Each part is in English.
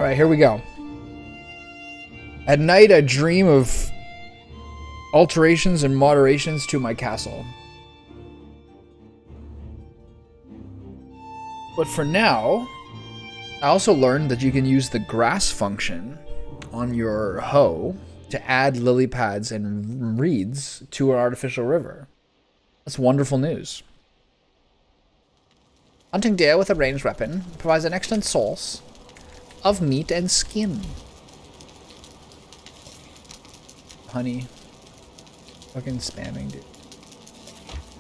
Alright, here we go. At night, I dream of alterations and moderations to my castle. But for now, I also learned that you can use the grass function on your hoe to add lily pads and reeds to an artificial river. That's wonderful news. Hunting deer with a ranged weapon provides an excellent source of meat and skin. Honey. Fucking spamming, dude.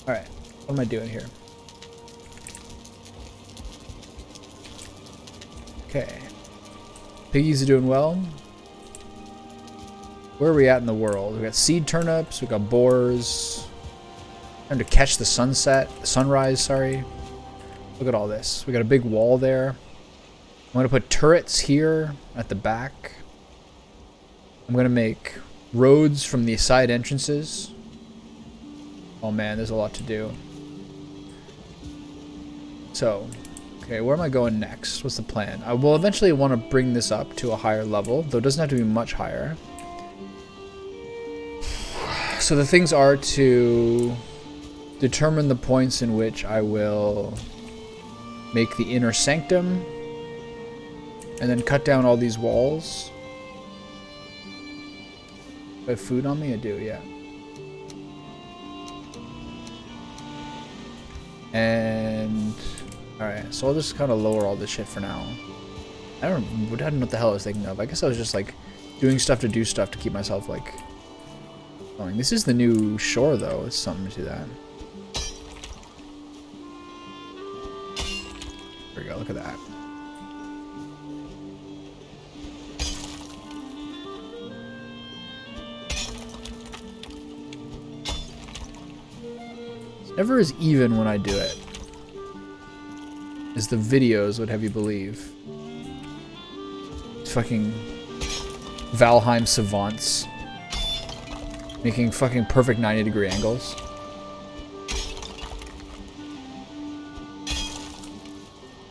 Alright, what am I doing here? Okay. Piggies are doing well. Where are we at in the world? We got seed turnips, we got boars. Time to catch the sunrise, sorry. Look at all this. We got a big wall there. I'm gonna put turrets here at the back. I'm gonna make roads from the side entrances. Oh man, there's a lot to do. So, okay, where am I going next? What's the plan? I will eventually want to bring this up to a higher level, though it doesn't have to be much higher. So the things are to determine the points in which I will make the inner sanctum and then cut down all these walls. Do I have food on me? I do, yeah. And alright, so I'll just kind of lower all this shit for now. I don't know what the hell I was thinking of. I guess I was just like doing stuff to do stuff to keep myself like going. This is the new shore though. It's something to that. There we go, look at that. It's never as even when I do it as the videos would have you believe. It's fucking Valheim savants making fucking perfect 90-degree angles.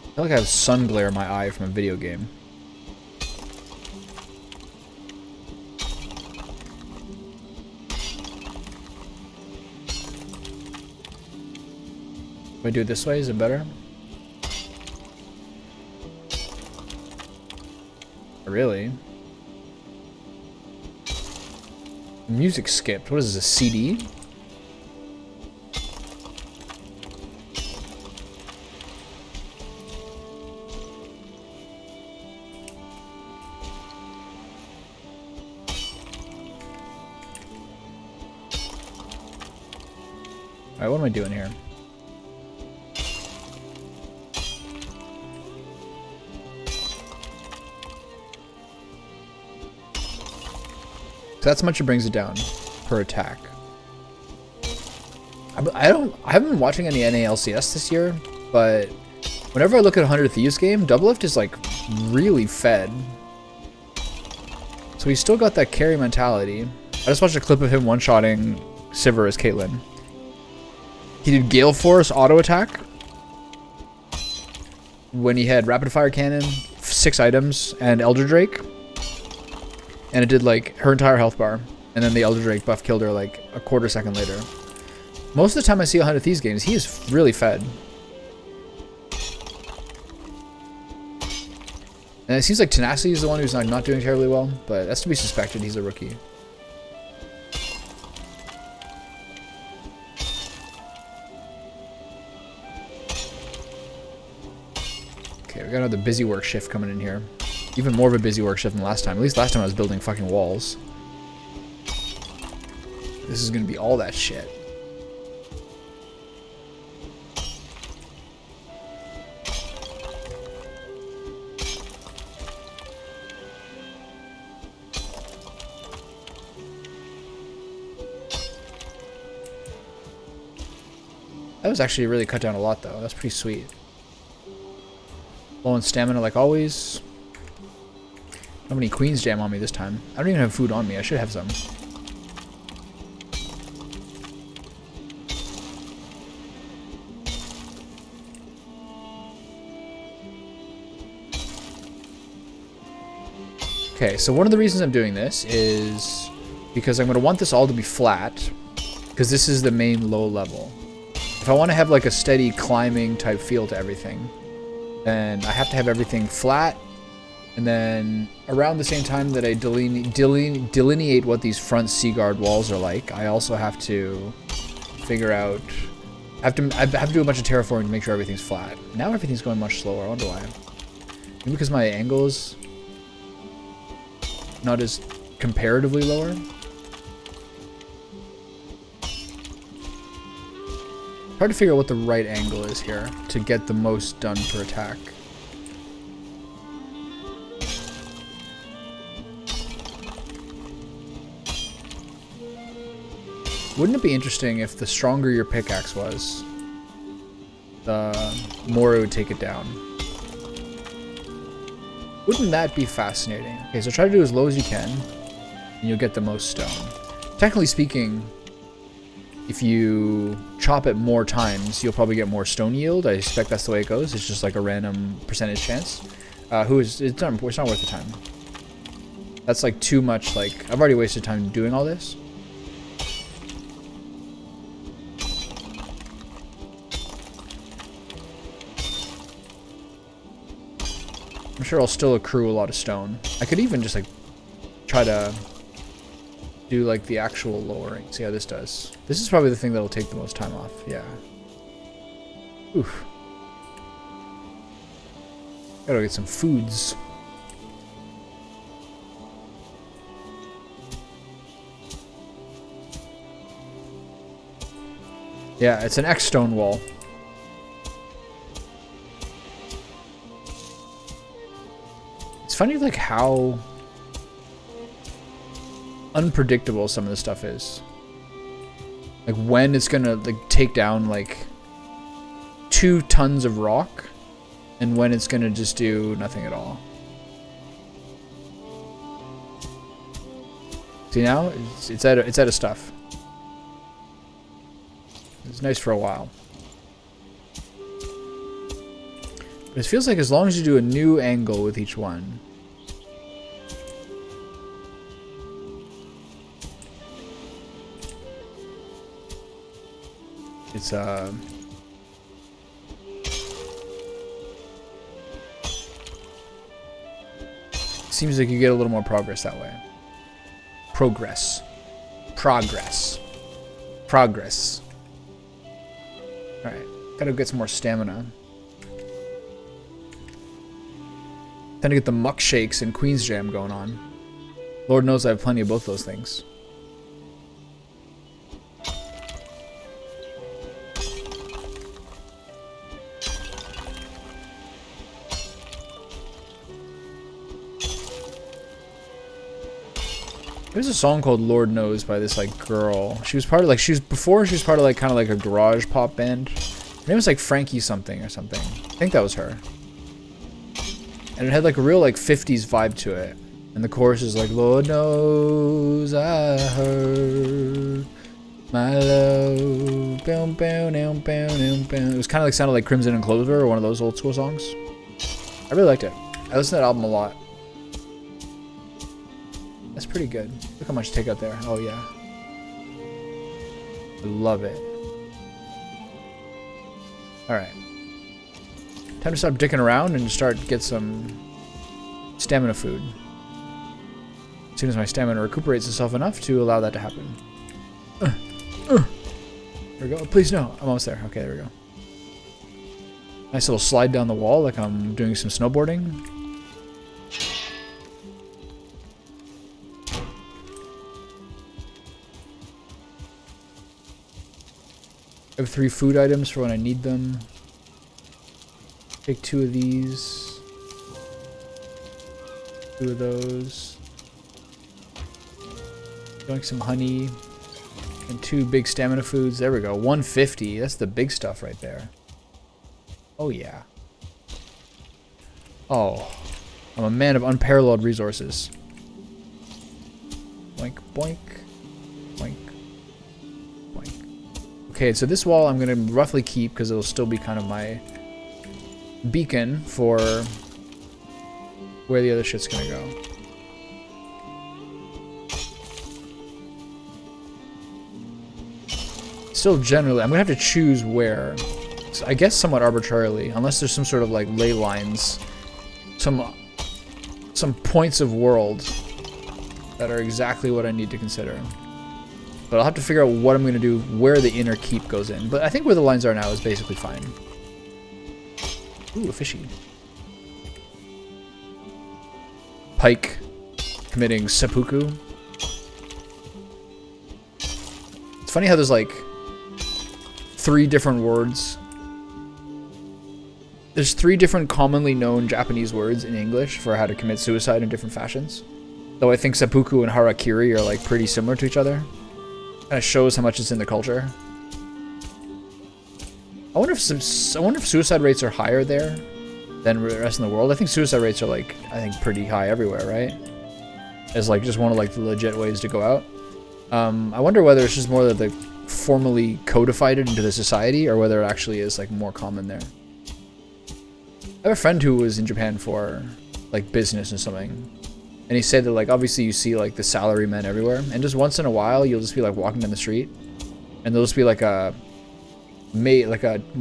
I feel like I have sun glare in my eye from a video game. If I do it this way, is it better? Really? Music skipped. What is this, a CD? Alright, what am I doing here? So that's how much it brings it down per attack. I haven't been watching any NALCS this year, but whenever I look at a 100 Thieves game, Doublelift is like really fed. So he's still got that carry mentality. I just watched a clip of him one-shotting Sivir as Caitlyn. He did Gale Force auto attack when he had Rapid Fire Cannon, 6 items, and Elder Drake. And it did like her entire health bar, and then the Elder Drake buff killed her like a quarter second later. Most of the time I see 100 Thieves games, he is really fed. And it seems like Tenacity is the one who's not doing terribly well, but that's to be suspected. He's a rookie. Okay, we got another busy work shift coming in here. Even more of a busy work shift than last time. At least last time I was building fucking walls. This is gonna be all that shit. That was actually really cut down a lot though. That's pretty sweet. Low on stamina like always. How many Queen's Jam on me this time? I don't even have food on me. I should have some. Okay, so one of the reasons I'm doing this is because I'm going to want this all to be flat, because this is the main low level. If I want to have like a steady climbing type feel to everything, then I have to have everything flat. And then around the same time that I delineate what these front Seaguard walls are like, I also have to figure out... I have to do a bunch of terraforming to make sure everything's flat. Now everything's going much slower. I wonder why. Maybe because my angle is not as comparatively lower. Hard to figure out what the right angle is here to get the most done per attack. Wouldn't it be interesting if the stronger your pickaxe was, the more it would take it down? Wouldn't that be fascinating? Okay, so try to do as low as you can, and you'll get the most stone. Technically speaking, if you chop it more times, you'll probably get more stone yield. I expect that's the way it goes. It's just like a random percentage chance. It's not worth the time. That's like too much, like, I've already wasted time doing all this. I'm sure I'll still accrue a lot of stone. I could even just like try to do like the actual lowering. See how this does. This is probably the thing that'll take the most time off. Yeah. Oof. Gotta get some foods. Yeah, it's an X stone wall. It's funny like how unpredictable some of this stuff is. Like when it's gonna like take down like 2 tons of rock and when it's gonna just do nothing at all. See now? It's out of stuff. It's nice for a while. But it feels like as long as you do a new angle with each one. It's seems like you get a little more progress that way. Progress. Alright, gotta get some more stamina. Time to get the muck shakes and Queen's Jam going on. Lord knows I have plenty of both those things. There's a song called Lord Knows by this like girl. She was part of like before she was part of like kind of like a garage pop band. Her name was like Frankie something or something. I think that was her. And it had like a real like 50s vibe to it. And the chorus is like, Lord knows I heard my love. Boom, boom, boom, boom, boom. It was kind of like sounded like Crimson and Clover or one of those old school songs. I really liked it. I listened to that album a lot. That's pretty good. Look how much take out there. Oh yeah. I love it. Alright. Time to stop dicking around and start get some stamina food. As soon as my stamina recuperates itself enough to allow that to happen. There we go. Please no. I'm almost there. Okay, there we go. Nice little slide down the wall like I'm doing some snowboarding. I have 3 food items for when I need them. Take 2 of these. 2 of those. Doing some honey. And 2 big stamina foods. There we go. 150. That's the big stuff right there. Oh yeah. Oh. I'm a man of unparalleled resources. Boink, boink. Boink. Okay, so this wall I'm going to roughly keep because it'll still be kind of my beacon for where the other shit's going to go. still generally, I'm gonna have to choose where. So I guess somewhat arbitrarily, unless there's some sort of like ley lines, some points of world that are exactly what I need to consider. But I'll have to figure out what I'm gonna do, where the inner keep goes in. But I think where the lines are now is basically fine. Ooh, a fishy. Pike committing seppuku. It's funny how there's like 3 different words. There's 3 different commonly known Japanese words in English for how to commit suicide in different fashions. Though I think seppuku and harakiri are like pretty similar to each other. Kind of shows how much it's in the culture. I wonder if suicide rates are higher there than the rest of the world. I think suicide rates are like, I think pretty high everywhere, right? As like just one of like the legit ways to go out. I wonder whether it's just more that they've formally codified it into the society or whether it actually is like more common there. I have a friend who was in Japan for like business or something. And he said that like obviously you see like the salary men everywhere. And just once in a while you'll just be like walking down the street. And there'll just be like a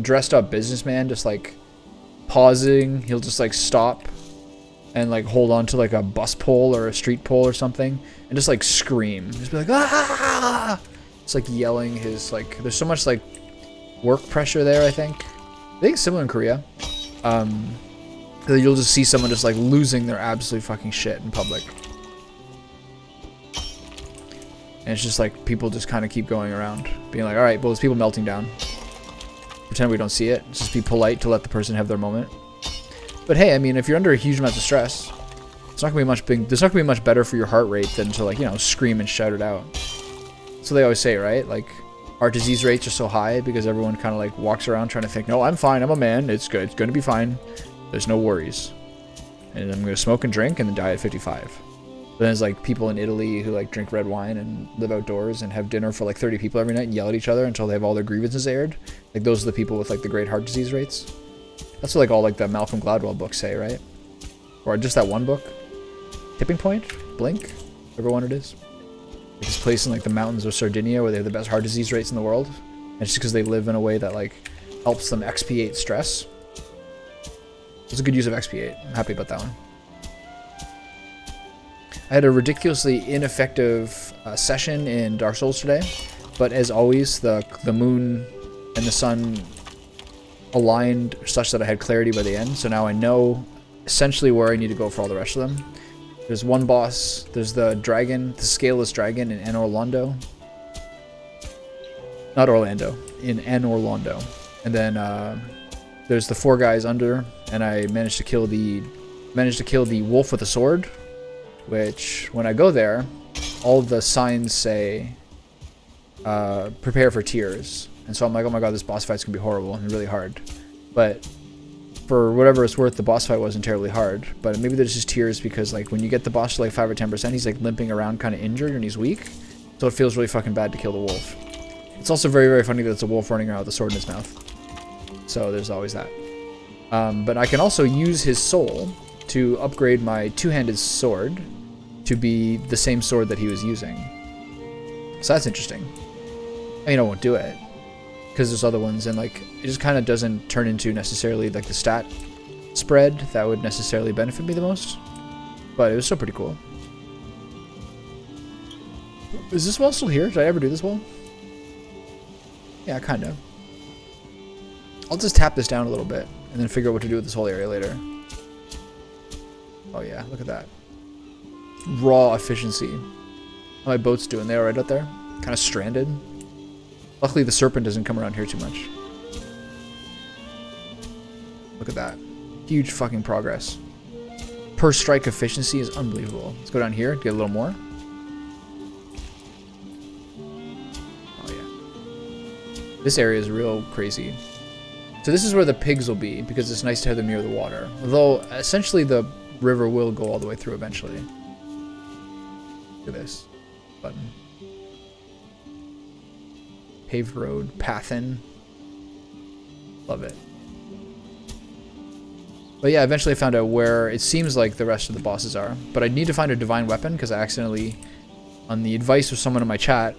dressed up businessman just like pausing. He'll just like stop and like hold on to like a bus pole or a street pole or something and just like scream. Just be like, ah! It's like yelling his like, there's so much like work pressure there, I think. I think it's similar in Korea. You'll just see someone just like losing their absolute fucking shit in public. And it's just like people just kind of keep going around being like, all right, well, there's people melting down. Pretend we don't see it. Just be polite to let the person have their moment. But hey, I mean, if you're under a huge amount of stress, it's not gonna be much there's not gonna be much better for your heart rate than to like, you know, scream and shout it out. So they always say, right? Like, heart disease rates are so high because everyone kind of like walks around trying to think, no, I'm fine, I'm a man, it's good, it's gonna be fine. There's no worries. And I'm gonna smoke and drink and then die at 55. But then there's like people in Italy who like drink red wine and live outdoors and have dinner for like 30 people every night and yell at each other until they have all their grievances aired. Like those are the people with like the great heart disease rates. That's what like all like the Malcolm Gladwell books say, right? Or just that one book. Tipping Point? Blink? Whatever one it is. Like this place in like the mountains of Sardinia where they have the best heart disease rates in the world. And it's just because they live in a way that like helps them expiate stress. It's a good use of expiate. I'm happy about that one. I had a ridiculously ineffective session in Dark Souls today, but as always, the moon and the sun aligned such that I had clarity by the end. So now I know essentially where I need to go for all the rest of them. There's one boss. There's the dragon, the scaleless dragon in Orlando. Not Orlando, in Orlando. And then there's the 4 guys under, and I managed to kill the wolf with a sword. Which, when I go there, all the signs say, prepare for tears. And so I'm like, oh my god, this boss fight's gonna be horrible and really hard. But for whatever it's worth, the boss fight wasn't terribly hard. But maybe there's just tears because like when you get the boss to like 5 or 10%, he's like limping around kind of injured and he's weak. So it feels really fucking bad to kill the wolf. It's also very, very funny that it's a wolf running around with a sword in his mouth. So there's always that. But I can also use his soul to upgrade my 2-handed sword to be the same sword that he was using. So that's interesting. I mean, I won't do it because there's other ones, and like it just kind of doesn't turn into necessarily like the stat spread that would necessarily benefit me the most. But it was still pretty cool. Is this wall still here? Did I ever do this wall? Yeah, kind of. I'll just tap this down a little bit and then figure out what to do with this whole area later. Oh yeah, look at that. Raw efficiency. How my boat's doing? They all right out there? Kind of stranded. Luckily the serpent doesn't come around here too much. Look at that. Huge fucking progress. Per strike efficiency is unbelievable. Let's go down here, get a little more. Oh yeah. This area is real crazy. So this is where the pigs will be, because it's nice to have them near the water. Although, essentially the river will go all the way through eventually. Look at this button. Paved road, path in. Love it. But yeah, eventually I found out where it seems like the rest of the bosses are. But I need to find a divine weapon because I accidentally, on the advice of someone in my chat,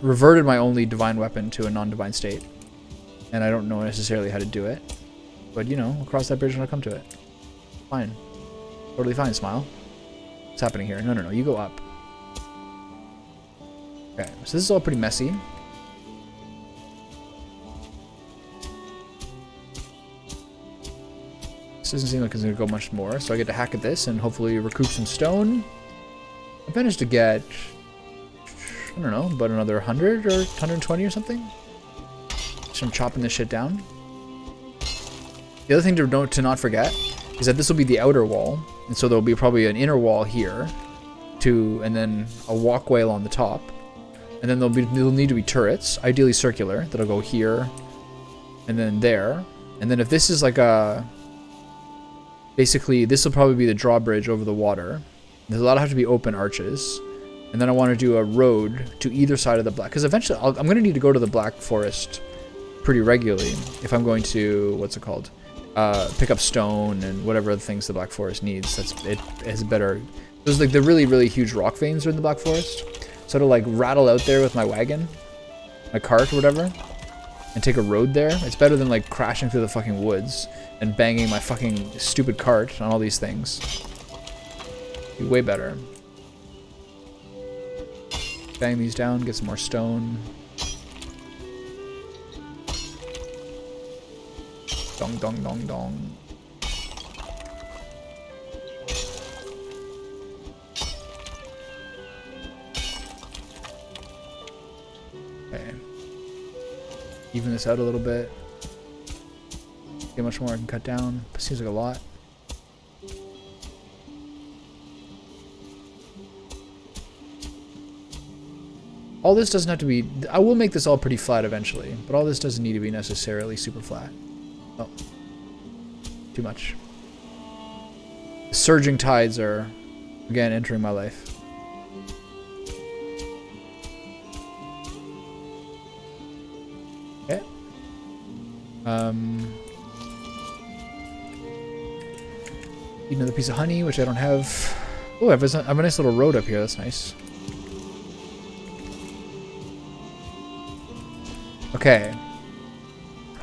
reverted my only divine weapon to a non-divine state. And I don't know necessarily how to do it. But, you know, we'll cross that bridge when I come to it. Fine. Totally fine, Smile. What's happening here? No, you go up. Okay, so this is all pretty messy. This doesn't seem like it's going to go much more, so I get to hack at this and hopefully recoup some stone. I've managed to get, I don't know, about another 100 or 120 or something. So I'm chopping this shit down. The other thing to not forget is that this will be the outer wall, and so there'll be probably an inner wall here, and then a walkway along the top, and then there'll need to be turrets, ideally circular, that'll go here, and then there, and then if this is like basically this will probably be the drawbridge over the water. There's a lot have to be open arches, and then I want to do a road to either side of the black, because eventually I'm going to need to go to the Black Forest pretty regularly if I'm going to, what's it called? Pick up stone and whatever other things the Black Forest needs. It has better. There's like the really huge rock veins are in the Black Forest, so to like rattle out there with my wagon, my cart or whatever, and take a road there. It's better than like crashing through the fucking woods and banging my fucking stupid cart on all these things. Be way better. Bang these down, get some more stone. Dong dong dong dong. Okay. Even this out a little bit. See how much more I can cut down. Seems like a lot. All this doesn't have to be... I will make this all pretty flat eventually, but all this doesn't need to be necessarily super flat. Oh. Too much. The surging tides are, again, entering my life. Okay. Eat another piece of honey, which I don't have. Oh, I have a nice little road up here. That's nice. Okay.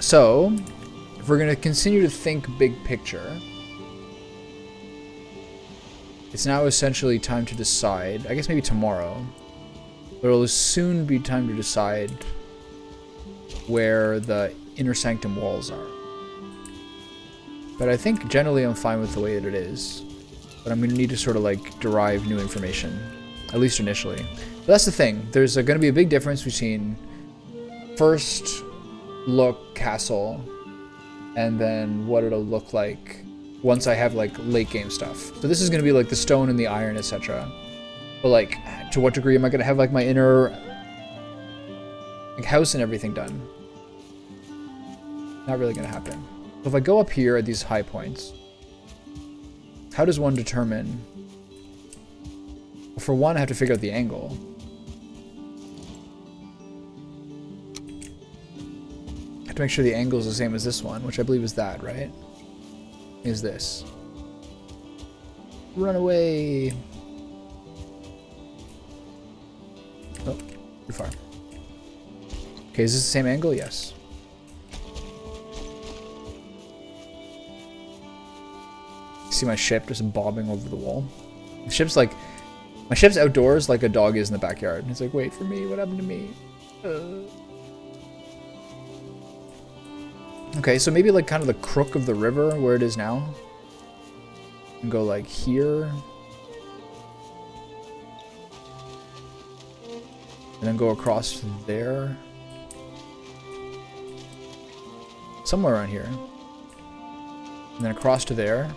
So, if we're going to continue to think big picture, it's now essentially time to decide. I guess maybe tomorrow. But it'll soon be time to decide where the inner sanctum walls are. But I think generally I'm fine with the way that it is. But I'm going to need to sort of like derive new information, at least initially. But that's the thing. There's going to be a big difference between first look castle and then what it'll look like once I have like late game stuff. So this is going to be like the stone and the iron, etc. But like, to what degree am I going to have like my inner like house and everything done? Not really going to happen. So if I go up here at these high points, how does one determine? Well, for one, I have to figure out the angle. I have to make sure the angle is the same as this one, which I believe is that, right? Is this. Run away. Oh, too far. Okay, is this the same angle? Yes. See my ship just bobbing over the wall. The ship's like, my ship's outdoors like a dog is in the backyard. He's like, wait for me, what happened to me? Okay, so maybe like kind of the crook of the river where it is now. And go like here. And then go across there. Somewhere around here. And then across to there.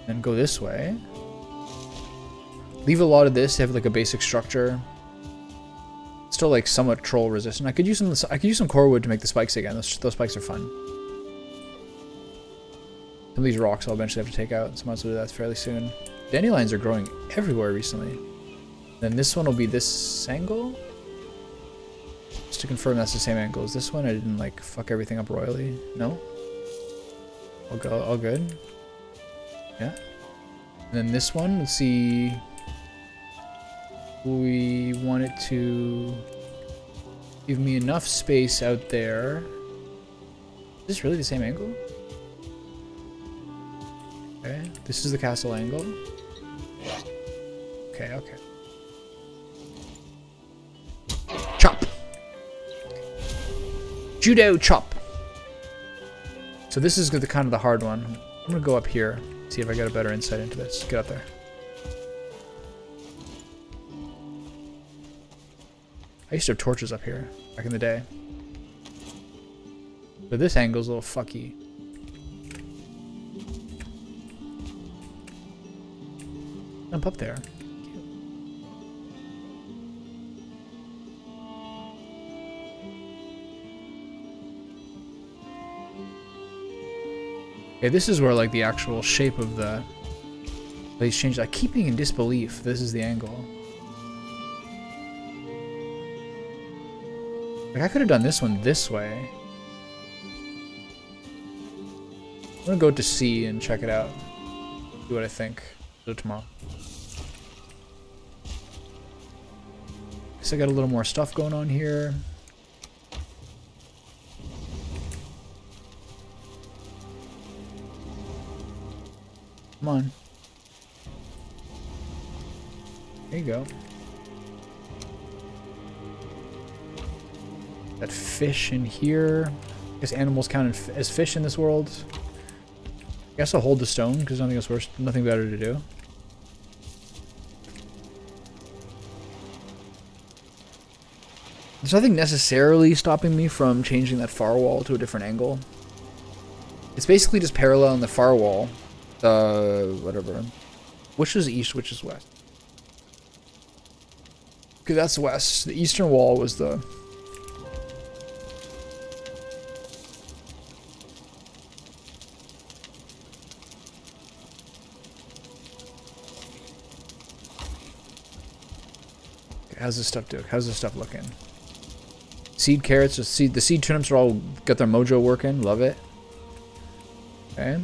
And go this way. Leave a lot of this to have like a basic structure. Still like somewhat troll resistant. I could use some core wood to make the spikes again. Those spikes are fun. Some of these rocks I'll eventually have to take out. So I might as well do that fairly soon. Dandelions are growing everywhere recently. Then this one will be this angle. Just to confirm that's the same angle as this one. I didn't like fuck everything up royally. No? All good. Yeah. And then this one, let's see. We want it to give me enough space out there. Is this really the same angle? Okay, this is the castle angle. Okay, okay. Chop! Judo chop! So this is the kind of the hard one. I'm gonna go up here, see if I get a better insight into this. Get up there. I used to have torches up here back in the day. But this angle's a little fucky. Jump up there. Okay, this is where like the actual shape of the place changed. I keep being in disbelief. This is the angle. Like I could have done this one this way. I'm gonna go to C and check it out. See what I think. Do it tomorrow. Guess I got a little more stuff going on here. Come on. There you go. That fish in here. I guess animals count as fish in this world. I guess I'll hold the stone because nothing else worse, nothing better to do. There's nothing necessarily stopping me from changing that far wall to a different angle. It's basically just paralleling the far wall. Whatever. Which is east, which is west? Okay, that's west. The eastern wall was the... Okay, how's this stuff doing? How's this stuff looking? Seed carrots, the seed turnips are all got their mojo working. Love it. Okay.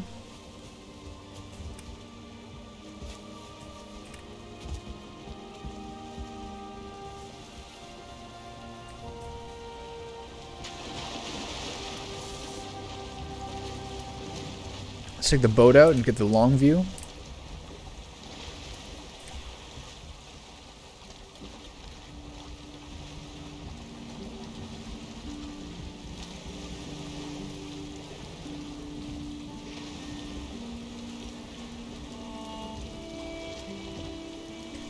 Let's take the boat out and get the long view.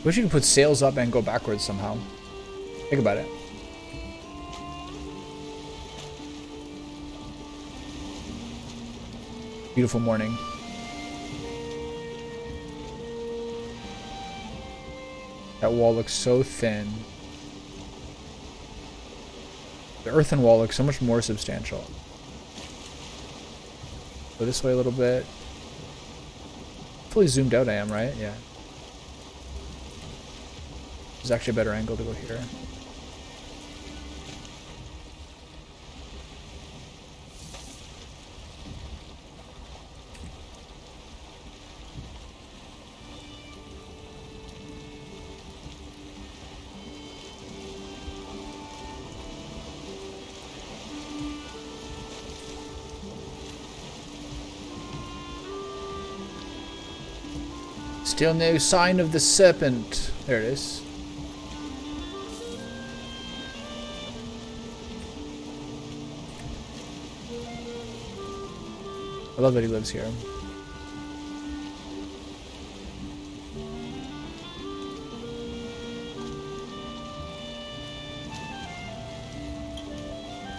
Wish you could put sails up and go backwards somehow. Think about it. Beautiful morning. That wall looks so thin. The earthen wall looks so much more substantial. Go this way a little bit. Fully zoomed out I am, right? Yeah. There's actually a better angle to go here. Still no sign of the serpent. There it is. I love that he lives here.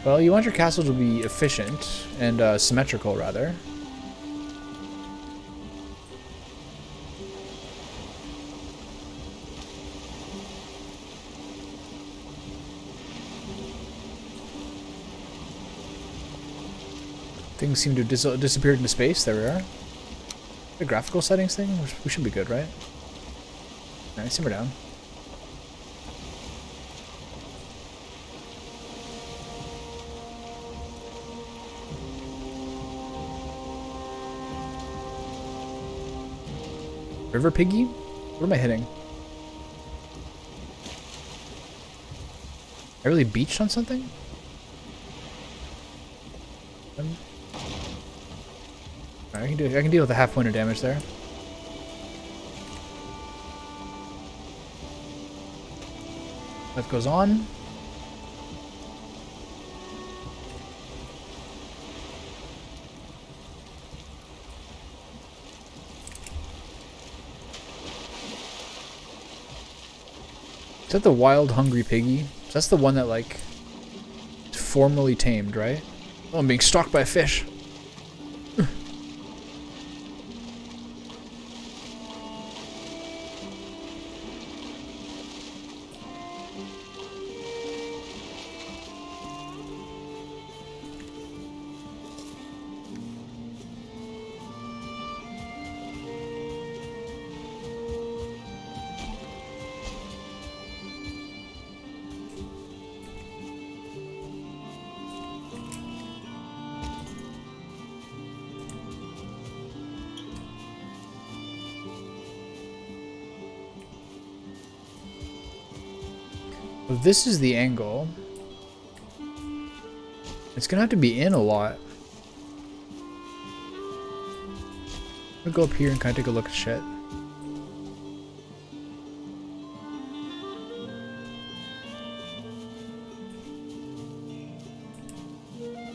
Well, you want your castle to be efficient and symmetrical, rather. Things seem to have disappeared into space. There we are. The graphical settings thing? We should be good, right? Alright, simmer down. River piggy? What am I hitting? I really beached on something? Alright, I can deal with a half point of damage there. That goes on. Is that the wild hungry piggy? So that's the one that like is formally tamed, right? Oh, I'm being stalked by a fish. If this is the angle, it's gonna have to be in a lot. I'm gonna go up here and kind of take a look at shit.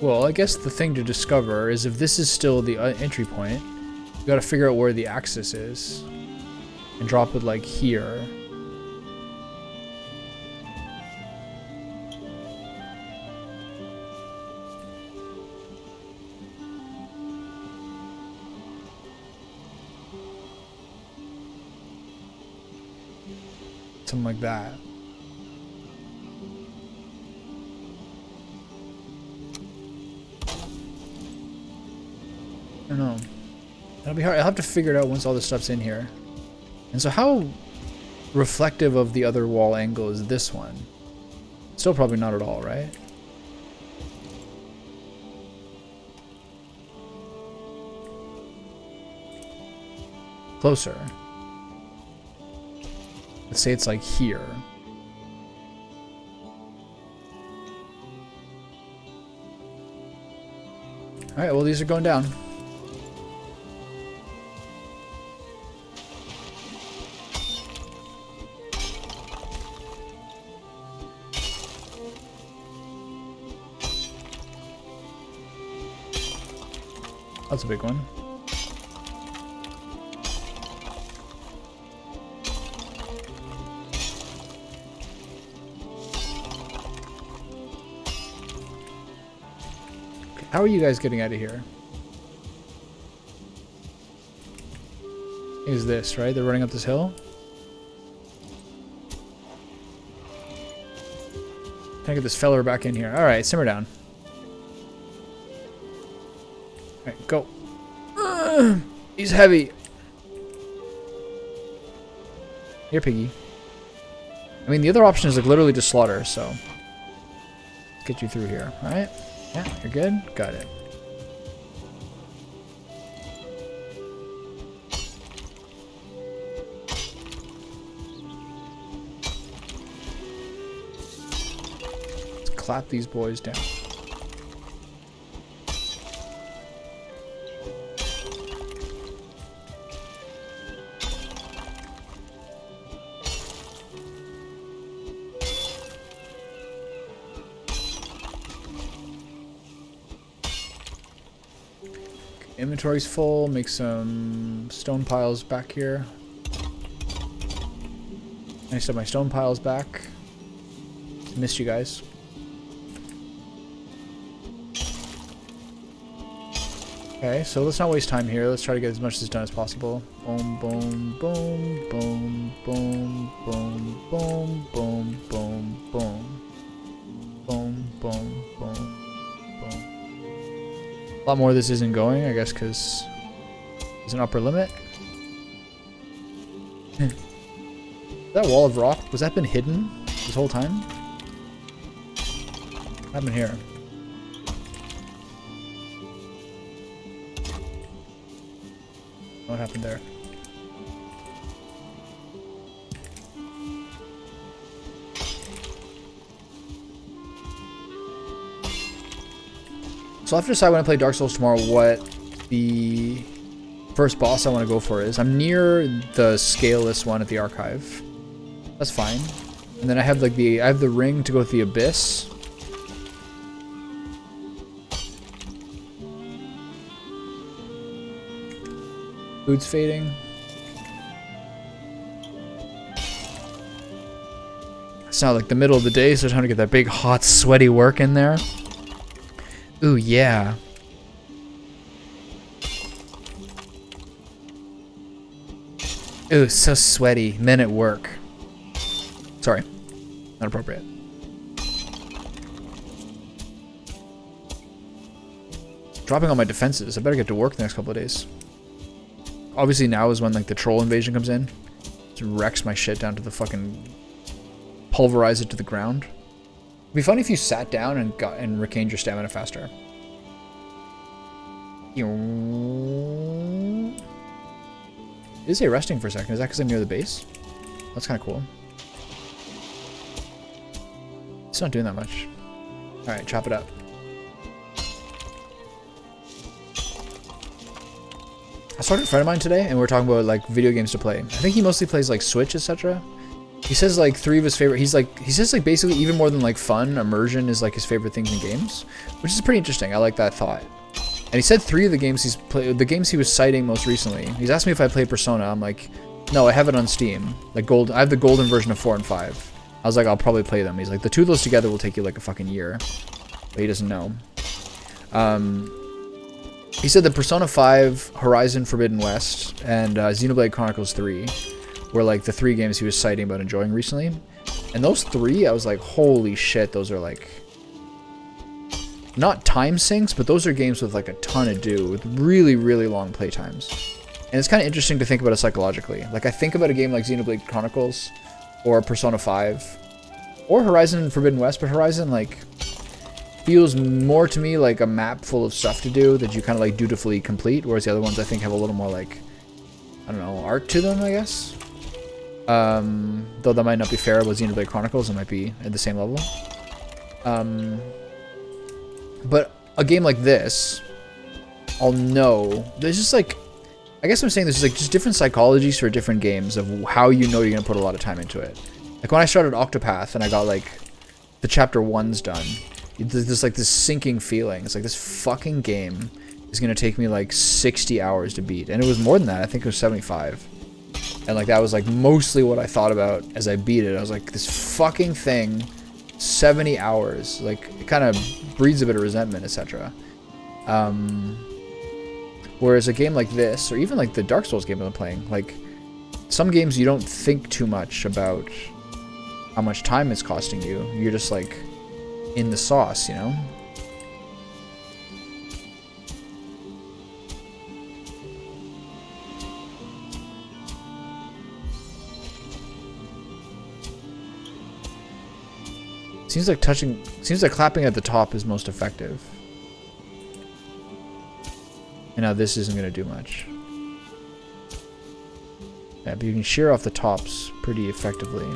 Well, I guess the thing to discover is if this is still the entry point, you gotta figure out where the axis is and drop it like here. Something like that. I don't know. That'll be hard. I'll have to figure it out once all this stuff's in here. And so how reflective of the other wall angle is this one? Still probably not at all, right? Closer. Let's say it's like here. Alright, well these are going down. That's a big one. How are you guys getting out of here? Is this, right? They're running up this hill? Can I get this feller back in here? Alright, simmer down. Alright, go. He's heavy. Here, piggy. I mean, the other option is like literally to slaughter, so let's get you through here. Alright? Yeah, you're good? Got it. Let's clap these boys down. Inventory's full. Make some stone piles back here. I still have my stone piles back. Missed you guys. Okay, so let's not waste time here. Let's try to get as much of this done as possible. Boom, boom, boom, boom, boom, boom, boom, boom, boom, boom. Boom, boom, boom. A lot more of this isn't going, I guess, because there's an upper limit. That wall of rock, was that been hidden this whole time? What happened here? What happened there? So I'll have to decide when I play Dark Souls tomorrow what the first boss I want to go for is. I'm near the scaleless one at the archive. That's fine. And then I have like I have the ring to go with the abyss. Food's fading. It's not like the middle of the day, so I'm trying to get that big, hot, sweaty work in there. Ooh, yeah. Ooh, so sweaty. Men at work. Sorry. Not appropriate. Dropping all my defenses. I better get to work the next couple of days. Obviously now is when like the troll invasion comes in. Just wrecks my shit down to the fucking... Pulverize it to the ground. It'd be funny if you sat down and retained your stamina faster. Is he resting for a second? Is that because I'm near the base? That's kind of cool. It's not doing that much. Alright, chop it up. I started a friend of mine today, and we were talking about like video games to play. I think he mostly plays like Switch, etc. He says like 3 of his favorite. He says like basically even more than like fun, immersion is like his favorite things in games, which is pretty interesting. I like that thought. And he said 3 of the games he's played, the games he was citing most recently. He's asked me if I played Persona. I'm like, no, I have it on Steam. Like gold. I have the golden version of 4 and 5. I was like, I'll probably play them. He's like, the 2 of those together will take you like a fucking year. But he doesn't know. He said that Persona 5, Horizon Forbidden West, and Xenoblade Chronicles 3 were like the 3 games he was citing about enjoying recently. And those 3, I was like, holy shit, those are like... Not time sinks, but those are games with like a ton of do, with really, really long play times. And it's kind of interesting to think about it psychologically. Like I think about a game like Xenoblade Chronicles, or Persona 5, or Horizon Forbidden West, but Horizon like feels more to me like a map full of stuff to do that you kind of like dutifully complete, whereas the other ones I think have a little more like, I don't know, art to them, I guess. Though that might not be fair with Xenoblade Chronicles, it might be at the same level. But a game like this, I'll know, there's just like, I guess I'm saying there's like just different psychologies for different games of how you know you're going to put a lot of time into it. Like when I started Octopath and I got like the chapter 1's done, there's like this sinking feeling. It's like this fucking game is going to take me like 60 hours to beat. And it was more than that. I think it was 75. And like that was like mostly what I thought about as I beat it. I was like, this fucking thing, 70 hours. Like it kind of breeds a bit of resentment, etc. Whereas a game like this, or even like the Dark Souls game I'm playing, like some games you don't think too much about how much time it's costing you. You're just like in the sauce, you know? Seems like clapping at the top is most effective. And now this isn't going to do much. Yeah, but you can shear off the tops pretty effectively.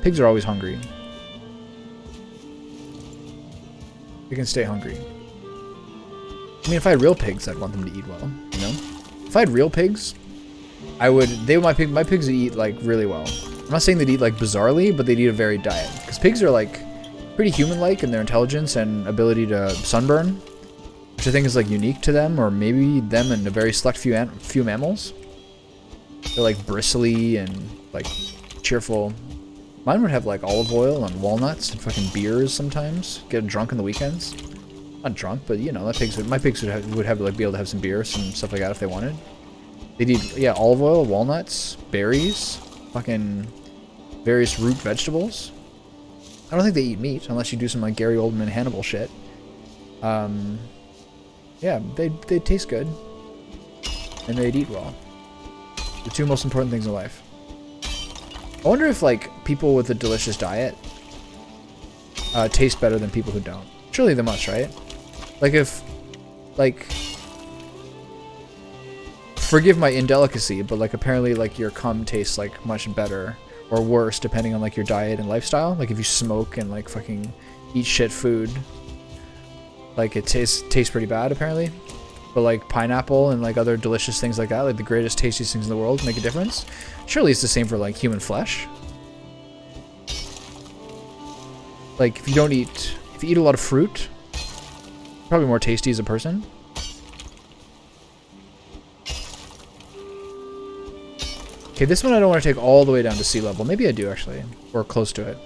Pigs are always hungry. They can stay hungry. I mean, if I had real pigs, I'd want them to eat well, you know? If I had real pigs, my pigs would eat like really well. I'm not saying they'd eat like bizarrely, but they'd eat a varied diet. Because pigs are like pretty human-like in their intelligence and ability to sunburn, which I think is like unique to them, or maybe them and a very select few mammals. They're like bristly and like cheerful. Mine would have like olive oil and walnuts and fucking beers sometimes. Get drunk on the weekends. Not drunk, but you know, my pigs would have like be able to have some beer, some stuff like that if they wanted. They'd eat, yeah, olive oil, walnuts, berries, fucking various root vegetables. I don't think they eat meat unless you do some like Gary Oldman Hannibal shit. Yeah, they'd taste good. And they'd eat well. The 2 most important things in life. I wonder if like people with a delicious diet taste better than people who don't. Surely they must, right? Like if, like, forgive my indelicacy, but like apparently like your cum tastes like much better or worse, depending on like your diet and lifestyle. Like if you smoke and like fucking eat shit food, like it tastes pretty bad apparently. But like pineapple and like other delicious things like that, like the greatest tastiest things in the world, make a difference. Surely it's the same for like human flesh. Like if you eat a lot of fruit, probably more tasty as a person. Okay, this one I don't want to take all the way down to sea level. Maybe I do actually, or close to it.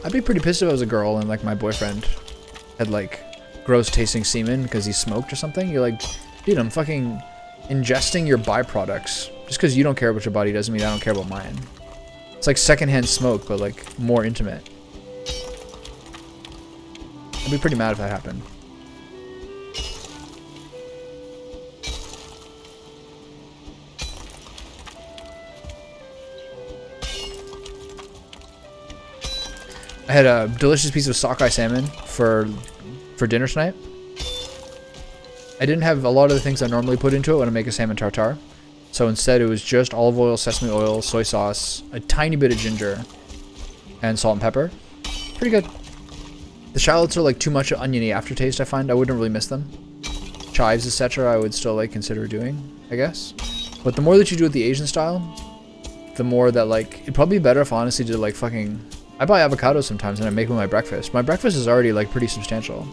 I'd be pretty pissed if I was a girl and like my boyfriend had like gross tasting semen because he smoked or something. You're like, dude, I'm fucking ingesting your byproducts. Just because you don't care about your body doesn't mean I don't care about mine. It's like secondhand smoke, but like more intimate. I'd be pretty mad if that happened. I had a delicious piece of sockeye salmon for dinner tonight. I didn't have a lot of the things I normally put into it when I make a salmon tartare. So instead it was just olive oil, sesame oil, soy sauce, a tiny bit of ginger, and salt and pepper. Pretty good. The shallots are like too much oniony aftertaste, I find. I wouldn't really miss them. Chives, etc. I would still like consider doing, I guess. But the more that you do it the Asian style, the more that like, it'd probably be better if I honestly did like fucking, I buy avocados sometimes and I make them my breakfast. My breakfast is already like pretty substantial.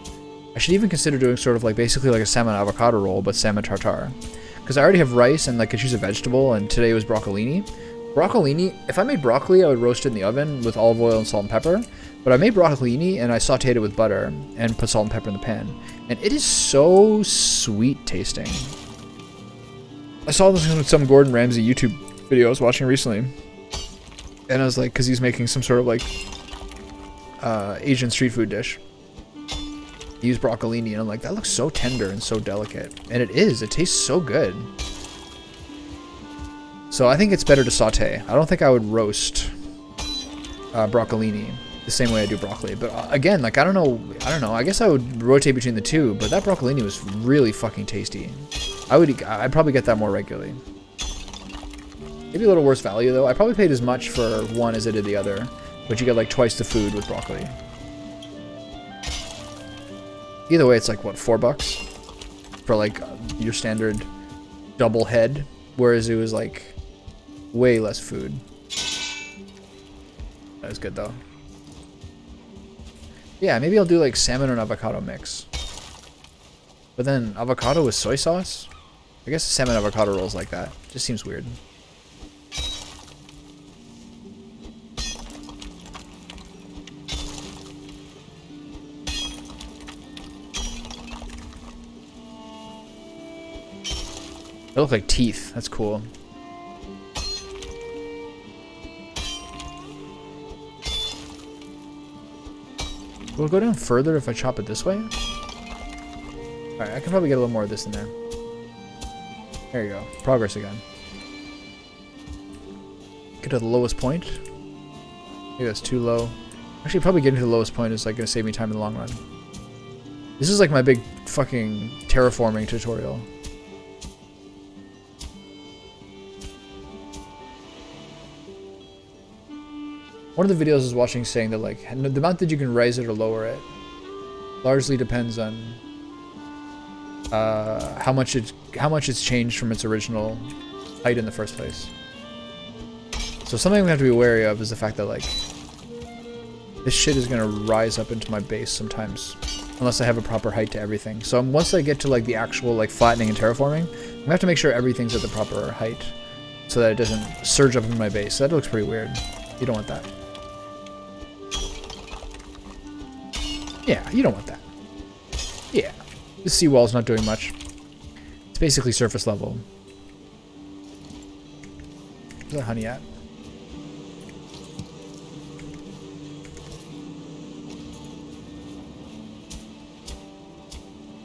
I should even consider doing sort of like basically like a salmon avocado roll, but salmon tartare. Because I already have rice and like could choose a vegetable, and today was broccolini. Broccolini, if I made broccoli, I would roast it in the oven with olive oil and salt and pepper. But I made broccolini and I sauteed it with butter and put salt and pepper in the pan. And it is so sweet tasting. I saw this in some Gordon Ramsay YouTube video I was watching recently. And I was like, because he's making some sort of like Asian street food dish. He used broccolini and I'm like, that looks so tender and so delicate. And it is, it tastes so good. So I think it's better to saute. I don't think I would roast broccolini the same way I do broccoli. But again, like, I don't know. I guess I would rotate between the two, but that broccolini was really fucking tasty. I'd probably get that more regularly. Maybe a little worse value though. I probably paid as much for one as I did the other, but you get like twice the food with broccoli. Either way, it's like what, $4 for like your standard double head, whereas it was like way less food. That was good though. Yeah, maybe I'll do like salmon and avocado mix. But then avocado with soy sauce? I guess salmon avocado rolls like that. Just seems weird. They look like teeth. That's cool. Will it go down further if I chop it this way? Alright, I can probably get a little more of this in there. There you go. Progress again. Get to the lowest point. Maybe that's too low. Actually, probably getting to the lowest point is like going to save me time in the long run. This is like my big fucking terraforming tutorial. One of the videos I was watching saying that like the amount that you can raise it or lower it largely depends on how much it's changed from its original height in the first place. So something we have to be wary of is the fact that like this shit is gonna rise up into my base sometimes unless I have a proper height to everything. So once I get to like the actual like flattening and terraforming, I'm gonna have to make sure everything's at the proper height so that it doesn't surge up into my base. That looks pretty weird. You don't want that. Yeah, you don't want that. Yeah. The seawall's not doing much. It's basically surface level. Where's that honey at?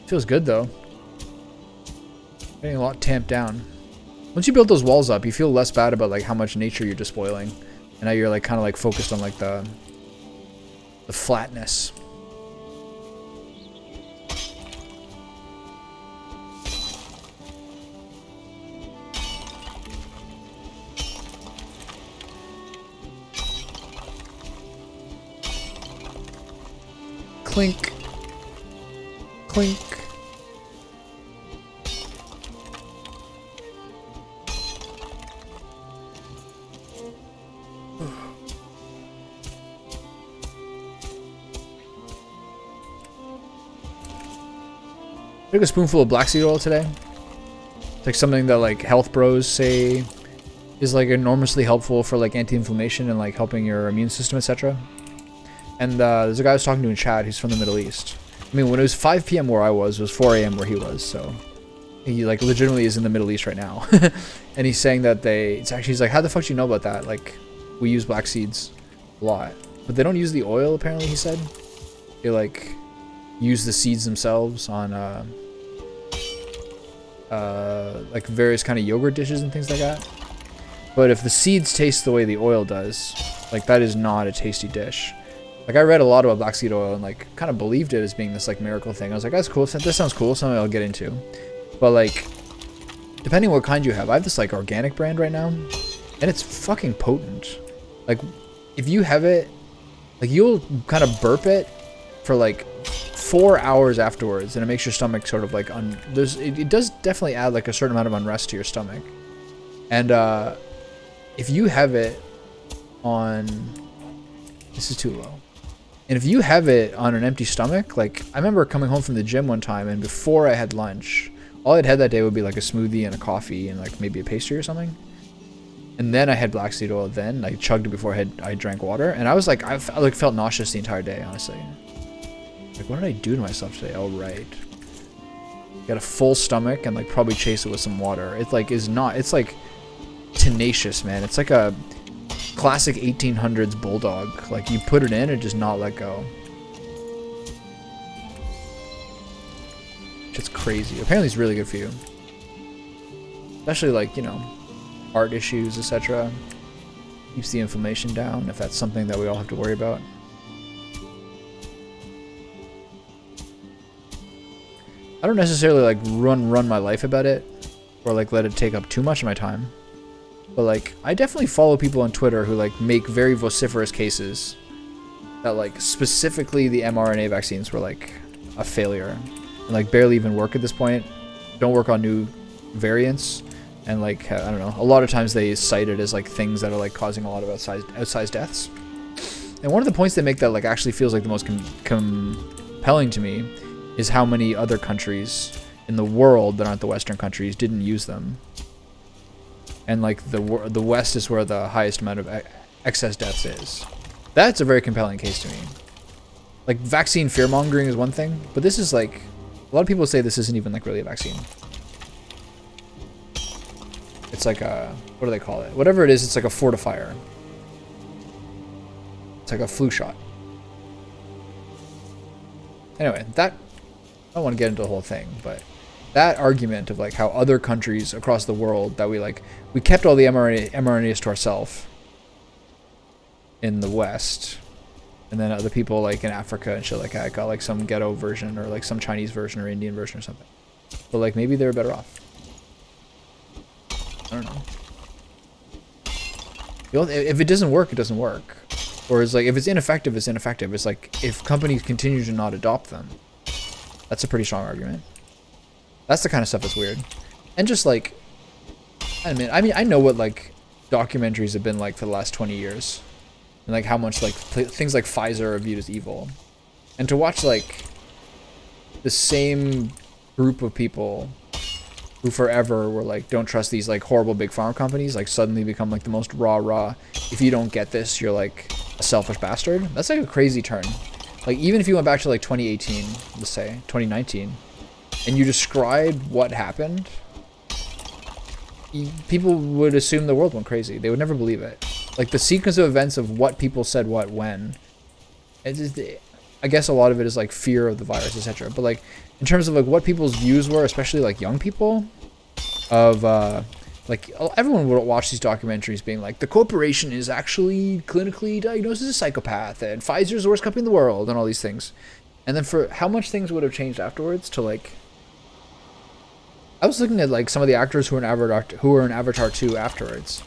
Feels good though. Getting a lot tamped down. Once you build those walls up, you feel less bad about like how much nature you're despoiling. And now you're like kind of like focused on like the flatness. Clink. Clink. I took a spoonful of black seed oil today. It's like something that like health bros say is like enormously helpful for like anti-inflammation and like helping your immune system, etc. And there's a guy I was talking to in chat who's from the Middle East. I mean, when it was 5 p.m. where I was, it was 4 a.m. where he was, so he like legitimately is in the Middle East right now. And he's saying that he's like, how the fuck do you know about that? Like, we use black seeds a lot, but they don't use the oil, apparently, he said. They like use the seeds themselves on like various kind of yogurt dishes and things like that. But if the seeds taste the way the oil does, like that is not a tasty dish. Like I read a lot about black seed oil and like kind of believed it as being this like miracle thing. I was like, that's cool. This sounds cool. Something I'll get into. But like, depending what kind you have, I have this like organic brand right now, and it's fucking potent. Like, if you have it, like you'll kind of burp it for like 4 hours afterwards, and it makes your stomach sort of like it does definitely add like a certain amount of unrest to your stomach. And if you have it on, this is too low. And if you have it on an empty stomach, like I remember coming home from the gym one time, and before I had lunch, all I'd had that day would be like a smoothie and a coffee and like maybe a pastry or something. And then I had black seed oil. Then I chugged it before I drank water, and I was like, I like felt nauseous the entire day, honestly. Like, what did I do to myself today? Oh, right. Got a full stomach and like probably chase it with some water. It like is not. It's like tenacious, man. It's like a classic 1800s bulldog. Like you put it in, it does not let go. It's crazy. Apparently, it's really good for you, especially like, you know, heart issues, etc. Keeps the inflammation down, if that's something that we all have to worry about. I don't necessarily like run my life about it, or like let it take up too much of my time. But like, I definitely follow people on Twitter who like make very vociferous cases that like specifically the mRNA vaccines were like a failure and like barely even work at this point. Don't work on new variants, and like I don't know. A lot of times they cite it as like things that are like causing a lot of outsized deaths. And one of the points they make that like actually feels like the most compelling to me is how many other countries in the world that aren't the Western countries didn't use them. And like the West is where the highest amount of excess deaths is. That's a very compelling case to me. Like vaccine fear-mongering is one thing, but this is like, a lot of people say this isn't even like really a vaccine. It's like a, what do they call it? Whatever it is, it's like a fortifier. It's like a flu shot. Anyway, that, I don't want to get into the whole thing, but that argument of like how other countries across the world that we kept all the mRNAs to ourselves in the West, and then other people like in Africa and shit like that got like some ghetto version or like some Chinese version or Indian version or something. But like maybe they're better off. I don't know. You know, if it doesn't work, it doesn't work. Or it's like, if it's ineffective, it's ineffective. It's like, if companies continue to not adopt them, that's a pretty strong argument. That's the kind of stuff that's weird. And just like, I mean, I know what like documentaries have been like for the last 20 years. And like how much like things like Pfizer are viewed as evil. And to watch like the same group of people who forever were like, don't trust these like horrible big pharma companies, like suddenly become like the most rah, if you don't get this, you're like a selfish bastard. That's like a crazy turn. Like even if you went back to like 2018, let's say 2019, and you described what happened, people would assume the world went crazy. They would never believe it. Like the sequence of events of what people said what when, it's just, I guess a lot of it is like fear of the virus, etc. But like in terms of like what people's views were, especially like young people, of like everyone would watch these documentaries being like, the corporation is actually clinically diagnosed as a psychopath and Pfizer's the worst company in the world and all these things. And then for how much things would have changed afterwards to like, I was looking at like some of the actors who were in Avatar 2 afterwards.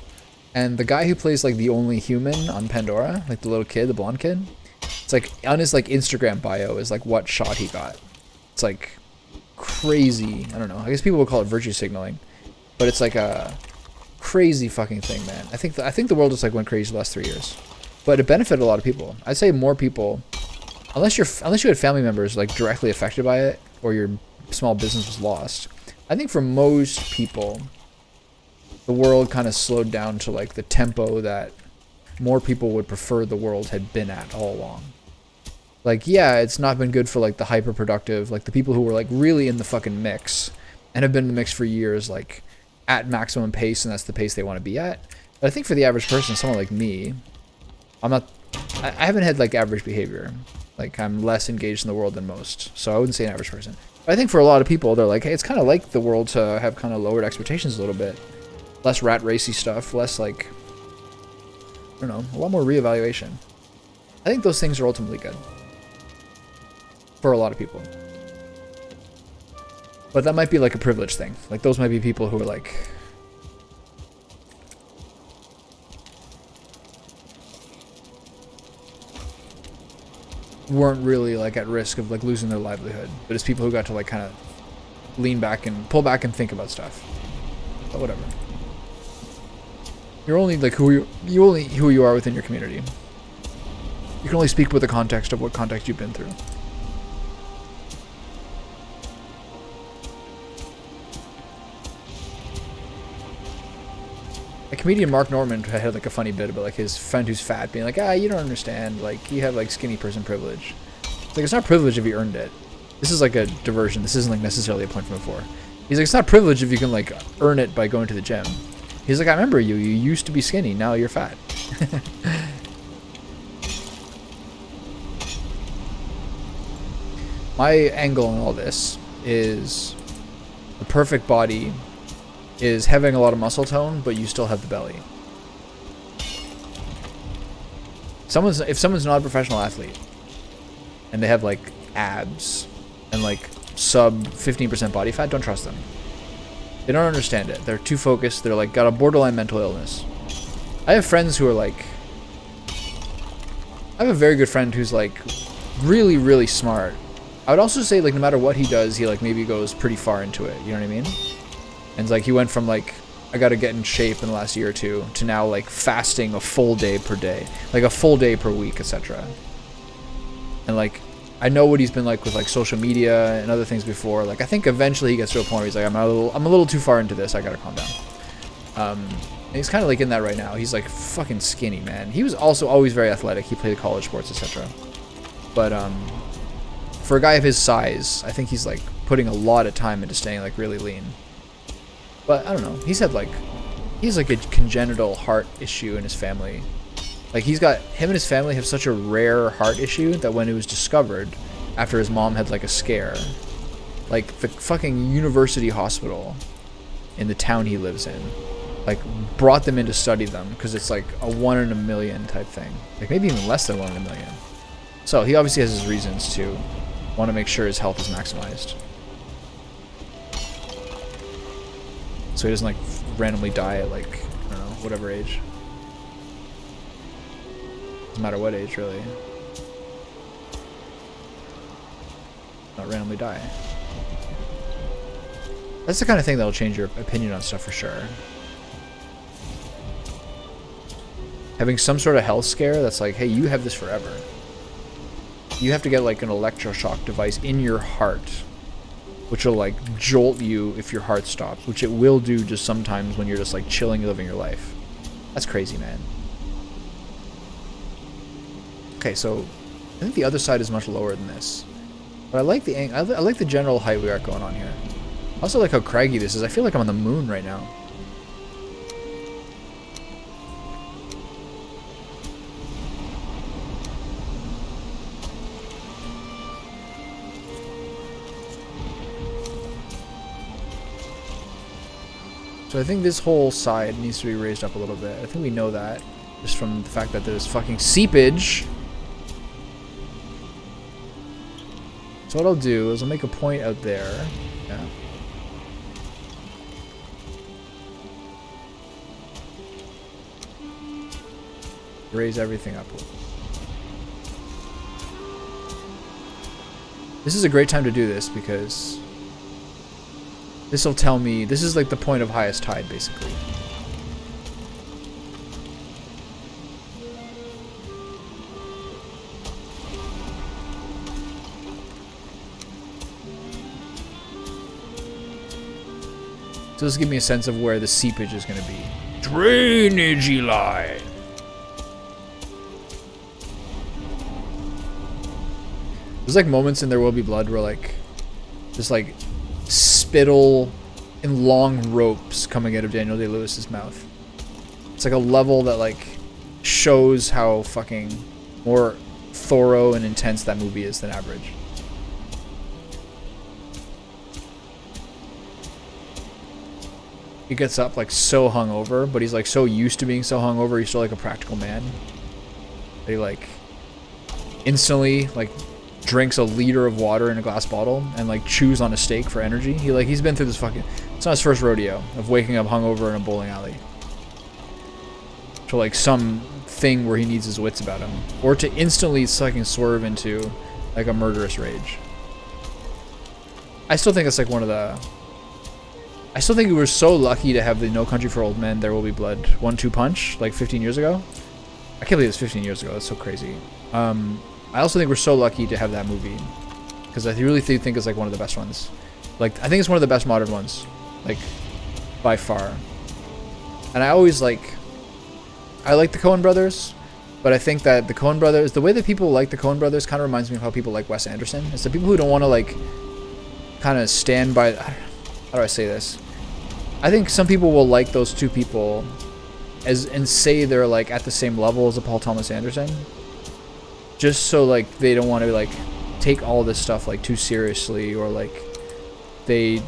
And the guy who plays like the only human on Pandora, like the little kid, the blonde kid, It's like on his like Instagram bio is like what shot he got. It's like crazy. I don't know. I guess people would call it virtue signaling, but it's like a crazy fucking thing, man. I think the world just like went crazy the last 3 years, but it benefited a lot of people. I'd say more people, unless you had family members like directly affected by it or your small business was lost. I think for most people, the world kind of slowed down to like the tempo that more people would prefer the world had been at all along. Like, yeah, it's not been good for like the hyper productive, like the people who were like really in the fucking mix and have been in the mix for years, like at maximum pace, and that's the pace they want to be at. But I think for the average person, someone like me, I haven't had like average behavior. Like I'm less engaged in the world than most, so I wouldn't say an average person. But I think for a lot of people, they're like, hey, it's kind of like the world to have kind of lowered expectations a little bit, less rat racy stuff, less like, I don't know, a lot more reevaluation. I think those things are ultimately good for a lot of people. But that might be like a privilege thing. Like those might be people who are like, weren't really like at risk of like losing their livelihood, but it's people who got to like kind of lean back and pull back and think about stuff. But whatever. You're only like who you are within your community. You can only speak with the context of what context you've been through. A comedian Mark Norman had like a funny bit about like his friend who's fat being like, you don't understand, like you have like skinny person privilege. It's like, it's not privilege if you earned it. This is like a diversion. This isn't like necessarily a point from before. He's like, it's not privilege if you can like earn it by going to the gym. He's like, I remember you used to be skinny, now you're fat. My angle on all this is the perfect body is having a lot of muscle tone, but you still have the belly. If someone's not a professional athlete and they have like abs and like sub 15% body fat, don't trust them. They don't understand it. They're too focused. They're like got a borderline mental illness. I have friends who are like, I have a very good friend who's like really, really smart. I would also say like no matter what he does, he like maybe goes pretty far into it. You know what I mean? And it's like he went from like, I gotta get in shape in the last year or two to now like fasting a full day per day, like a full day per week, etc. And like, I know what he's been like with like social media and other things before. Like I think eventually he gets to a point where he's like, I'm a little too far into this. I gotta calm down. And he's kind of like in that right now. He's like fucking skinny, man. He was also always very athletic. He played college sports, etc. But for a guy of his size, I think he's like putting a lot of time into staying like really lean. But I don't know. He's like a congenital heart issue in his family. Like him and his family have such a rare heart issue that when it was discovered after his mom had like a scare, like the fucking university hospital in the town he lives in, like brought them in to study them because it's like a 1 in a million type thing. Like maybe even less than 1 in a million. So he obviously has his reasons to want to make sure his health is maximized. So he doesn't like randomly die at like, I don't know, whatever age. Doesn't matter what age really. Not randomly die. That's the kind of thing that'll change your opinion on stuff for sure. Having some sort of health scare that's like, hey, you have this forever. You have to get like an electroshock device in your heart, which will like jolt you if your heart stops, which it will do just sometimes when you're just like chilling, living your life. That's crazy, man. Okay, so I think the other side is much lower than this, but I like I like the general height we got going on here. I also like how craggy this is. I feel like I'm on the moon right now. So I think this whole side needs to be raised up a little bit. I think we know that just from the fact that there's fucking seepage. So what I'll do is I'll make a point out there. Yeah. Raise everything up. This is a great time to do this because this will tell me, this is like the point of highest tide, basically. So this gives me a sense of where the seepage is going to be. Drainage line. There's like moments in There Will Be Blood where like there's like spittle and long ropes coming out of Daniel Day-Lewis's mouth. It's like a level that like shows how fucking more thorough and intense that movie is than average. He gets up like so hungover, but he's like so used to being so hungover, he's still like a practical man. He like instantly like drinks a liter of water in a glass bottle and like chews on a steak for energy. He's been through this fucking, it's not his first rodeo of waking up hungover in a bowling alley. To like some thing where he needs his wits about him. Or to instantly fucking swerve into like a murderous rage. I still think it's like one of the, I still think we were so lucky to have the No Country for Old Men, There Will Be Blood 1-2 punch like 15 years ago. I can't believe it's 15 years ago. That's so crazy. I also think we're so lucky to have that movie because I really think it's like one of the best ones. Like I think it's one of the best modern ones, like by far. And I always like the Coen brothers, but I think that the Coen brothers, the way that people like the Coen brothers kind of reminds me of how people like Wes Anderson. It's the people who don't want to like kind of stand by, how do I say this? I think some people will like those two people and say they're like at the same level as a Paul Thomas Anderson, just so like they don't want to like take all this stuff like too seriously, or like they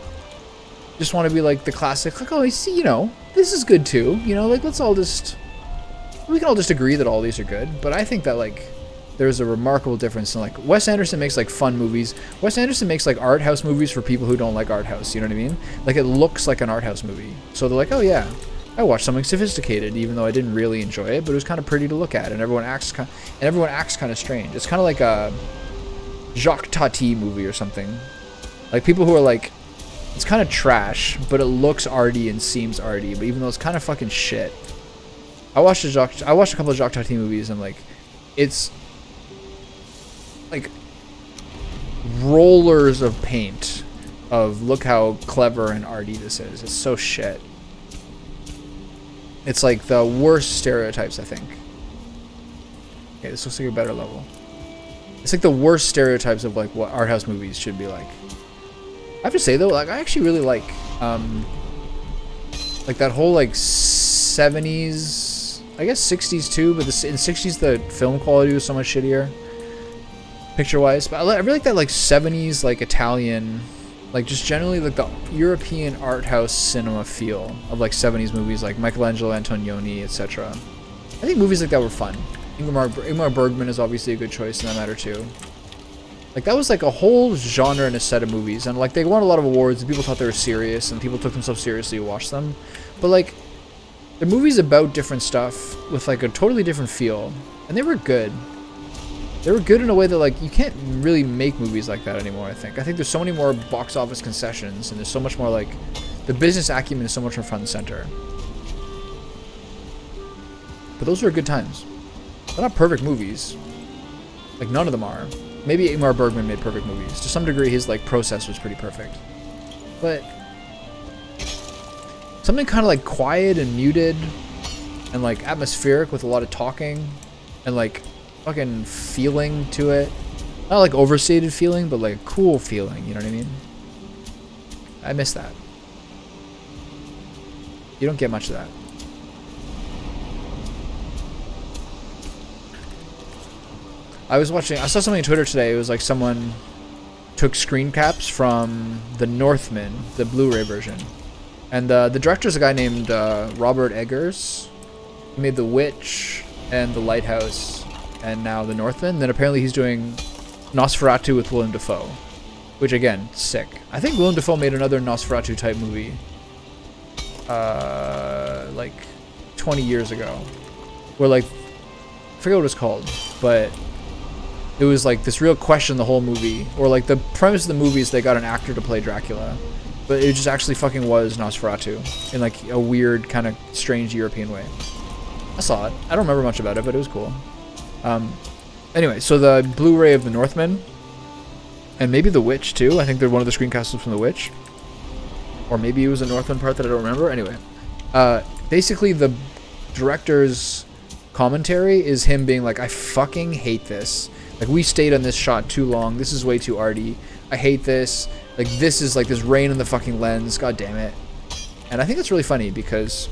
just want to be like the classic, like, oh, I see, you know, this is good too, you know, like we can all just agree that all these are good. But I think that like there's a remarkable difference in like Wes Anderson makes like fun movies. Wes Anderson makes like art house movies for people who don't like art house, you know what I mean? Like it looks like an art house movie. So they're like, oh yeah, I watched something sophisticated even though I didn't really enjoy it, but it was kind of pretty to look at, and everyone acts kind of strange. It's kind of like a Jacques Tati movie or something. Like people who are like, it's kind of trash, but it looks arty and seems arty, but even though it's kind of fucking shit. I watched a couple of Jacques Tati movies and like it's like rollers of paint of look how clever and arty this is. It's so shit. It's like the worst stereotypes, I think. Okay, this looks like a better level. It's like the worst stereotypes of like what art house movies should be like. I have to say though, like I actually really like that whole like 70s, I guess 60s too, but in 60s the film quality was so much shittier. Picture wise, but I really like that like 70s like Italian, like just generally like the European art house cinema feel of like 70s movies like Michelangelo Antonioni, etc. I think movies like that were fun. Ingmar Bergman is obviously a good choice in that matter too. Like that was like a whole genre and a set of movies, and like they won a lot of awards and people thought they were serious and people took themselves seriously to watch them. But like they're movies about different stuff with like a totally different feel, and they were good. They were good in a way that like you can't really make movies like that anymore. I think there's so many more box office concessions, and there's so much more like the business acumen is so much more front and center. But those were good times. They're not perfect movies. Like none of them are. Maybe Ingmar Bergman made perfect movies. To some degree, his like process was pretty perfect. But something kind of like quiet and muted, and like atmospheric with a lot of talking, and like fucking feeling to it. Not like overstated feeling, but like cool feeling, you know what I mean? I miss that. You don't get much of that. I saw something on Twitter today. It was like someone took screen caps from The Northman, the Blu-ray version. And the director's a guy named Robert Eggers. He made The Witch and The Lighthouse and now The Northman. Then apparently he's doing Nosferatu with Willem Dafoe, which again, sick. I think Willem Dafoe made another Nosferatu type movie like 20 years ago, where like I forget what it was called, but it was like this real question the whole movie, or like the premise of the movie is they got an actor to play Dracula, but it just actually fucking was Nosferatu in like a weird kind of strange European way. I saw it. I don't remember much about it, but it was cool. Anyway, so the Blu-ray of The Northman, and maybe The Witch too. I think they're one of the screencasts from The Witch, or maybe it was a Northman part that I don't remember. Anyway, basically the director's commentary is him being like, I fucking hate this. Like, we stayed on this shot too long. This is way too arty. I hate this. Like, this is like this rain in the fucking lens. God damn it. And I think that's really funny because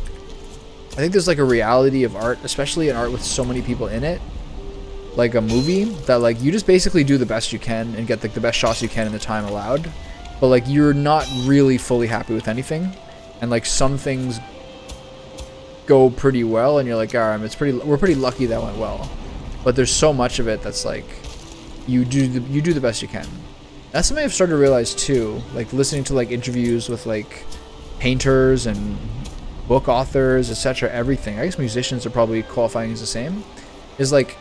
I think there's like a reality of art, especially an art with so many people in it, like a movie, that like you just basically do the best you can and get like the best shots you can in the time allowed. But like you're not really fully happy with anything. And like some things go pretty well and you're like, alright, we're pretty lucky that went well. But there's so much of it that's like you do the best you can. That's something I've started to realize too, like listening to like interviews with like painters and book authors, etc., everything. I guess musicians are probably qualifying as the same. Is like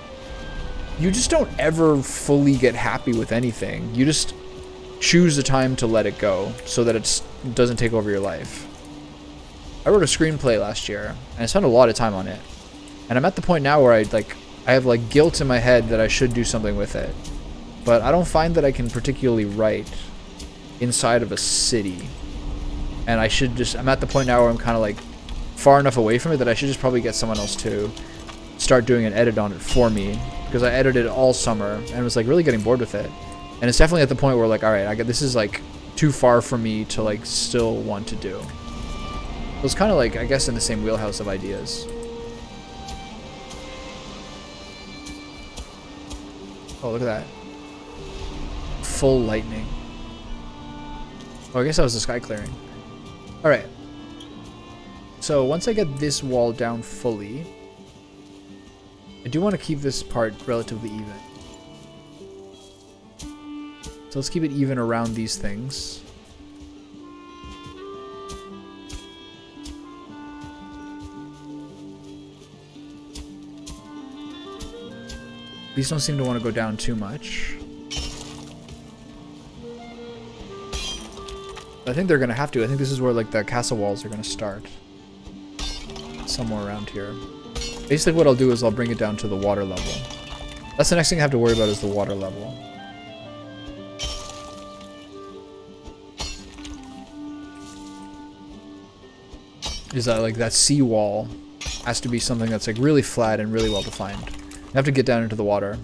you just don't ever fully get happy with anything. You just choose the time to let it go so that it doesn't take over your life. I wrote a screenplay last year and I spent a lot of time on it. And I'm at the point now where I have like guilt in my head that I should do something with it. But I don't find that I can particularly write inside of a city. And I'm at the point now where I'm kind of like far enough away from it that I should just probably get someone else to start doing an edit on it for me, because I edited it all summer and was like really getting bored with it. And it's definitely at the point where like, all right, this is like too far for me to like still want to do. It was kind of like, I guess, in the same wheelhouse of ideas. Oh, look at that. Full lightning. Oh, I guess that was the sky clearing. All right. So once I get this wall down fully, I do want to keep this part relatively even. So let's keep it even around these things. These don't seem to want to go down too much. I think they're going to have to. I think this is where like the castle walls are going to start. Somewhere around here. Basically what I'll do is I'll bring it down to the water level. That's the next thing I have to worry about, is the water level. Is that like that sea wall has to be something that's like really flat and really well defined. I have to get down into the water.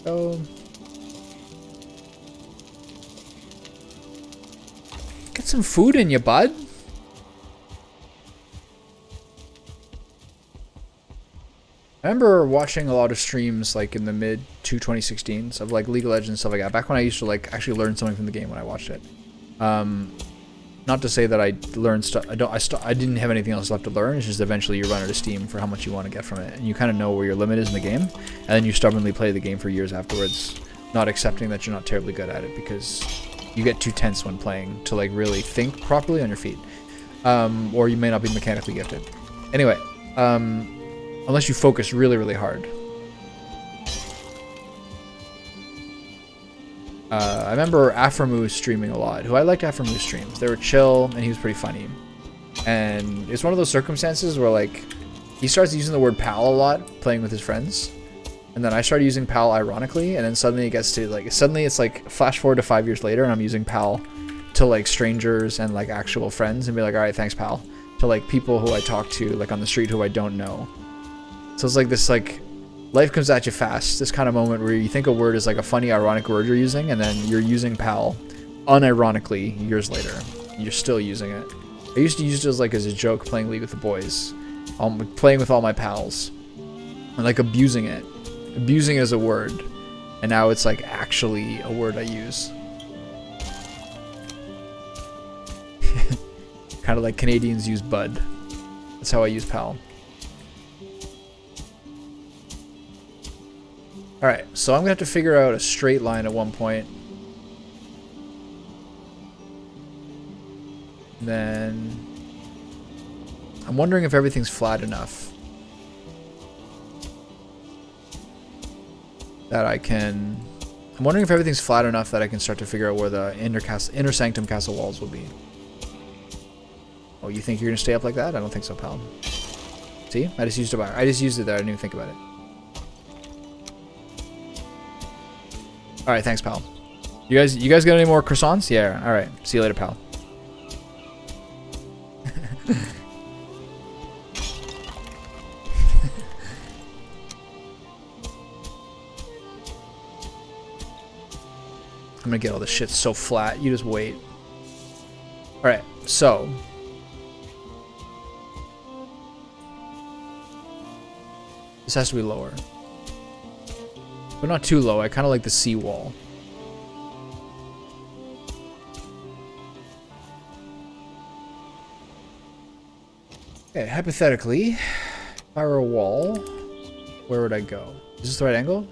Oh. Get some food in you, bud. I remember watching a lot of streams like in the mid to 2016s of like League of Legends and stuff like that. Back when I used to like actually learn something from the game when I watched it. Not to say that I learned stuff. I didn't have anything else left to learn. It's just eventually you run out of steam for how much you want to get from it, and you kind of know where your limit is in the game, and then you stubbornly play the game for years afterwards, not accepting that you're not terribly good at it because you get too tense when playing to like really think properly on your feet, or you may not be mechanically gifted. Anyway, unless you focus really, really hard. I remember Aframu streaming a lot, who I liked Aframu's streams. They were chill, and he was pretty funny. And it's one of those circumstances where, like, he starts using the word pal a lot, playing with his friends. And then I started using pal ironically, and then suddenly it gets to, like, it's like, flash forward to 5 years later, and I'm using pal to, like, strangers and, like, actual friends, and be like, alright, thanks, pal. To, like, people who I talk to, like, on the street who I don't know. So it's like this, like, life comes at you fast, this kind of moment where you think a word is like a funny, ironic word you're using, and then you're using pal unironically years later. You're still using it. I used to use it as like as a joke playing League with the boys. Playing with all my pals. And like abusing it. Abusing it as a word. And now it's like actually a word I use. Kind of like Canadians use bud. That's how I use pal. Alright, so I'm going to have to figure out a straight line at one point. And then I'm wondering if everything's flat enough that I can... I'm wondering if everything's flat enough that I can start to figure out where the inner sanctum castle walls will be. Oh, you think you're gonna stay up like that? I don't think so, pal. See? I just used it there. I didn't even think about it. Alright, thanks, pal. You guys got any more croissants? Yeah, alright. See you later, pal. I'm gonna get all this shit so flat. You just wait. Alright, so. This has to be lower. But not too low. I kind of like the seawall. Okay, hypothetically, if I were a wall, where would I go? Is this the right angle?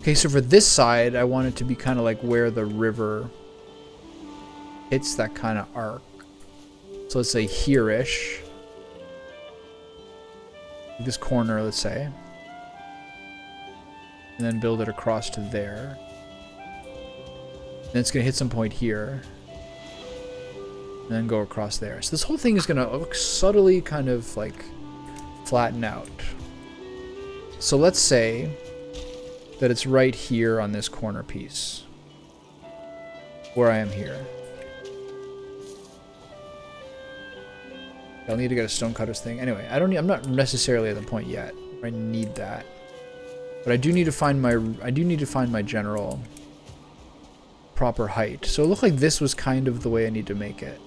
Okay, so for this side, I want it to be kind of like where the river hits that kind of arc. So let's say here-ish. This corner, let's say. And then build it across to there. Then it's going to hit some point here. And then go across there. So this whole thing is going to subtly kind of like flatten out. So let's say that it's right here on this corner piece. Where I am here. I'll need to get a stonecutters thing. Anyway, I'm not necessarily at the point yet where I need that. But I do need to find my general proper height. So it looked like this was kind of the way I need to make it.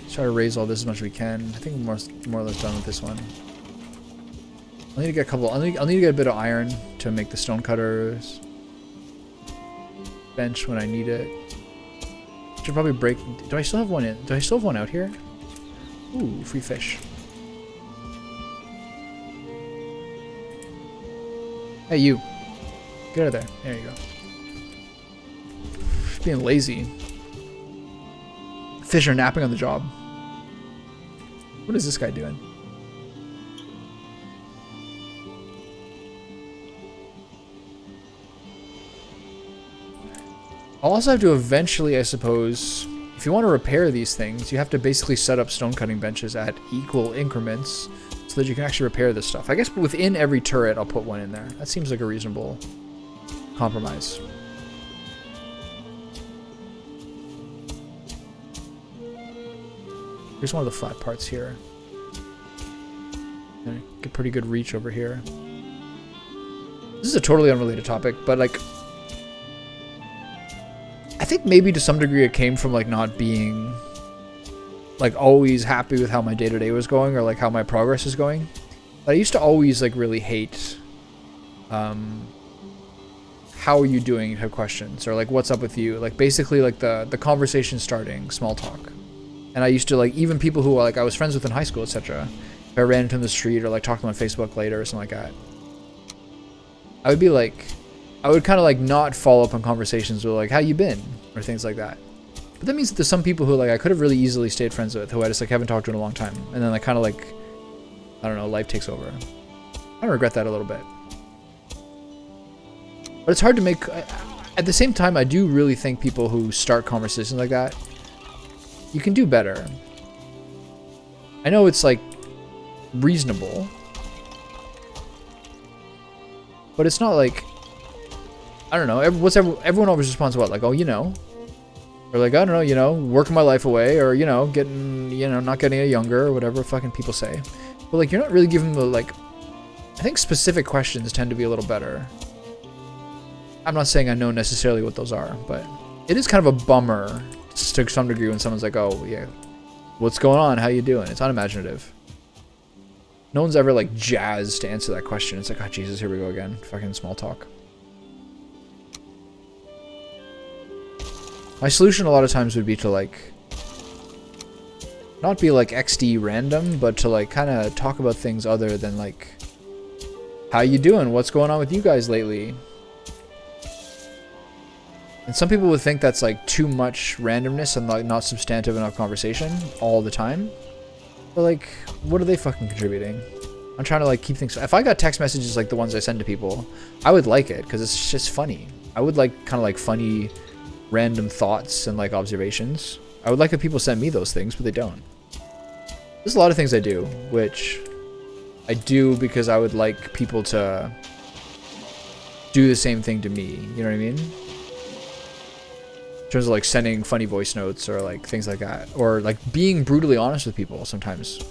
Let's try to raise all this as much as we can. I think we're more or less done with this one. I'll need to get a couple. I'll need to get a bit of iron to make the stonecutters bench when I need it. Should probably break. Do I still have one in? Do I still have one out here? Ooh, free fish. Hey, you. Get out of there. There you go. Just being lazy. Fish are napping on the job. What is this guy doing? I'll also have to eventually, I suppose, if you want to repair these things, you have to basically set up stone cutting benches at equal increments so that you can actually repair this stuff. I guess within every turret, I'll put one in there. That seems like a reasonable compromise. Here's one of the flat parts here. Get pretty good reach over here. This is a totally unrelated topic, but like, I think maybe to some degree it came from like not being like always happy with how my day-to-day was going or like how my progress is going. But I used to always like really hate how are you doing type questions or like what's up with you, like basically like the conversation starting, small talk. And I used to like, even people who like I was friends with in high school, etc. If I ran into them in the street or like talked to them on Facebook later or something like that, I would be like, I would kind of like not follow up on conversations with like, how you been? Or things like that. But that means that there's some people who like I could have really easily stayed friends with who I just like haven't talked to in a long time. And then like kind of like, I don't know, life takes over. I regret that a little bit. But it's hard to make, at the same time, I do really think people who start conversations like that, you can do better. I know it's like reasonable, but it's not like, I don't know, everyone always responds what, like, oh, you know, or like, I don't know, you know, working my life away, or, you know, getting, you know, not getting any younger, or whatever fucking people say. But like, you're not really giving the, like, I think specific questions tend to be a little better. I'm not saying I know necessarily what those are, but it is kind of a bummer to some degree when someone's like, oh yeah, what's going on, how you doing? It's unimaginative. No one's ever like jazzed to answer that question. It's like, oh Jesus, here we go again, fucking small talk. My solution a lot of times would be to like not be like XD random, but to like kind of talk about things other than like How you doing? What's going on with you guys lately? And some people would think that's like too much randomness and like not substantive enough conversation all the time. But like, what are they fucking contributing? I'm trying to like keep things. If I got text messages like the ones I send to people, I would like it because it's just funny. I would like kind of like funny, random thoughts and like observations. I would like if people send me those things, but they don't. There's a lot of things I do, which I do because I would like people to do the same thing to me. You know what I mean? In terms of like sending funny voice notes or like things like that, or like being brutally honest with people sometimes,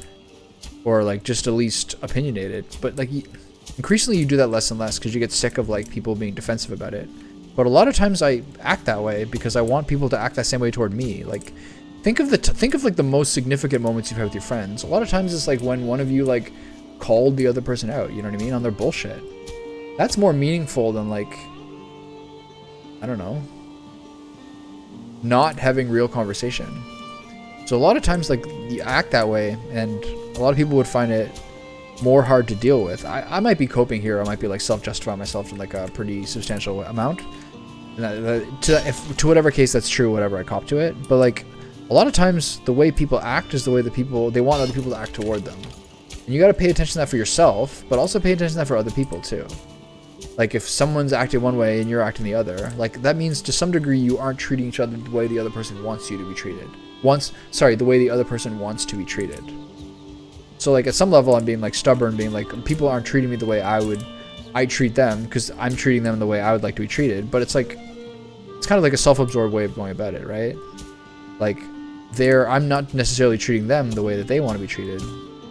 or like just at least opinionated. But like increasingly you do that less and less because you get sick of like people being defensive about it. But a lot of times I act that way because I want people to act that same way toward me. Like think of like the most significant moments you've had with your friends. A lot of times it's like when one of you like called the other person out, you know what I mean, on their bullshit. That's more meaningful than like, I don't know, not having real conversation. So a lot of times like you act that way and a lot of people would find it more hard to deal with. I might be coping here. I might be like self-justifying myself in like a pretty substantial amount. And to whatever case that's true, whatever, I cop to it. But like a lot of times the way people act is the way they want other people to act toward them. And you got to pay attention to that for yourself, but also pay attention to that for other people too. Like if someone's acting one way and you're acting the other, like that means to some degree you aren't treating each other the way the other person wants you to be treated. The way the other person wants to be treated. So like at some level I'm being like stubborn, being like people aren't treating me the way I treat them because I'm treating them the way I would like to be treated. But it's like, it's kind of like a self-absorbed way of going about it, right? Like I'm not necessarily treating them the way that they want to be treated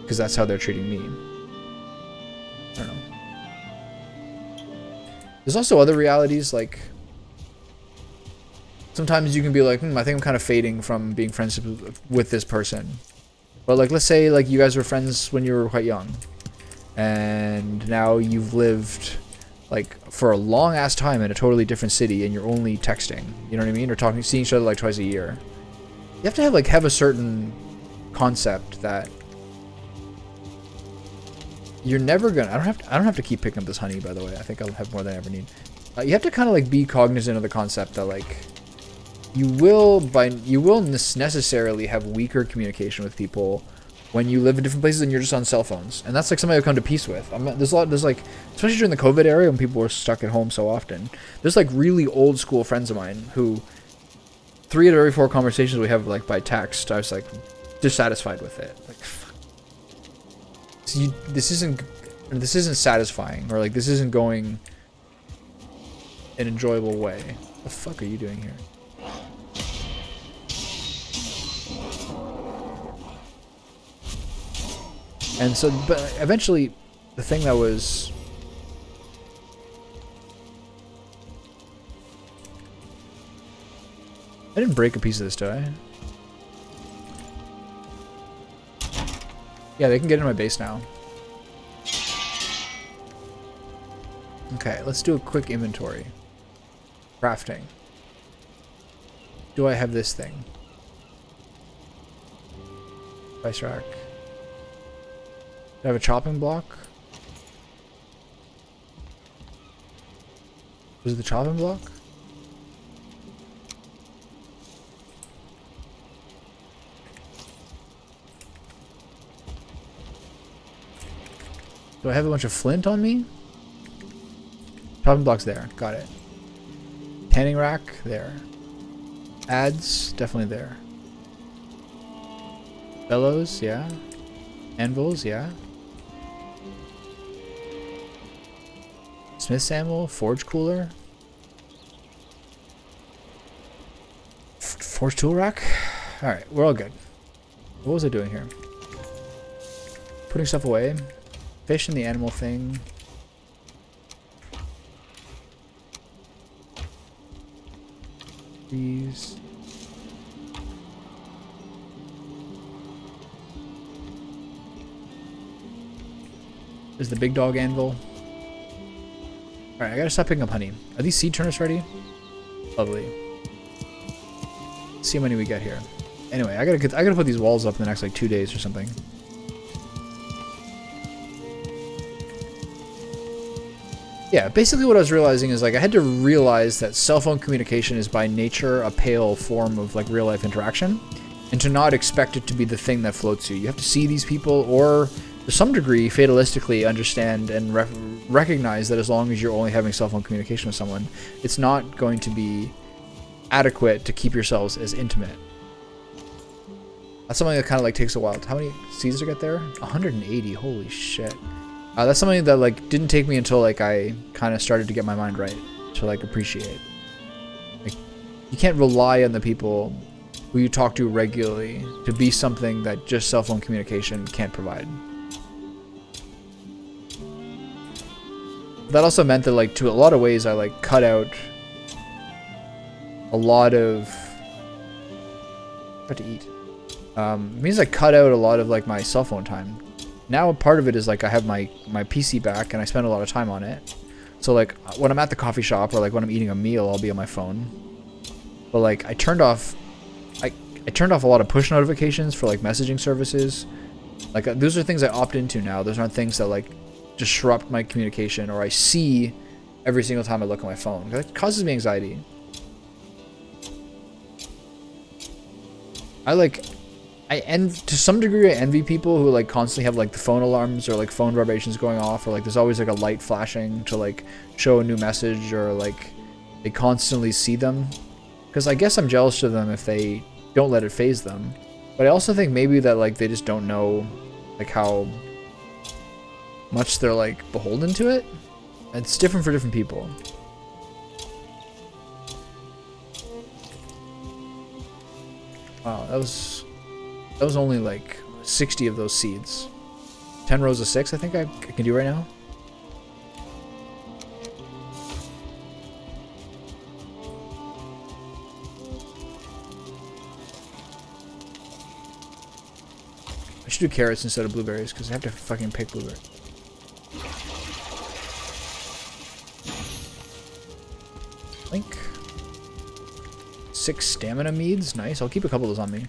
because that's how they're treating me. I don't know. There's also other realities, like sometimes you can be like, I think I'm kind of fading from being friends with this person. But like, let's say like you guys were friends when you were quite young and now you've lived like for a long ass time in a totally different city and you're only texting, you know what I mean? Or seeing each other like twice a year. You have to have a certain concept that you're never gonna, I don't have to keep picking up this honey, by the way. I think I'll have more than I ever need. You have to kind of like be cognizant of the concept that like you will necessarily have weaker communication with people when you live in different places and you're just on cell phones. And that's like something I've come to peace with. There's like, especially during the COVID era when people were stuck at home so often, there's like really old school friends of mine who 3 out of every 4 conversations we have like by text, I was like dissatisfied with it. Like, this isn't satisfying, or like this isn't going an enjoyable way. What the fuck are you doing here? And so, but eventually, the thing that was I didn't break a piece of this, did I? Yeah, they can get in my base now. Okay, let's do a quick inventory. Crafting. Do I have this thing? Spice rack. Do I have a chopping block? Was it the chopping block? Do I have a bunch of flint on me? Chopping block's there. Got it. Tanning rack, there. Adze, definitely there. Bellows, yeah. Anvils, yeah. Smith's ammo, forge cooler. Forge tool rack? Alright, we're all good. What was I doing here? Putting stuff away. Fish and the animal thing. These. Is the big dog anvil. Alright, I gotta stop picking up honey. Are these seed turnips ready? Lovely. Let's see how many we get here. Anyway, I gotta put these walls up in the next like 2 days or something. Yeah, basically what I was realizing is like I had to realize that cell phone communication is by nature a pale form of like real life interaction, and to not expect it to be the thing that floats you. You have to see these people, or to some degree, fatalistically understand and recognize that as long as you're only having cell phone communication with someone, it's not going to be adequate to keep yourselves as intimate. That's something that kind of like takes a while. How many seeds to get there? 180. Holy shit. That's something that like didn't take me until like I kind of started to get my mind right to like appreciate. Like, you can't rely on the people who you talk to regularly to be something that just cell phone communication can't provide. That also meant that like to a lot of ways I like cut out a lot of what to eat. It means I cut out a lot of like my cell phone time. Now part of it is like I have my PC back and I spend a lot of time on it. So like when I'm at the coffee shop or like when I'm eating a meal, I'll be on my phone. But like I turned off a lot of push notifications for like messaging services. Like those are things I opt into now. Those aren't things that like disrupt my communication or I see every single time I look at my phone. That causes me anxiety. To some degree I envy people who like constantly have like the phone alarms or like phone vibrations going off, or like there's always like a light flashing to like show a new message, or like they constantly see them. Because I guess I'm jealous of them if they don't let it phase them. But I also think maybe that like they just don't know like how much they're like beholden to it. It's different for different people. Wow, that was only like 60 of those seeds. 10 rows of 6 I think I can do right now. I should do carrots instead of blueberries because I have to fucking pick blueberries. Link. 6 stamina meads. Nice. I'll keep a couple of those on me.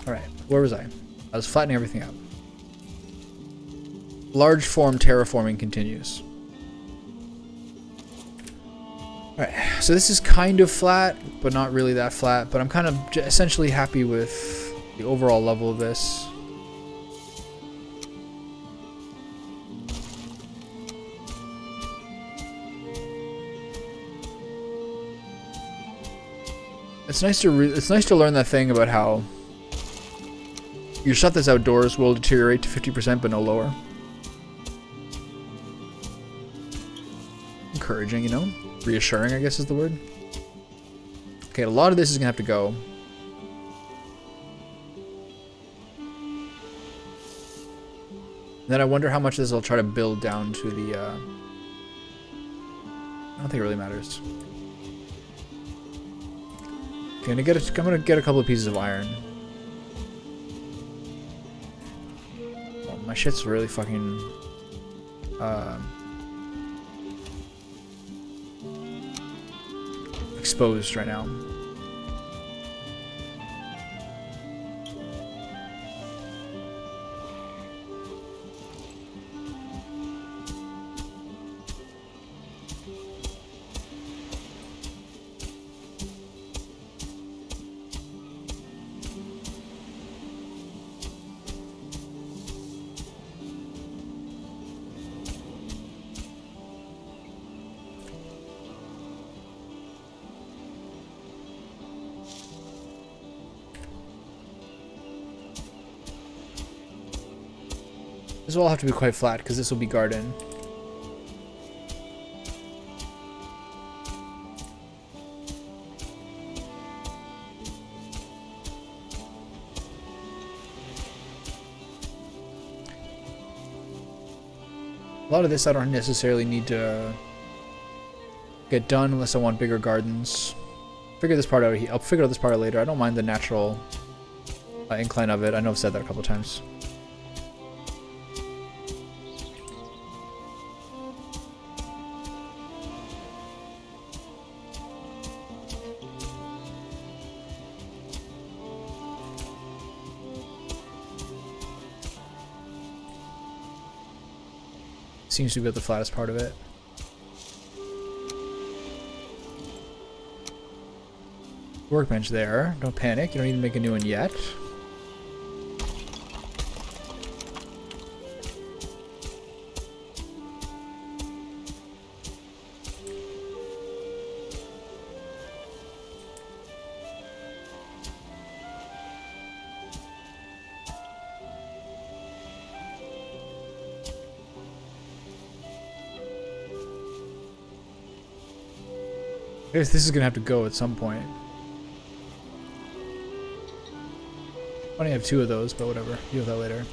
Alright, where was I? I was flattening everything out. Large form terraforming continues. Alright, so this is kind of flat, but not really that flat, but I'm kind of essentially happy with the overall level of this. It's nice to learn that thing about how your stuff that's outdoors will deteriorate to 50% but no lower. Encouraging, you know? Reassuring, I guess is the word. Okay, a lot of this is gonna have to go. And then I wonder how much of this I'll try to build down to the, I don't think it really matters. Okay, I'm gonna get a couple of pieces of iron. My shit's really fucking exposed right now. This will all have to be quite flat because this will be garden. A lot of this I don't necessarily need to get done unless I want bigger gardens. Figure this part out. I'll figure out this part out later. I don't mind the natural incline of it. I know I've said that a couple times. seems to be the flattest part of it. Workbench there. Don't panic. You don't need to make a new one yet. I guess this is gonna have to go at some point. I only have 2 of those, but whatever. Deal with that later.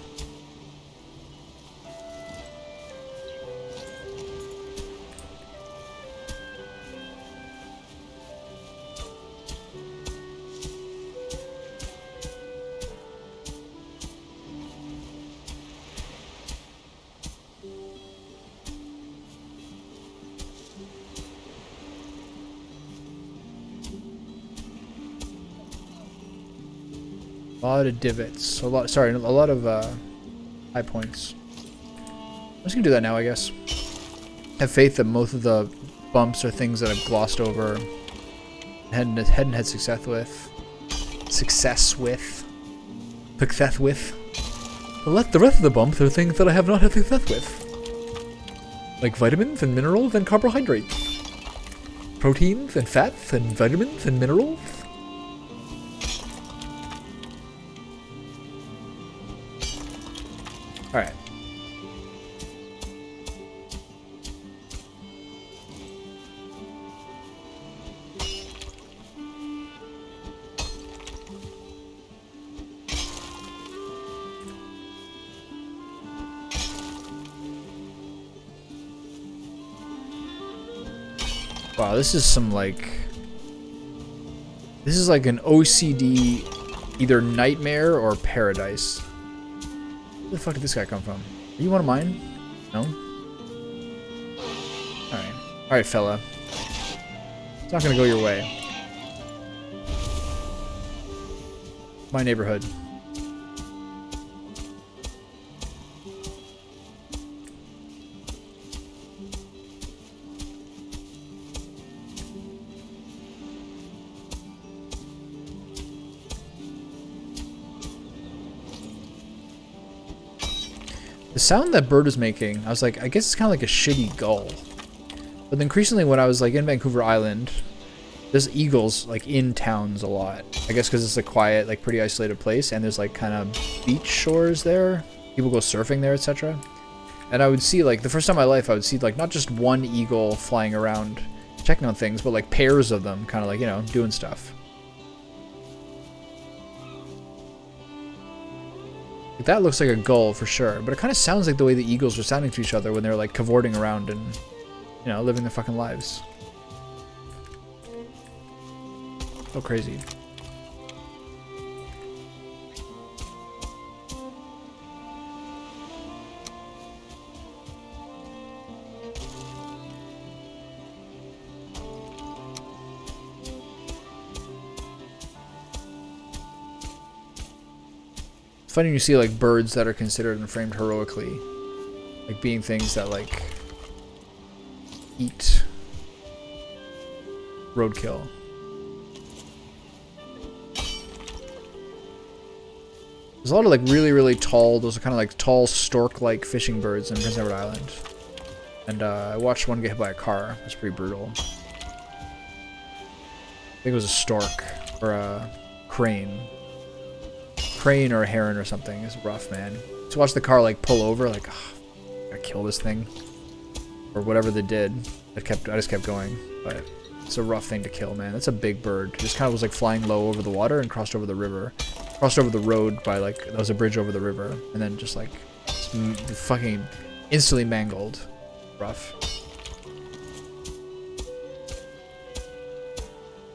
A lot of divots. A lot of high points. I'm just gonna do that now, I guess. Have faith that most of the bumps are things that I've glossed over. Hadn't had success with. The rest of the bumps are things that I have not had success with. Like vitamins and minerals and carbohydrates. Proteins and fats and vitamins and minerals. Alright. Wow, this is some like... This is like an OCD either nightmare or paradise. Where the fuck did this guy come from? Are you one of mine? No? Alright. Alright, fella. It's not gonna go your way. My neighborhood. The sound that bird was making, I was like, I guess it's kind of like a shitty gull. But then increasingly when I was like in Vancouver Island, there's eagles like in towns a lot. I guess because it's a quiet, like pretty isolated place, and there's like kind of beach shores there. People go surfing there, etc. And I would see like, the first time in my life, I would see like not just one eagle flying around checking on things, but like pairs of them kind of like, you know, doing stuff. That looks like a gull for sure, but it kind of sounds like the way the eagles were sounding to each other when they were like cavorting around and, you know, living their fucking lives. So crazy. It's funny when you see like birds that are considered and framed heroically, like being things that like eat roadkill. There's a lot of like really tall, those are kind of like tall stork-like fishing birds in Prince Edward Island. And I watched one get hit by a car. It was pretty brutal. I think it was a stork or a crane. Crane or a heron or something. It's rough, man. To watch the car like pull over, like, oh, I gotta kill this thing, or whatever they did. I just kept going, but it's a rough thing to kill, man. That's a big bird. It just kind of was like flying low over the water and crossed over the river, crossed over the road by like there was a bridge over the river, and then just like fucking instantly mangled. Rough.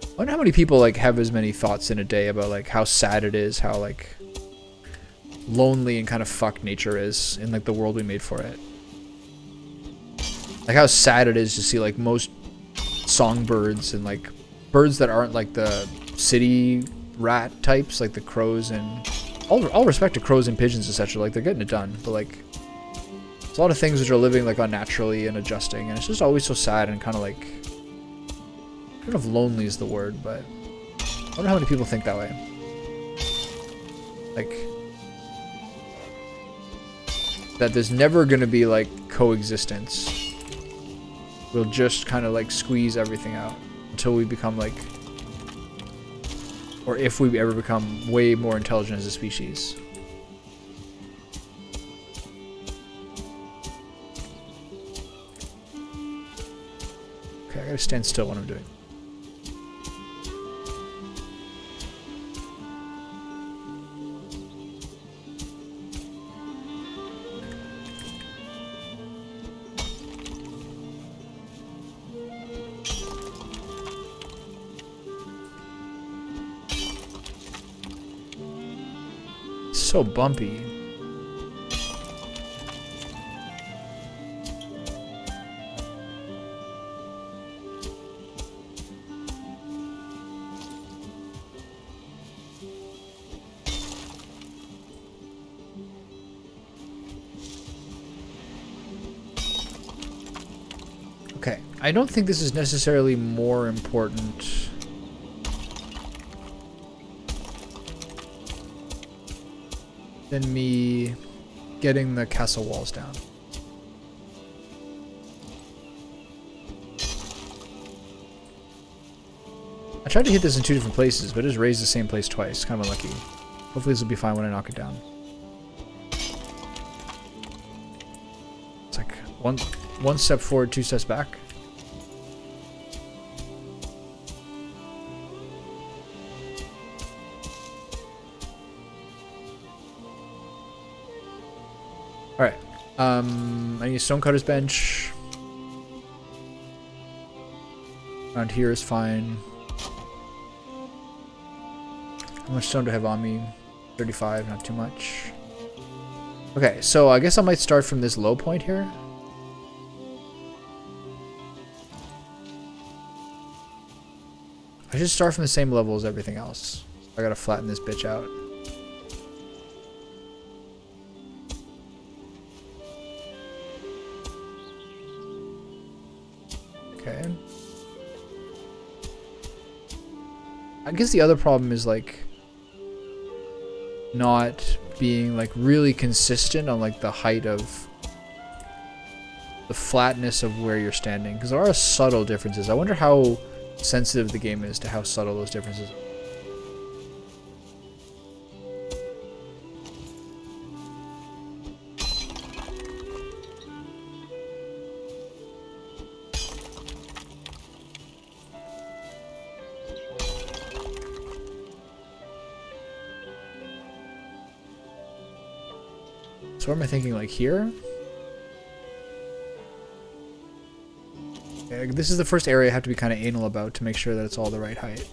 I wonder how many people like have as many thoughts in a day about like how sad it is, how like lonely and kind of fucked nature is in like the world we made for it. Like how sad it is to see like most songbirds and like birds that aren't like the city rat types, like the crows and all respect to crows and pigeons, etc. Like they're getting it done, but like There's a lot of things which are living like unnaturally and adjusting, and it's just always so sad and kind of like, I don't know if lonely is the word, but I wonder how many people think that way. Like, that there's never gonna be like coexistence. We'll just kind of like squeeze everything out until we become like, or if we ever become way more intelligent as a species. Okay, I gotta stand still when I'm doing. So bumpy. Okay, I don't think this is necessarily more important than me getting the castle walls down. I tried to hit this in 2 different places, but it just raised the same place twice. Kind of unlucky. Hopefully this will be fine when I knock it down. It's like one step forward, 2 steps back. Alright. I need a stonecutter's bench. Around here is fine. How much stone do I have on me? 35, not too much. Okay, so I guess I might start from this low point here. I should start from the same level as everything else. I gotta flatten this bitch out. Okay. I guess the other problem is like not being like really consistent on like the height of the flatness of where you're standing, because there are subtle differences. I wonder how sensitive the game is to how subtle those differences are. So what am I thinking, like here? Okay, this is the first area I have to be kind of anal about to make sure that it's all the right height.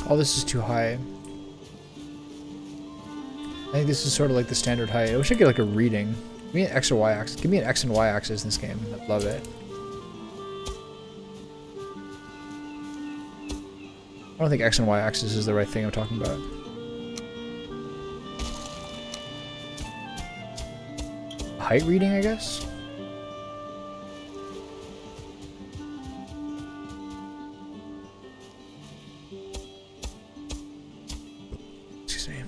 Oh, this is too high. I think this is sort of like the standard height. I wish I could get like a reading. Give me an X or Y axis. Give me an X and Y axis in this game. I'd love it. I don't think X and Y axis is the right thing I'm talking about. Height reading, I guess? Excuse me.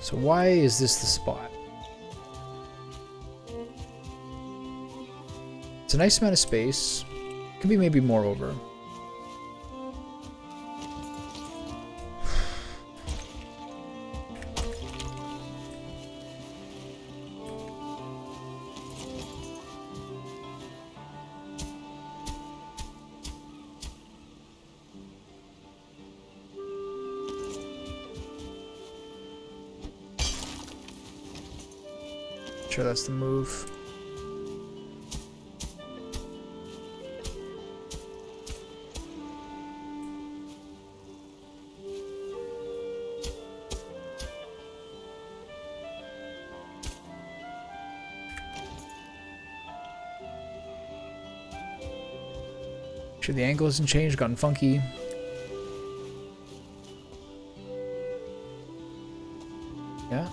So why is this the spot? It's a nice amount of space. Could be maybe more over. Sure, that's the move. Sure, the angle hasn't changed, gotten funky. Yeah.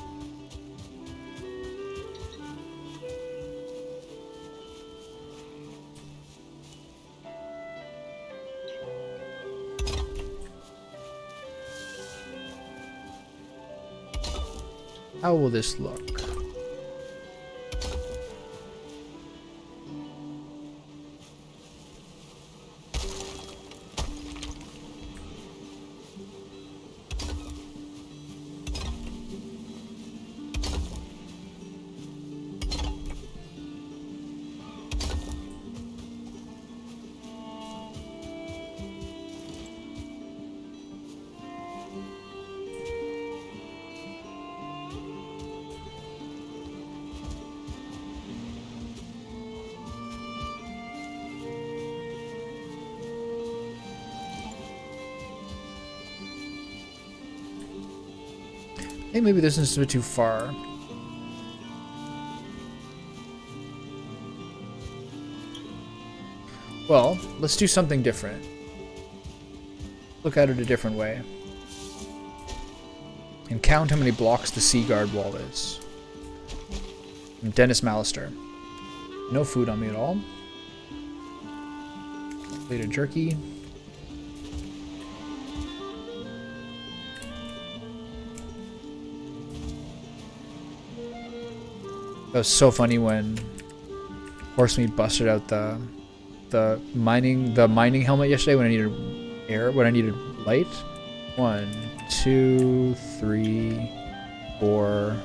How will this look? I think maybe this is a bit too far. Well, let's do something different. Look at it a different way. And count how many blocks the sea guard wall is. I'm Dennis Mallister. No food on me at all. Plate of jerky. That was so funny when Horsemeat busted out the mining helmet yesterday when I needed light. 1, 2, 3, 4,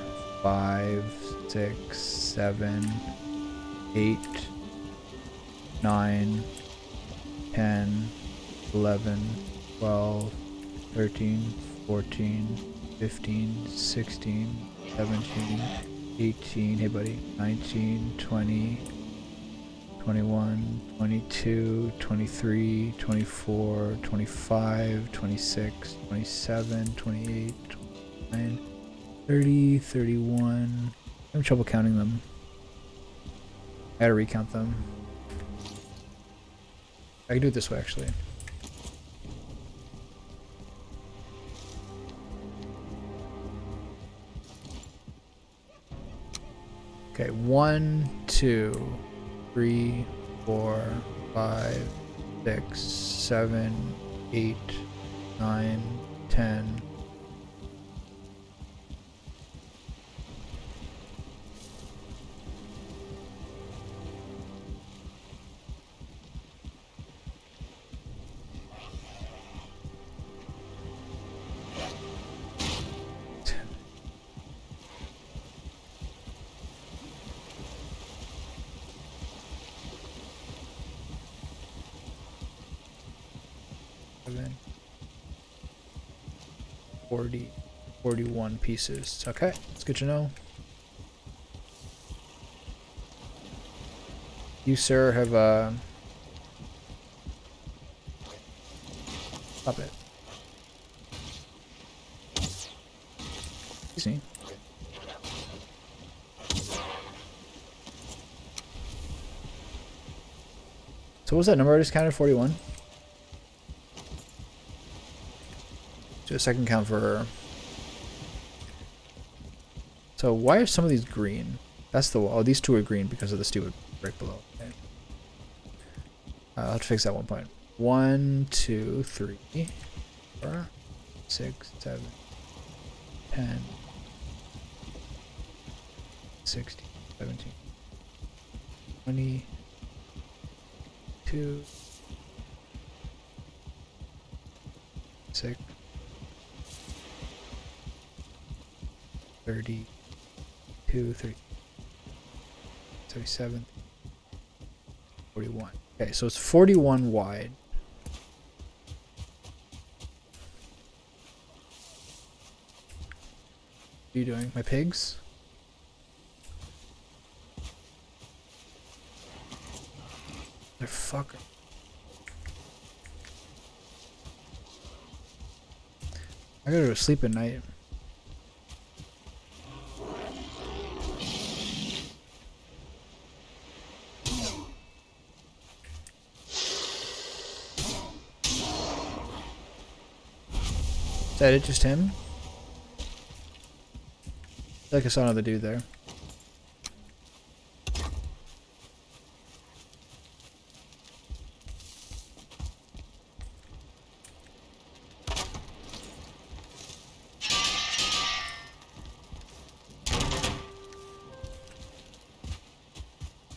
5, 6, 7, 8, 9, 10, 11, 12, 13, 14, 15, 16, 17, 18, hey buddy, 19, 20, 21, 22, 23, 24, 25, 26, 27, 28, 29, 30, 31. I'm having trouble counting them. I gotta recount them. I can do it this way actually. Okay, 1, 2, 3, 4, 5, 6, 7, 8, 9, 10. Seven, 40, 41 pieces. Okay, it's good to know. You, sir, have stop it. Excuse me. So what was that number I just counted? 41? Do a second count for her. So why are some of these green? That's the wall. Oh, these two are green because of the stupid brick below. Okay. I'll have to fix that 1 point. 1, 2, 3, 4, 6, 7, 10, 16, 17, 22, 6, 32, 37, 41. Okay, so it's 41 wide. What are you doing? My pigs? They're fucker. I gotta go to sleep at night. Is that it? Just him? I feel like I saw another dude there.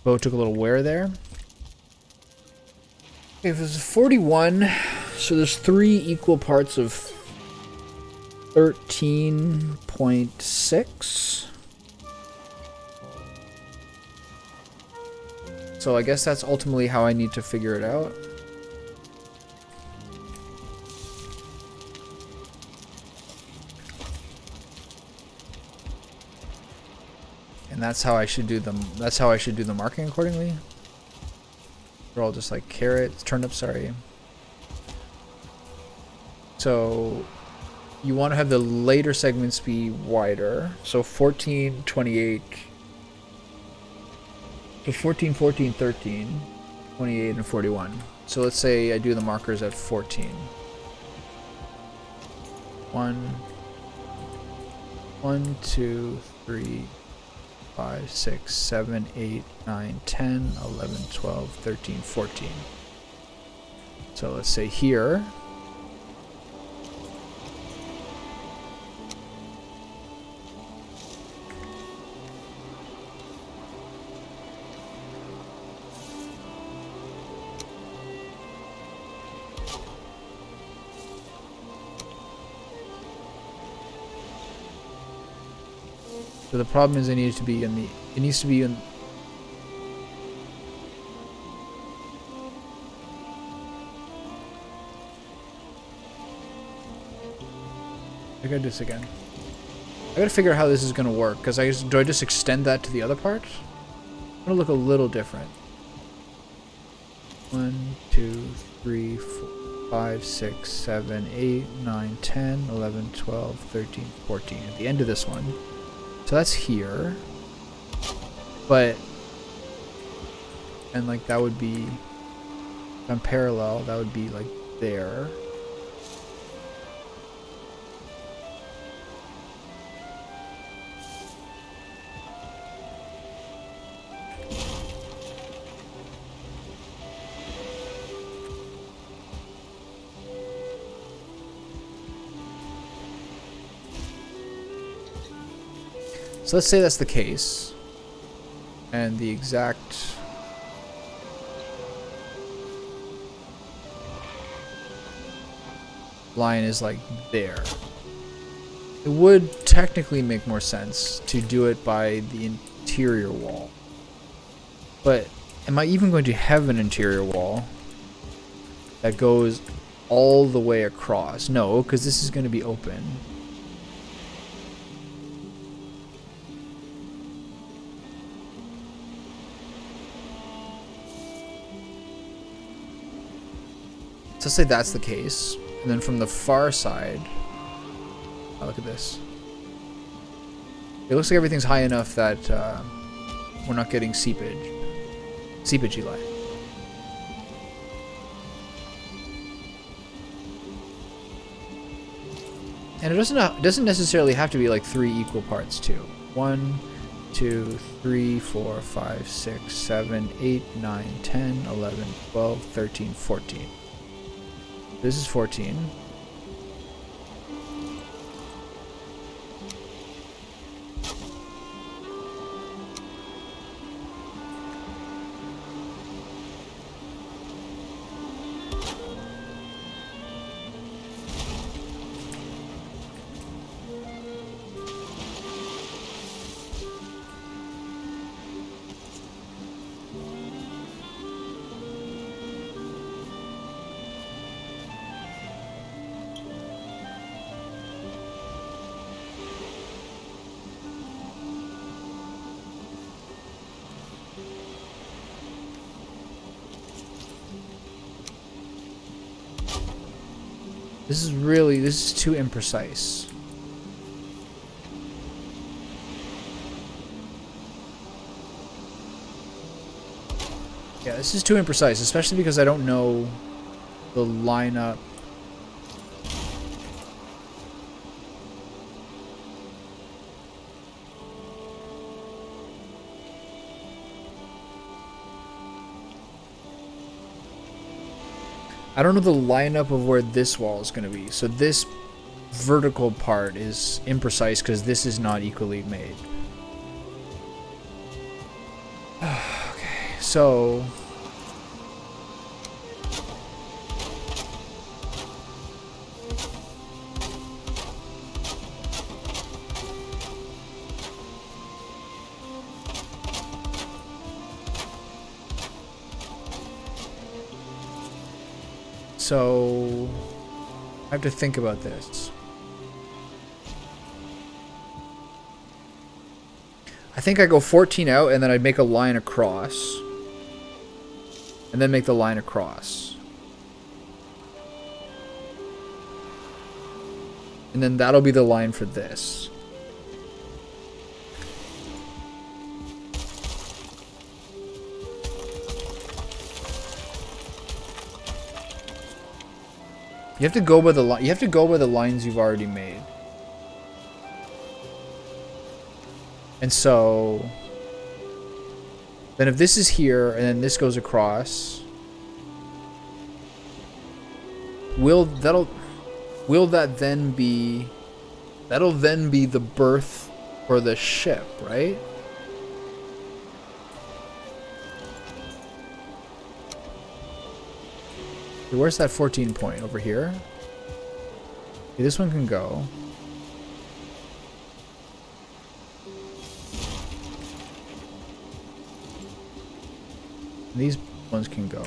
Boat took a little wear there. Okay, if it's 41, so there's 3 equal parts of 13.6. So I guess that's ultimately how I need to figure it out. And that's how I should do them. That's how I should do the marking accordingly. They're all just like carrots, turnips, sorry. So you want to have the later segments be wider. So 14, 28. So 14, 14, 13, 28, and 41. So let's say I do the markers at 14. 1, 2, 3, 5, 6, 7, 8, 9, 10, 11, 12, 13, 14. So let's say here. So the problem is it needs to be in the, it needs to be in, I gotta do this again. I gotta figure out how this is gonna work, because do I just extend that to the other part? It's gonna look a little different. 1, 2, 3, 4, 5, 6, 7, 8, 9, 10, 11, 12, 13, 14. At the end of this one. So that's here. But, and like that would be, if I'm parallel, that would be like there. So let's say that's the case, and the exact line is like there. It would technically make more sense to do it by the interior wall. But am I even going to have an interior wall that goes all the way across? No, because this is going to be open. So let's say that's the case, and then from the far side, oh, look at this. It looks like everything's high enough that we're not getting seepage. Seepage, Eli. And it doesn't necessarily have to be like 3 equal parts too. 1, 2, 3, 4, 5, 6, 7, 8, 9, 10, 11, 12, 13, 14. This is 14. This is too imprecise. Yeah, this is too imprecise, especially because I don't know the lineup. I don't know the lineup of where this wall is going to be. So this vertical part is imprecise because this is not equally made. Okay, so... So, I have to think about this. I think I go 14 out and then I'd make a line across. And then make the line across. And then that'll be the line for this. You have to go by the line. You have to go by the lines you've already made. And so then if this is here and then this goes across, will that then be the berth for the ship, right? Where's that 14 point? Over here? Okay, this one can go. These ones can go.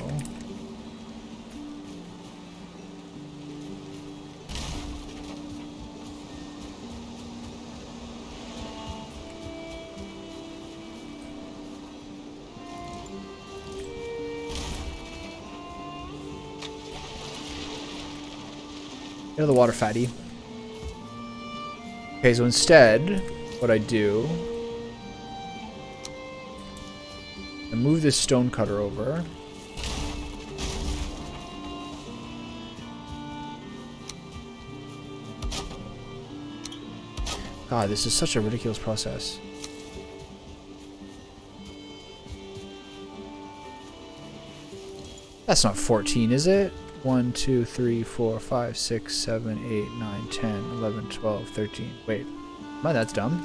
Get out of the water, fatty. Okay, so instead, what I do, I move this stone cutter over. God, this is such a ridiculous process. That's not 14, is it? 1, 2, 3, 4, 5, 6, 7, 8, 9, 10, 11, 12, 13. Wait. Man, that's dumb.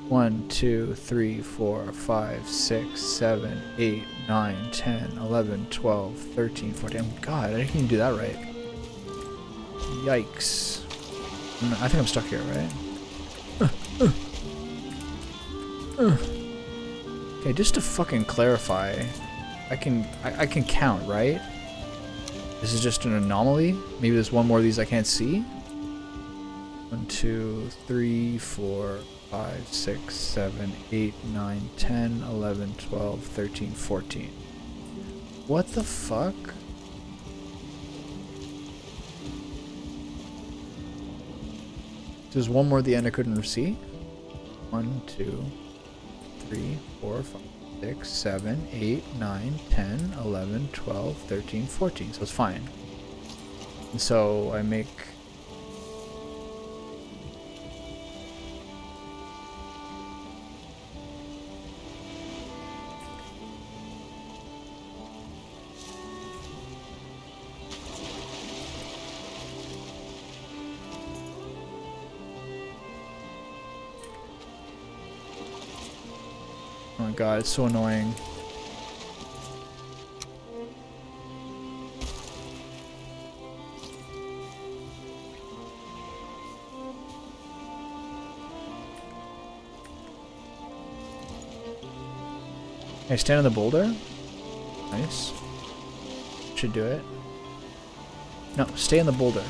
1, 2, 3, 4, 5, 6, 7, 8, 9, 10, 11, 12, 13, 14. God, I didn't even do that right. Yikes. I think I'm stuck here, right? Okay, just to fucking clarify, I can count, right? This is just an anomaly. Maybe there's one more of these I can't see. 1, 2, 3, 4, 5, 6, 7, 8, 9, 10, 11, 12, 13, 14. What the fuck? There's one more at the end I couldn't see. 1, 2, 3, 4, 5. 6, 7, 8, 9, 10, 11, 12, 13, 14. So it's fine. And so I make... Oh my god, it's so annoying. Can I stand on the boulder? Nice. Should do it. No, stay on the boulder.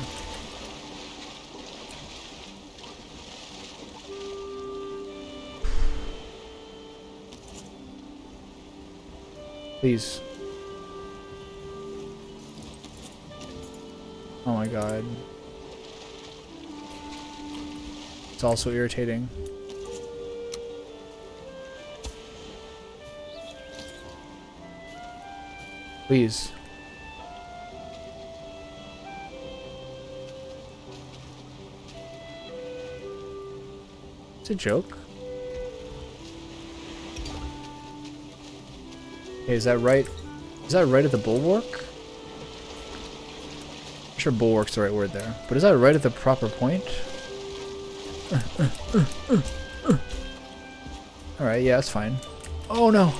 Please. Oh my god. It's also irritating. Please. It's a joke. Okay, is that right? Is that right at the bulwark? I'm sure bulwark's the right word there. But is that right at the proper point? Alright, yeah, that's fine. Oh no!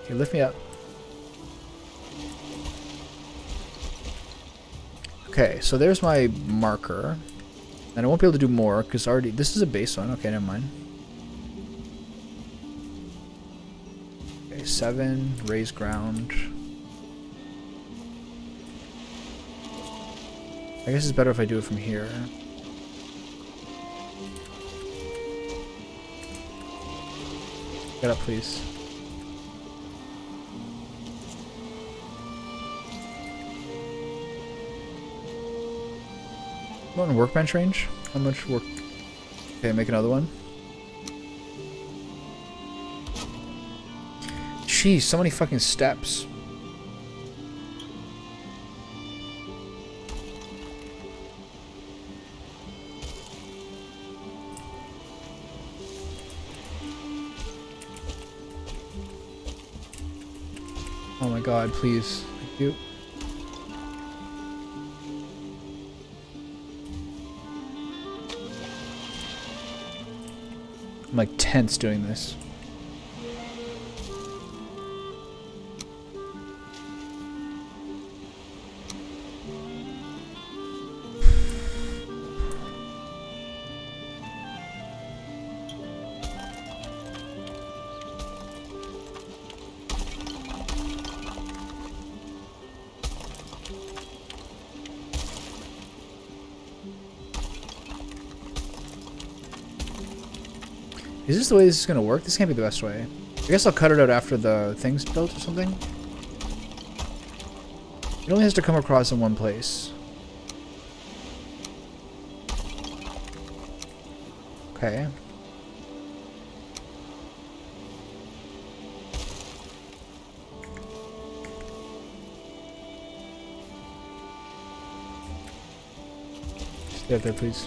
Okay, lift me up. Okay, so there's my marker. And I won't be able to do more, because already... This is a base one. Okay, never mind. Okay, 7. Raise ground. I guess it's better if I do it from here. Get up, please. Not in workbench range? How much work? Okay, make another one. Jeez, so many fucking steps. Oh my god, please. Thank you. I'm like tense doing this. Is this the way this is going to work? This can't be the best way. I guess I'll cut it out after the thing's built or something. It only has to come across in one place. Okay. Stay up there, please.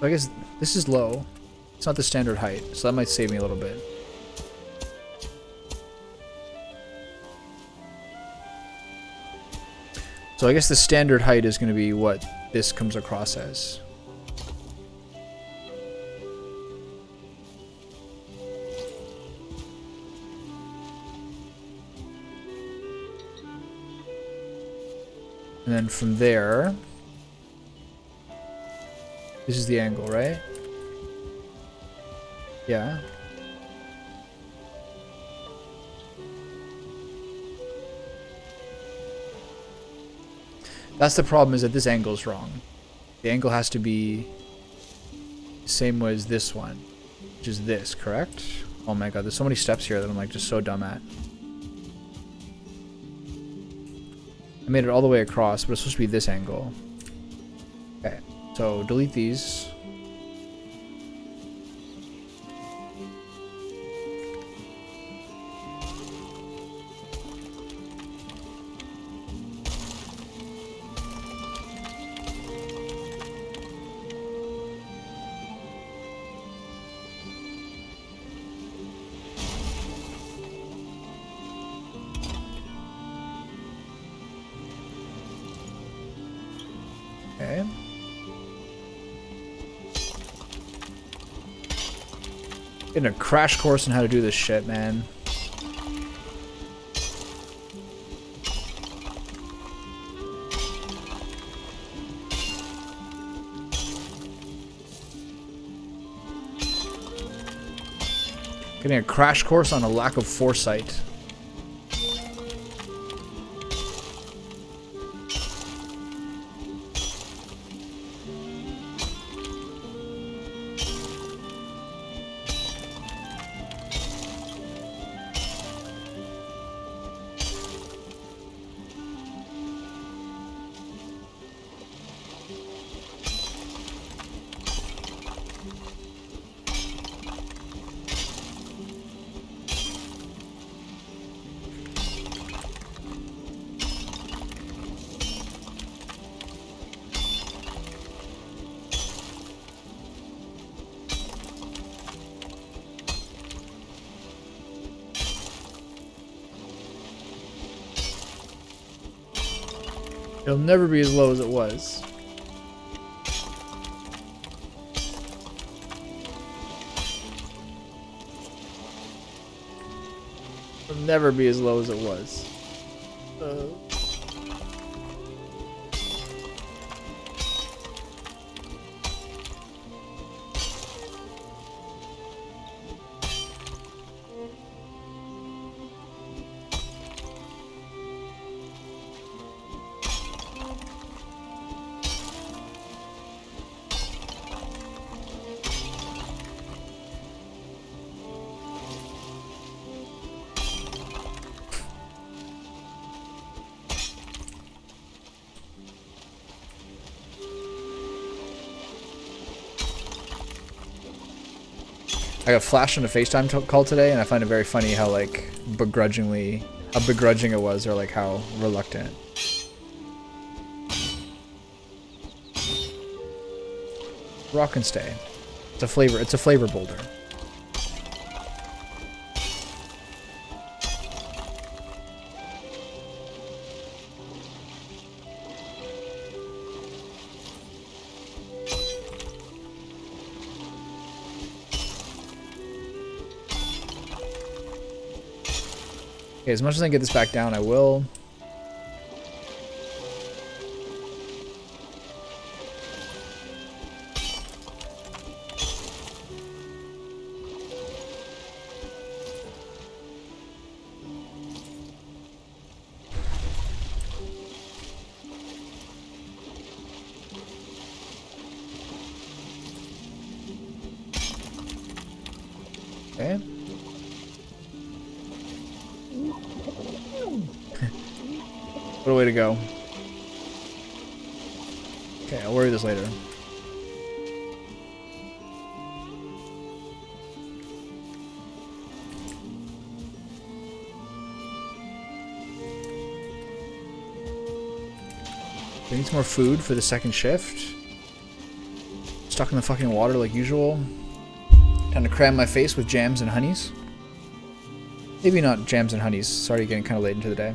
I guess this is low. It's not the standard height, so that might save me a little bit. So I guess the standard height is going to be what this comes across as. And then from there... This is the angle, right? Yeah. That's the problem, is that this angle is wrong. The angle has to be the same way as this one, which is this, correct? Oh my god, there's so many steps here that I'm like just so dumb at. I made it all the way across, but it's supposed to be this angle. Okay. So delete these. Okay. Getting a crash course on how to do this shit, man. Getting a crash course on a lack of foresight. It'll never be as low as it was. It'll never be as low as it was. I got flashed on a FaceTime call today, and I find it very funny how, like, begrudging it was, or, like, how reluctant. Rock and stay. It's a flavor boulder. Okay, as much as I can get this back down, I will. Okay. What a way to go. Okay, I'll worry this later. I need some more food for the second shift. Stuck in the fucking water like usual. Time to cram my face with jams and honeys. Maybe not jams and honeys. It's already getting kind of late into the day.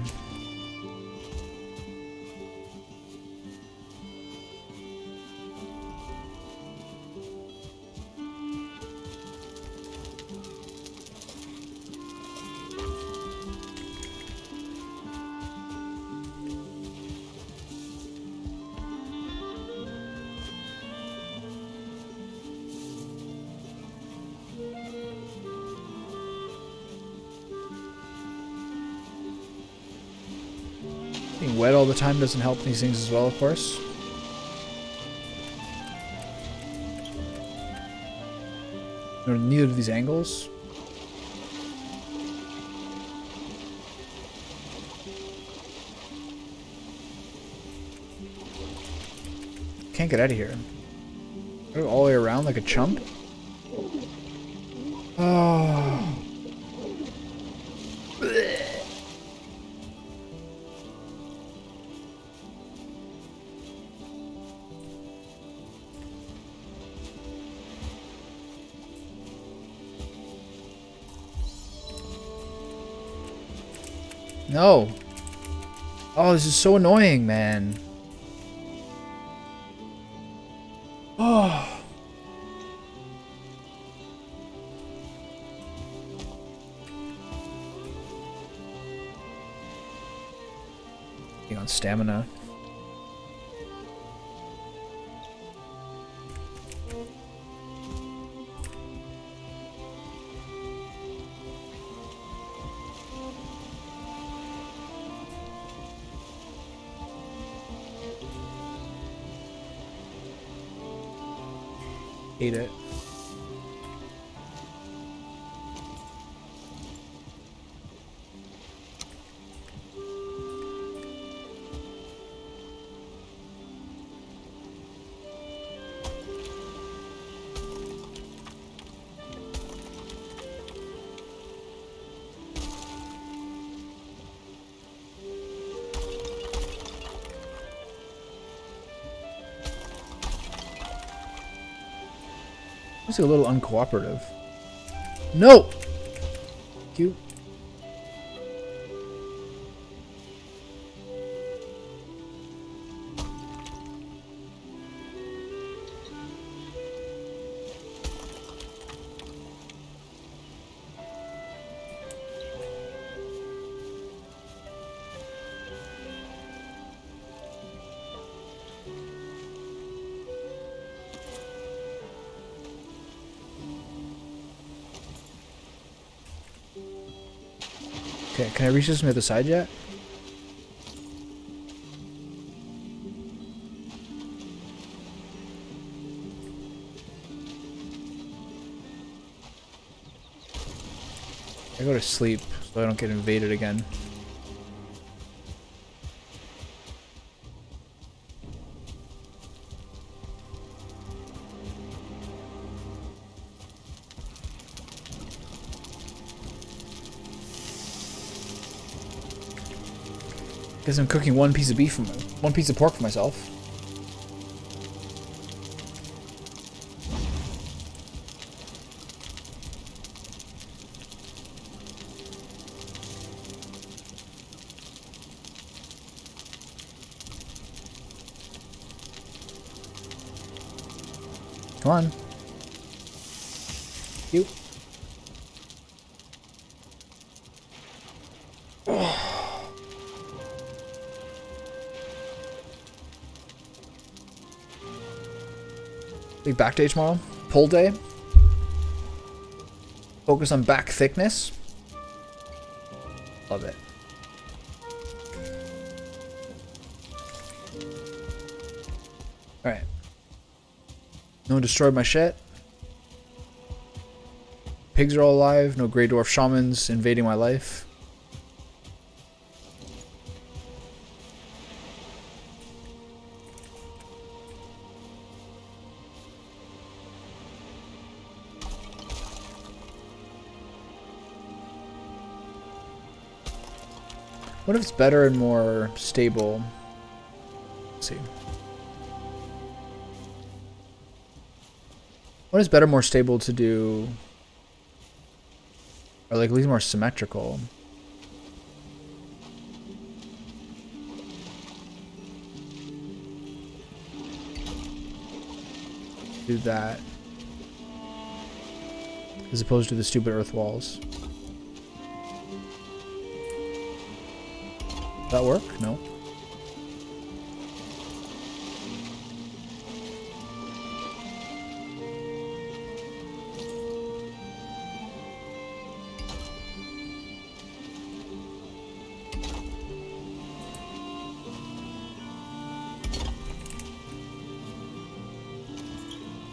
Being wet all the time doesn't help these things as well, of course. Neither do these angles. Can't get out of here. Go all the way around like a chump. Oh. No. Oh, this is so annoying, man. Oh. On stamina. Hate it. It's a little uncooperative. No! Cute. Okay, can I reach this from the other side yet? I go to sleep so I don't get invaded again. Guess I'm cooking one piece of pork for myself. Come on. You. Big back day tomorrow. Pull day. Focus on back thickness. Love it. Alright. No one destroyed my shit. Pigs are all alive. No Grey Dwarf shamans invading my life. What if it's better and more stable? Let's see. What is better, more stable to do? Or like at least more symmetrical? Do that. As opposed to the stupid earth walls. Does that work? No.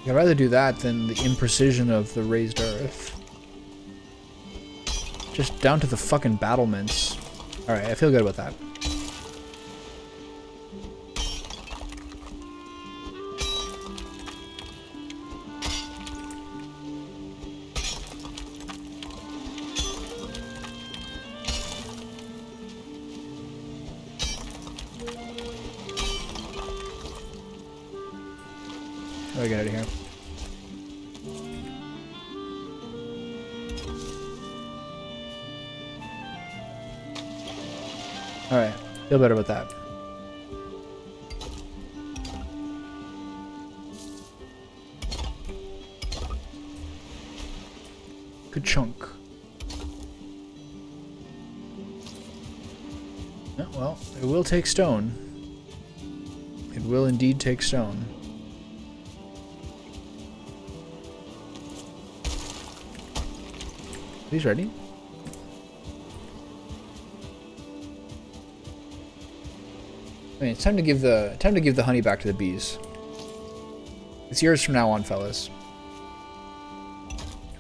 I'd rather do that than the imprecision of the raised earth. Just down to the fucking battlements. Alright, I feel good about that. How do I get out of here? Alright, feel better about that. chunk. Yeah, well, it will take stone. It will indeed take stone. He's ready. I mean, it's time to give the honey back to the bees. It's yours from now on, fellas.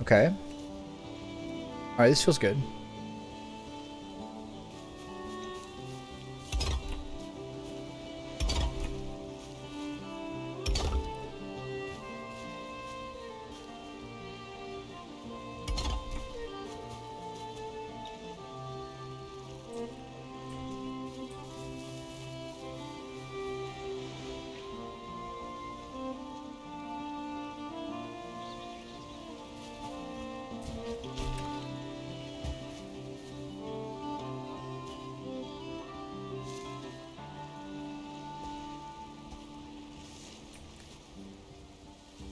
Okay. All right, this feels good.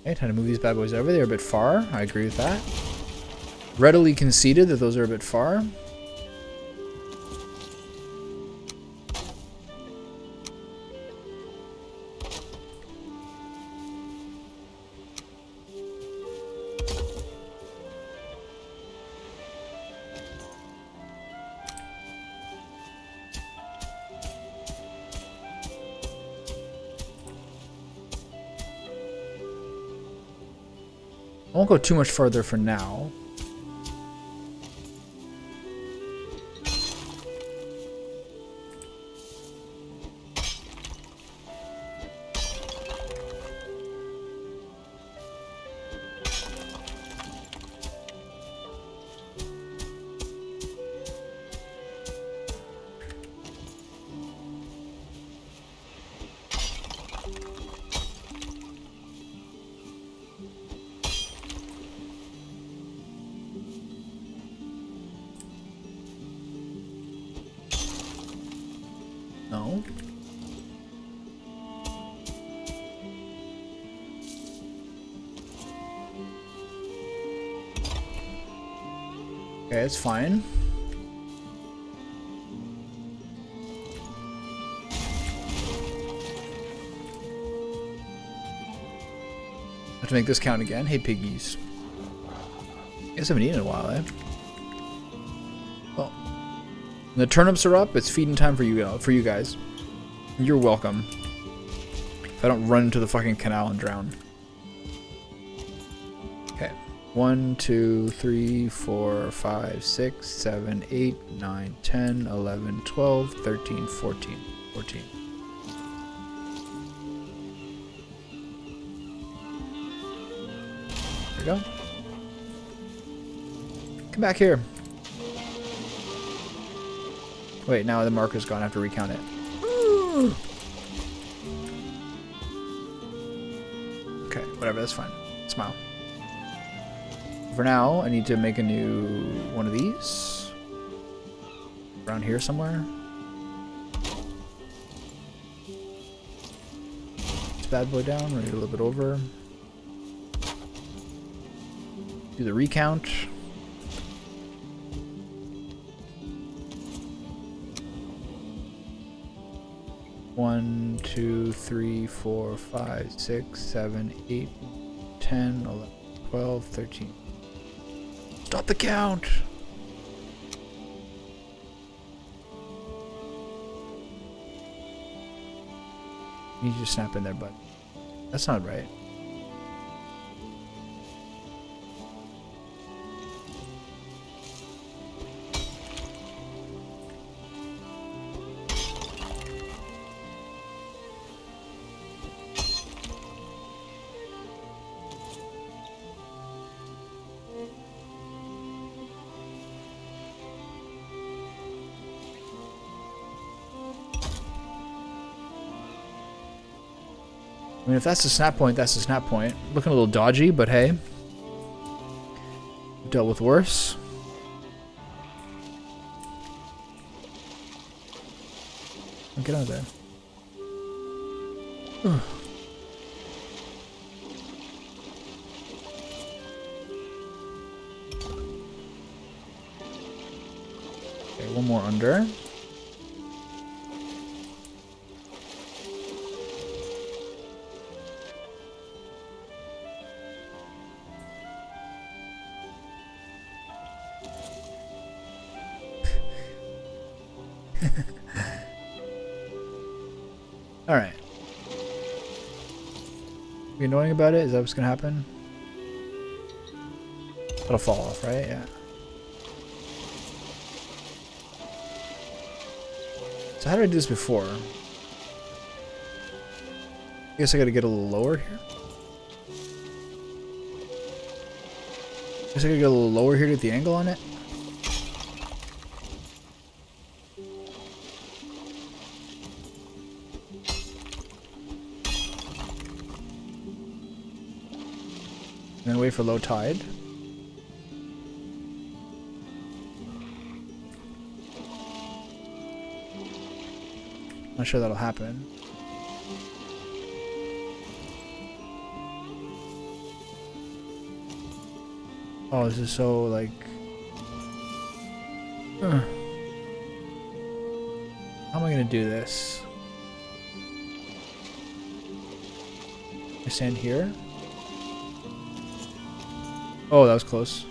Okay, time to move these bad boys over. They're a bit far. I agree with that. Readily conceded that those are a bit far. I won't go too much further for now. No. Okay, it's fine. Have to make this count again. Hey, piggies. You guys haven't eaten in a while, eh? Well, when the turnips are up, it's feeding time for you guys. You're welcome. If I don't run into the fucking canal and drown. Okay. 1, 2, 3, 4, 5, 6, 7, 8, 9, 10, 11, 12, 13, 14. 14. There we go. Come back here. Wait, now the marker's gone. I have to recount it. Okay, whatever. That's fine. Smile. For now, I need to make a new one of these. Around here somewhere. This bad boy down. We're gonna get a little bit over. Do the recount. One, 2, 3, 4, 5, 6, 7, 8, 10, 11, 12, 13. Stop the count! You just snap in there, bud. That's not right. I mean, if that's the snap point, that's the snap point. Looking a little dodgy, but hey. Dealt with worse. Get out of there. Ugh. Okay, one more under. Alright. You annoying about it? Is that what's gonna happen? It'll fall off, right? Yeah. So how did I do this before? I guess I gotta get a little lower here. I guess I gotta get a little lower here to get the angle on it. And then wait for low tide. Not sure that'll happen. Oh, this is so like... How am I gonna do this? I stand here? Oh, that was close.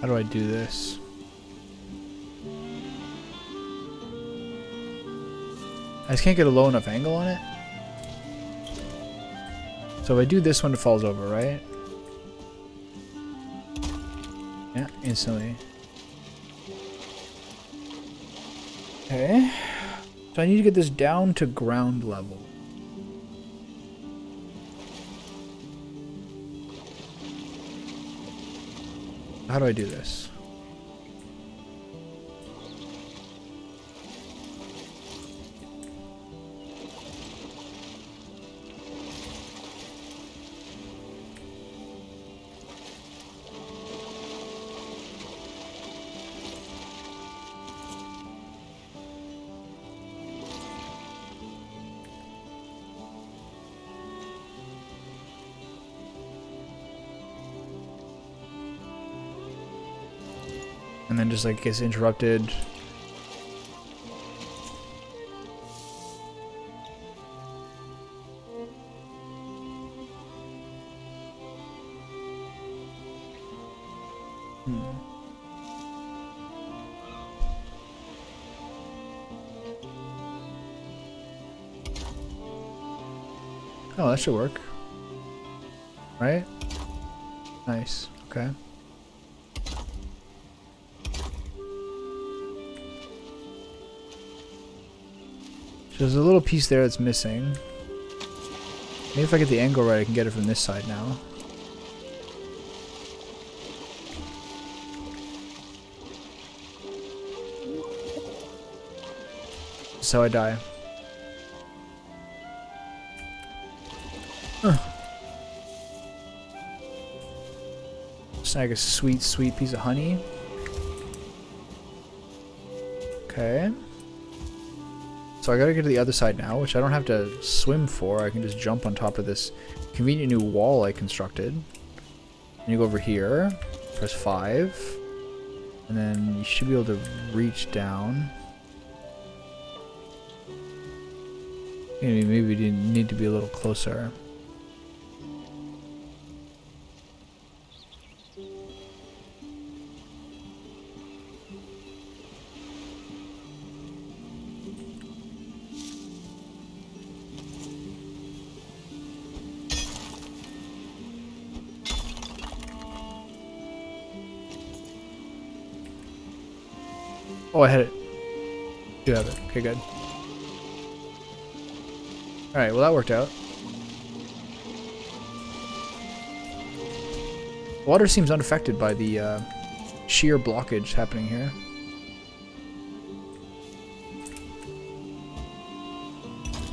How do I do this? I just can't get a low enough angle on it. So if I do this one, it falls over, right? Yeah, instantly. Okay. So I need to get this down to ground level. How do I do this? And then just like gets interrupted. Oh, that should work. Right? Nice. Okay. There's a little piece there that's missing. Maybe if I get the angle right, I can get it from this side now. This is how I die. Snag a sweet, sweet piece of honey. Okay. So I gotta get to the other side now, which I don't have to swim for. I can just jump on top of this convenient new wall I constructed. And you go over here, press 5, and then you should be able to reach down. Maybe we need to be a little closer. Oh, I had it. Do have it. Okay, good. Alright, well that worked out. Water seems unaffected by the sheer blockage happening here.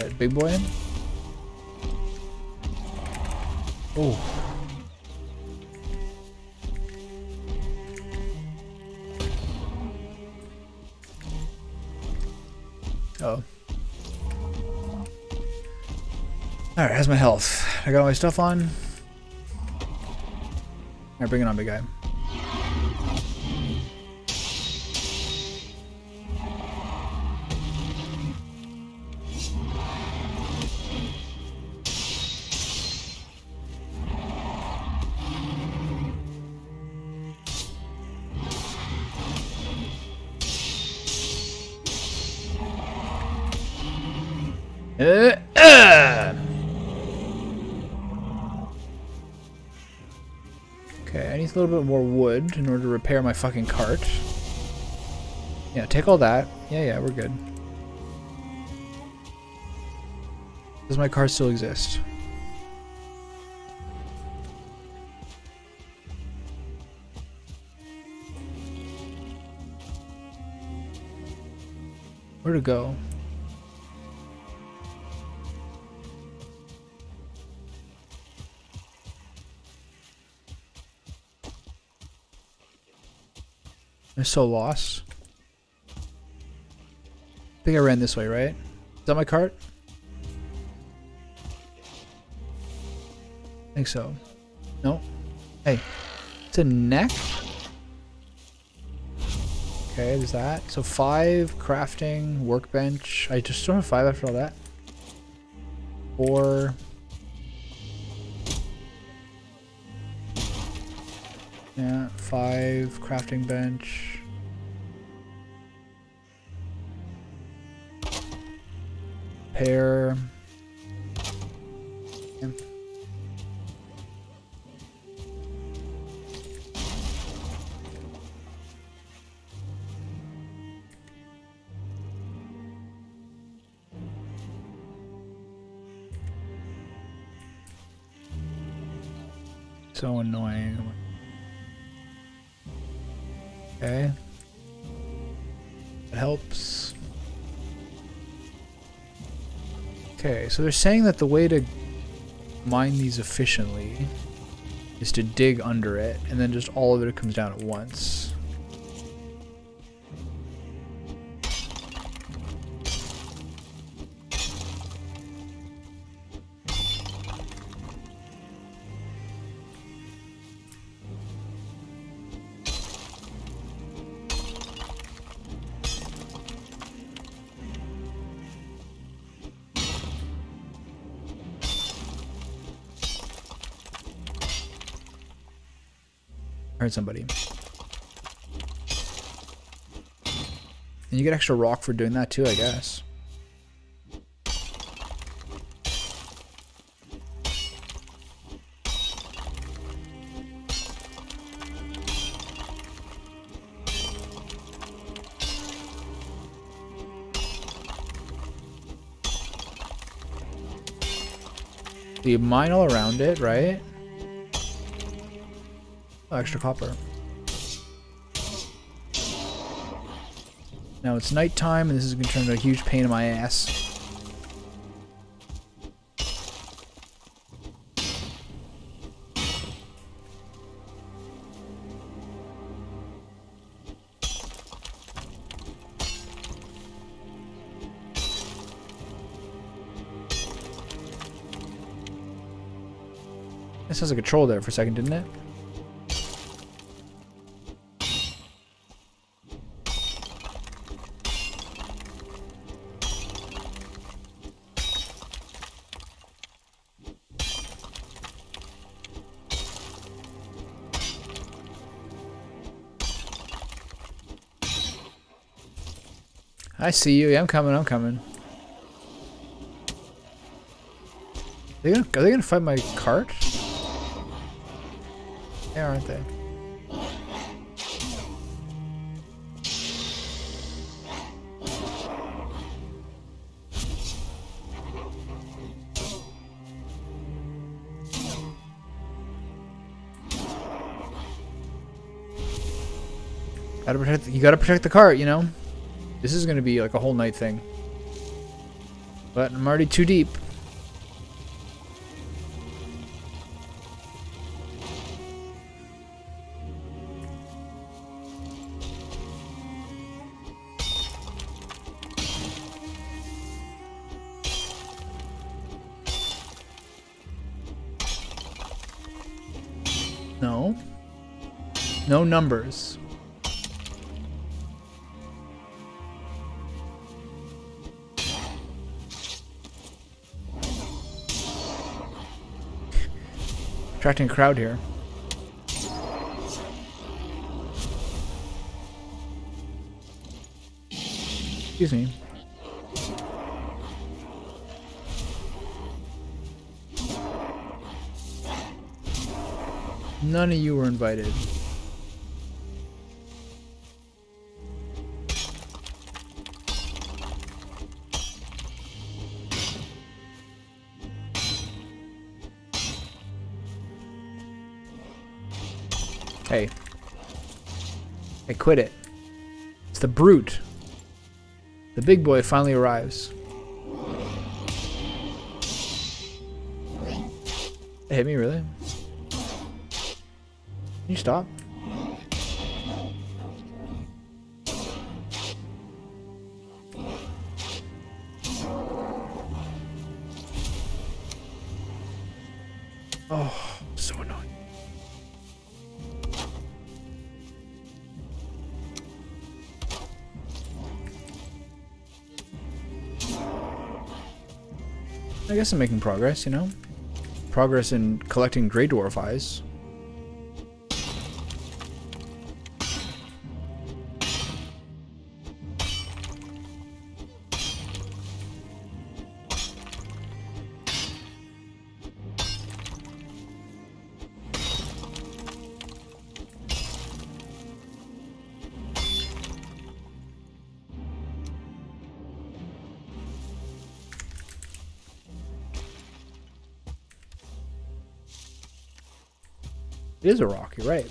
shit. Big boy? Oh. Oh. Alright, how's my health? I got all my stuff on. Alright, bring it on, big guy. Okay, I need a little bit more wood in order to repair my fucking cart. Yeah, take all that. Yeah, we're good. Does my cart still exist? Where to go? I'm so lost. I think I ran this way, right? Is that my cart? I think so. No? Hey. It's a neck? Okay, there's that. So 5, crafting, workbench. I just don't have 5 after all that. 4. Yeah, 5, crafting bench. Pair. Yeah. So annoying. Okay. That helps. Okay, so they're saying that the way to mine these efficiently is to dig under it, and then just all of it comes down at once. I heard somebody. And you get extra rock for doing that too, I guess. So you mine all around it, right? Oh, extra copper. Now it's nighttime, and this is going to turn into a huge pain in my ass. That sounds like a troll there for a second, didn't it? I see you. Yeah, I'm coming. I'm coming. Are they gonna fight my cart? They are, aren't they? You gotta protect the cart, you know? This is gonna be like a whole night thing. But I'm already too deep. No. No numbers. Attracting a crowd here. Excuse me. None of you were invited. Hey. I quit it. It's the brute. The big boy finally arrives. It hit me, really? Can you stop? Oh, so annoying. I guess I'm making progress, you know? Progress in collecting Grey Dwarf eyes. It is a rock, you're right.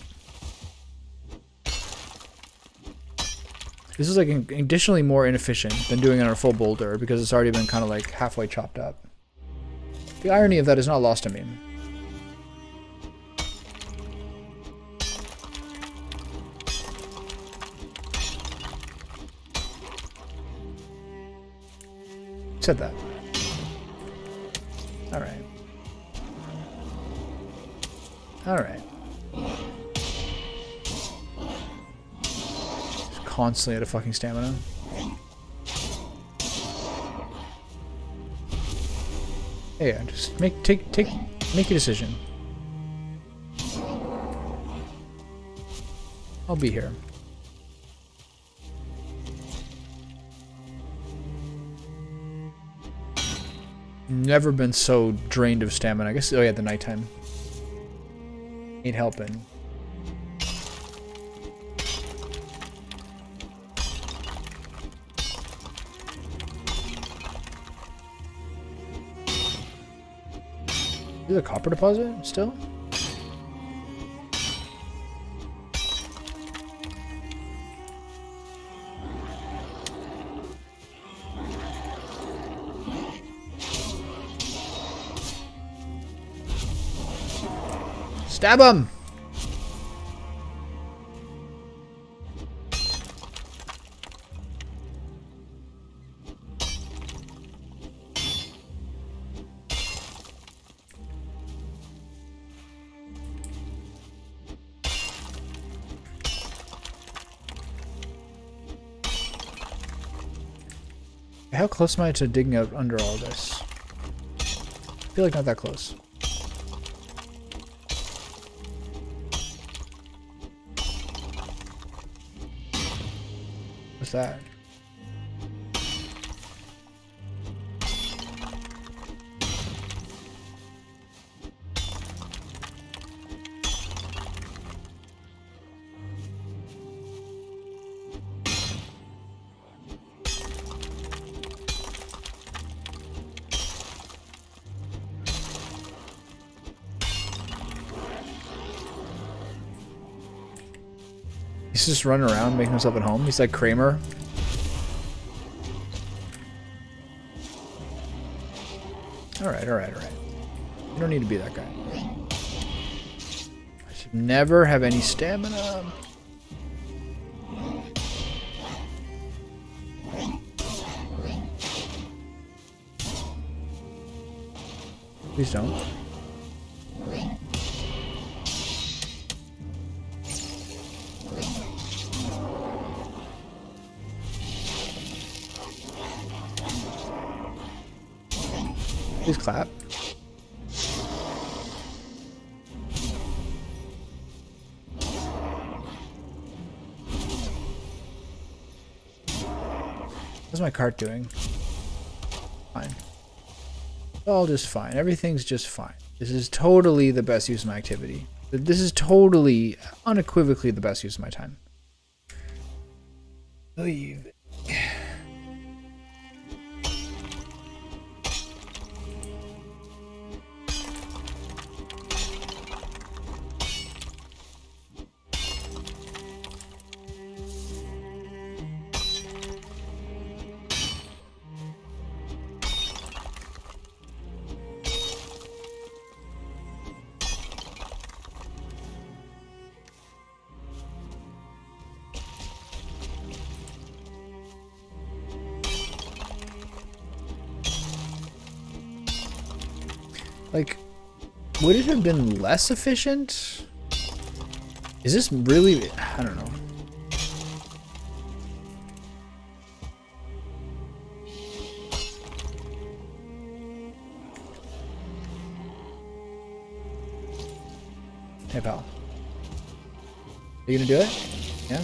This is like additionally more inefficient than doing it on a full boulder because it's already been kind of like halfway chopped up. The irony of that is not lost on me. Said that. Alright. Alright. Constantly out of fucking stamina. Yeah, just make a decision. I'll be here. Never been so drained of stamina. I guess, oh yeah, the nighttime. Ain't helping. Is it a copper deposit still? Stab him! How close am I to digging out under all this? I feel like not that close. What's that? He's just running around making himself at home. He's like Kramer. Alright, alright, alright. You don't need to be that guy. I should never have any stamina. Please don't. Please clap. What's my cart doing? Fine. All just fine. Everything's just fine. This is totally the best use of my activity. This is totally, unequivocally the best use of my time. Leave. Like, would it have been less efficient? Is this really... I don't know. Hey, pal. Are you gonna do it? Yeah?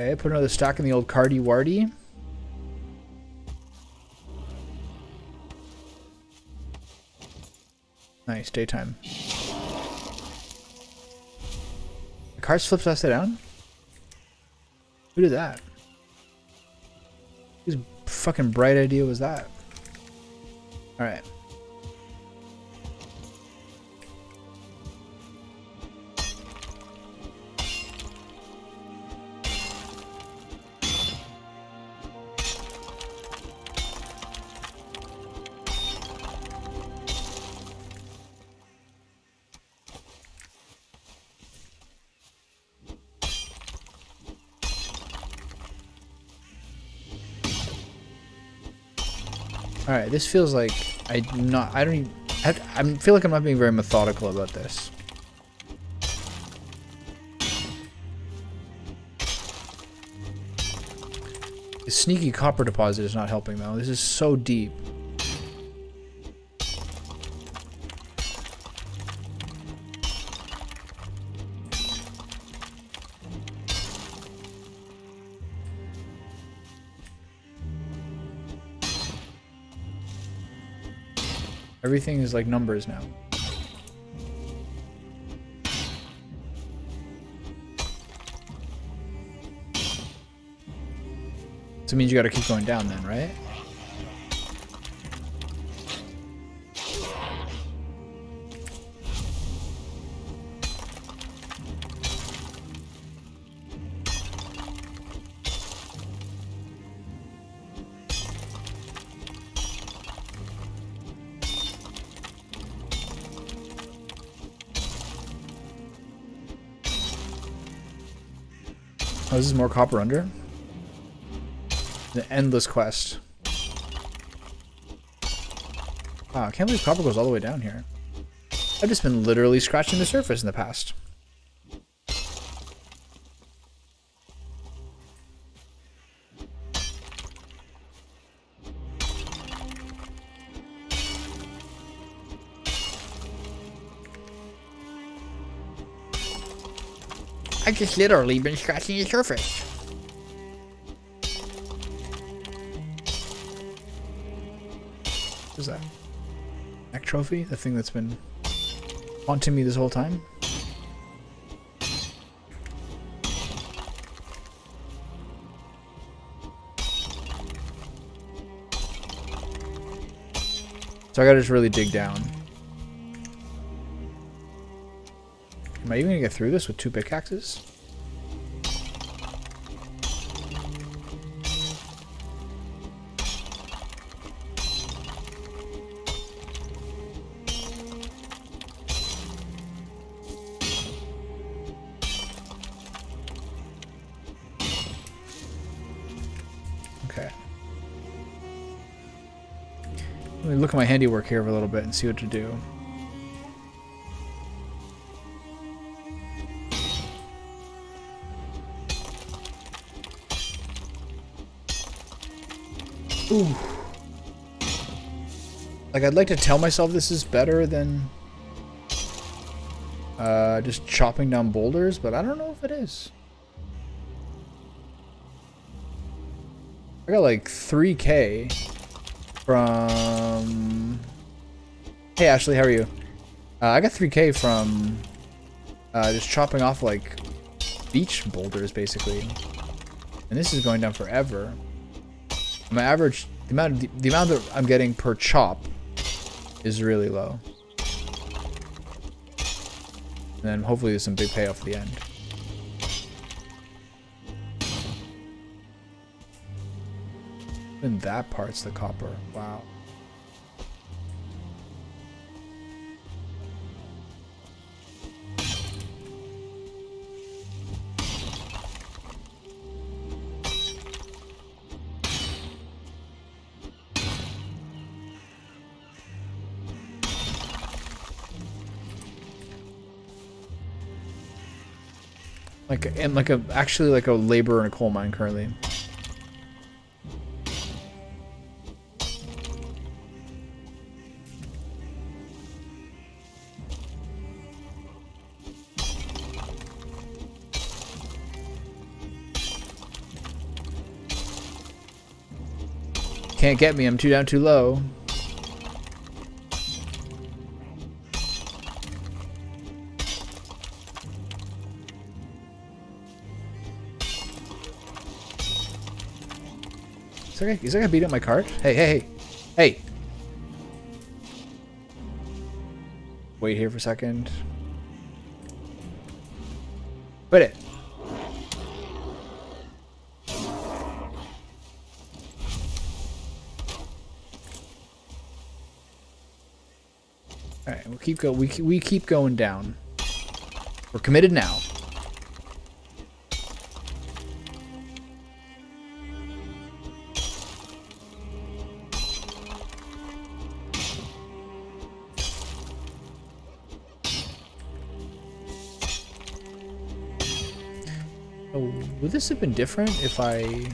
Okay, put another stack in the old Cardi Wardy. Nice, daytime. The car's flipped upside down? Who did that? Whose fucking bright idea was that? Alright. All right, this feels like I feel like I'm not being very methodical about this. The sneaky copper deposit is not helping though. This is so deep. Everything is like numbers now. So it means you gotta keep going down then, right? Oh, this is more copper under? The endless quest. Wow, I can't believe copper goes all the way down here. I've just been literally scratching the surface in the past. I've just literally been scratching the surface. What is that? Neck trophy? The thing that's been haunting me this whole time? So I gotta just really dig down. Am I even gonna get through this with 2 pickaxes? Okay. Let me look at my handiwork here for a little bit and see what to do. Ooh. Like, I'd like to tell myself this is better than just chopping down boulders, but I don't know if it is. I got like 3K from... Hey Ashley, how are you? I got 3K from just chopping off like beach boulders basically. And this is going down forever. My average, the amount that I'm getting per chop is really low. And then hopefully there's some big payoff at the end. Even that part's the copper. Wow. Actually like a laborer in a coal mine currently. Can't get me, I'm too low. Is that gonna beat up my cart? Hey! Wait here for a second. Quit it. All right, we keep going down. We're committed now. Would this have been different if I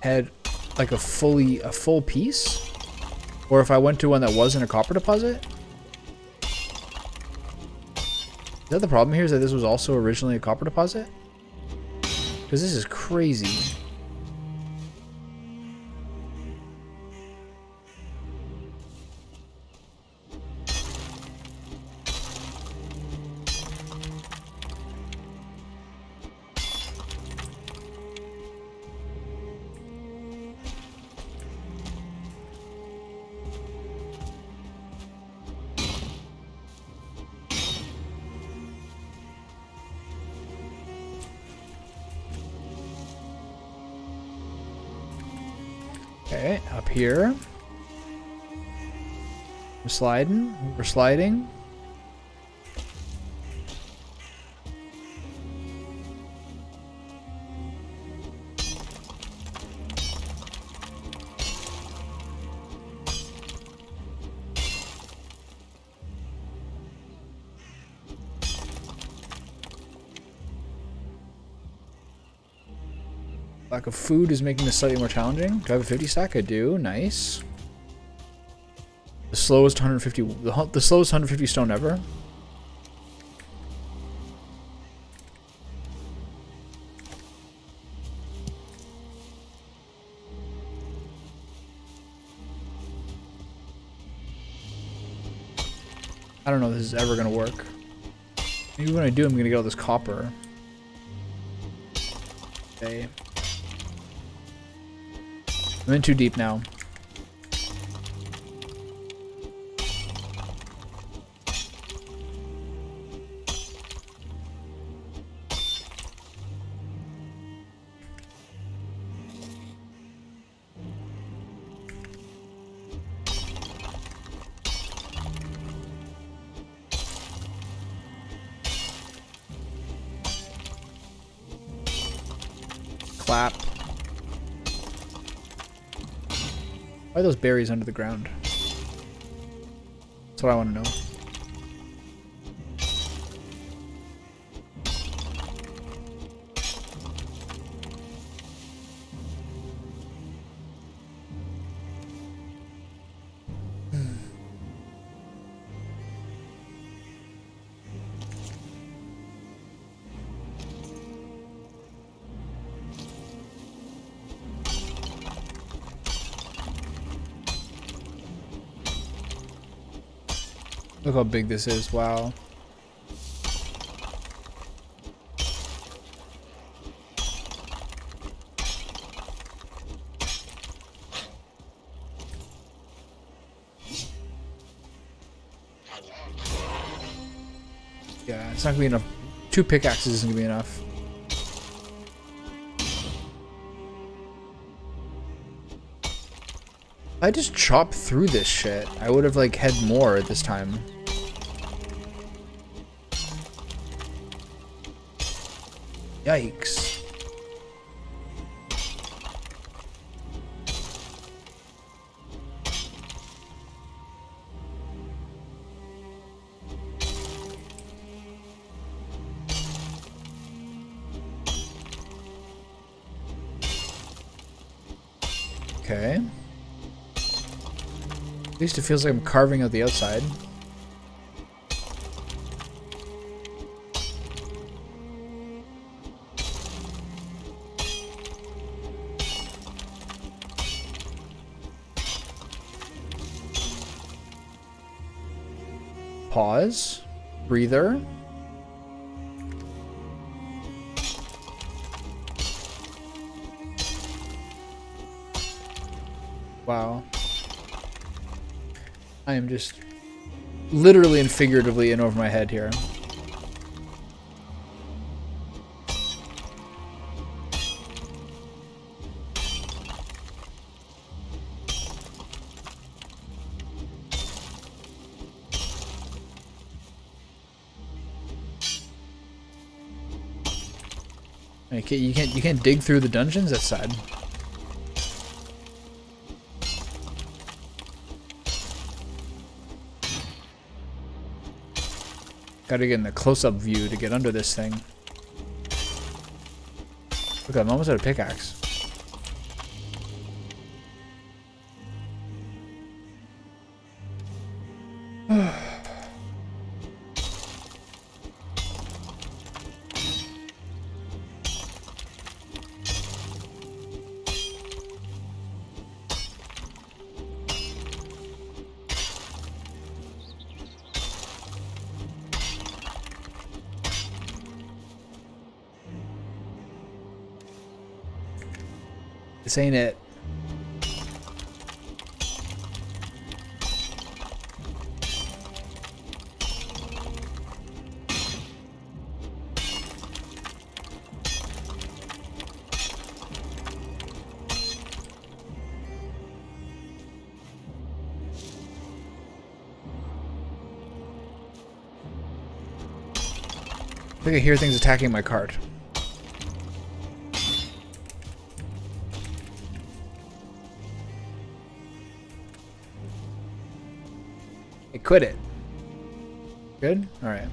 had like a full piece? Or if I went to one that wasn't a copper deposit? Is that the problem here, is that this was also originally a copper deposit? Because this is crazy. Okay, up here. We're sliding. Lack of food is making this slightly more challenging. Do I have a 50 stack? I do. Nice. The slowest 150. The slowest 150 stone ever. I don't know if this is ever gonna work. Maybe when I do, I'm gonna get all this copper. Okay. I'm in too deep now. Clap. Why are those berries under the ground? That's what I want to know. Look how big this is, wow. Yeah, it's not gonna be enough. 2 pickaxes isn't gonna be enough. I just chopped through this shit. I would have like had more this time. Yikes. Okay. At least it feels like I'm carving out the outside. Pause. Breather. Wow. I am just literally and figuratively in over my head here. Okay, you can't dig through the dungeons? That's sad. Gotta get in the close-up view to get under this thing. Look, I'm almost out of pickaxe. This ain't it. I think I hear things attacking my cart. Quit it. Good? Alright.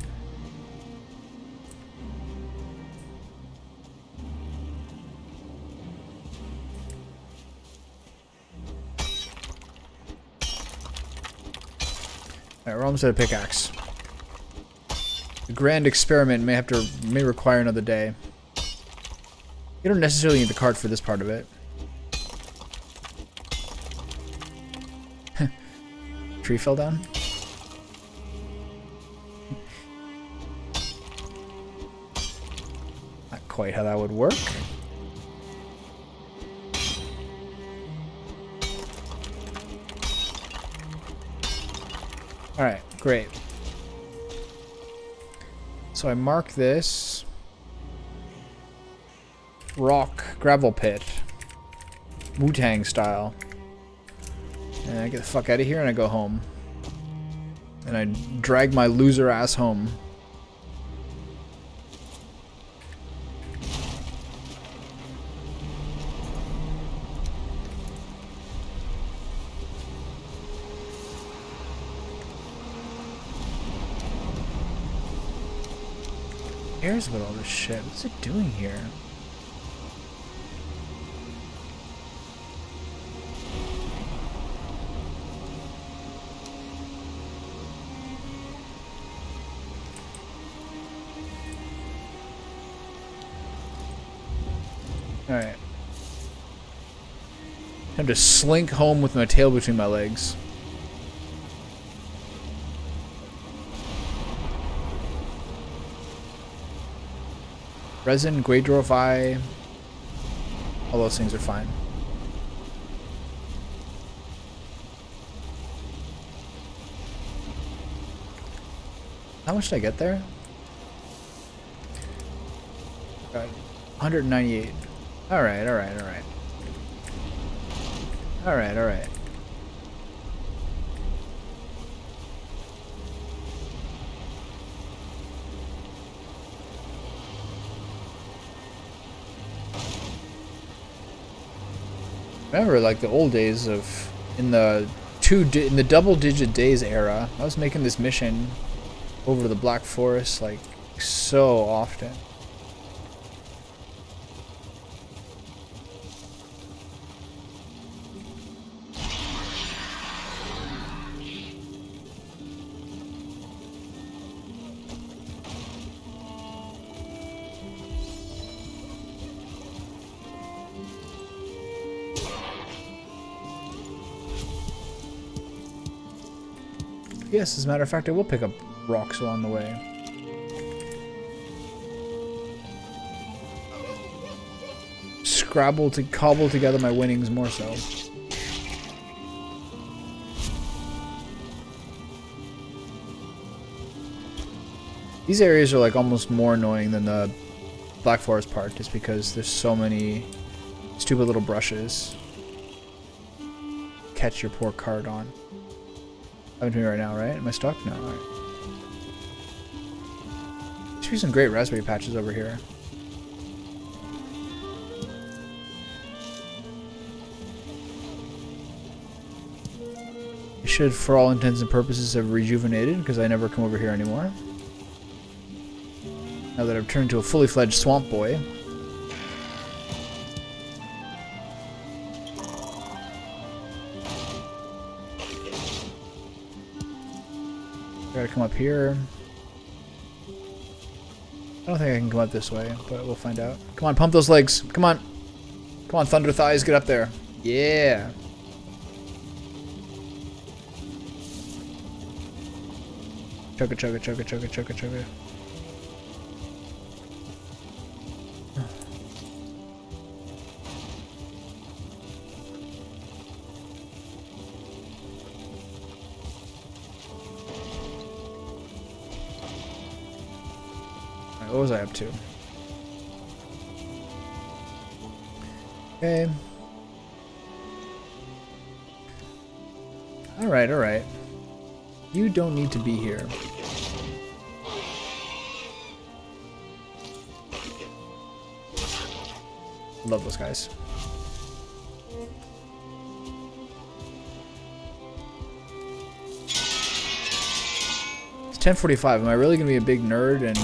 Alright, we're almost at a pickaxe. The grand experiment may require another day. You don't necessarily need the cart for this part of it. Tree fell down? quite how that would work. Alright, great. So I mark this. Rock gravel pit. Wu-Tang style. And I get the fuck out of here and I go home. And I drag my loser ass home. Who cares about all this shit? What's it doing here? Alright. Time to slink home with my tail between my legs. Resin, Greydwarf Eye, all those things are fine. How much did I get there? Got 198. Alright, alright, alright. Alright, alright. Remember, like the old days of in the double-digit days era, I was making this mission over to the Black Forest like so often. Yes, as a matter of fact, I will pick up rocks along the way. Cobble together my winnings more so. These areas are like almost more annoying than the Black Forest part, just because there's so many stupid little brushes. Catch your poor card on. I'm doing it right now, right? Am I stuck? No, alright. There should be some great raspberry patches over here. I should, for all intents and purposes, have rejuvenated, because I never come over here anymore. Now that I've turned into a fully fledged swamp boy. Gotta come up here. I don't think I can come up this way, but we'll find out. Come on, pump those legs. Come on. Come on, Thunder Thighs, get up there. Yeah. Chugga, chugga, chugga, chugga, chugga, chugga. What was I up to? Okay. Alright, alright. You don't need to be here. Love those guys. It's 10:45. Am I really gonna be a big nerd and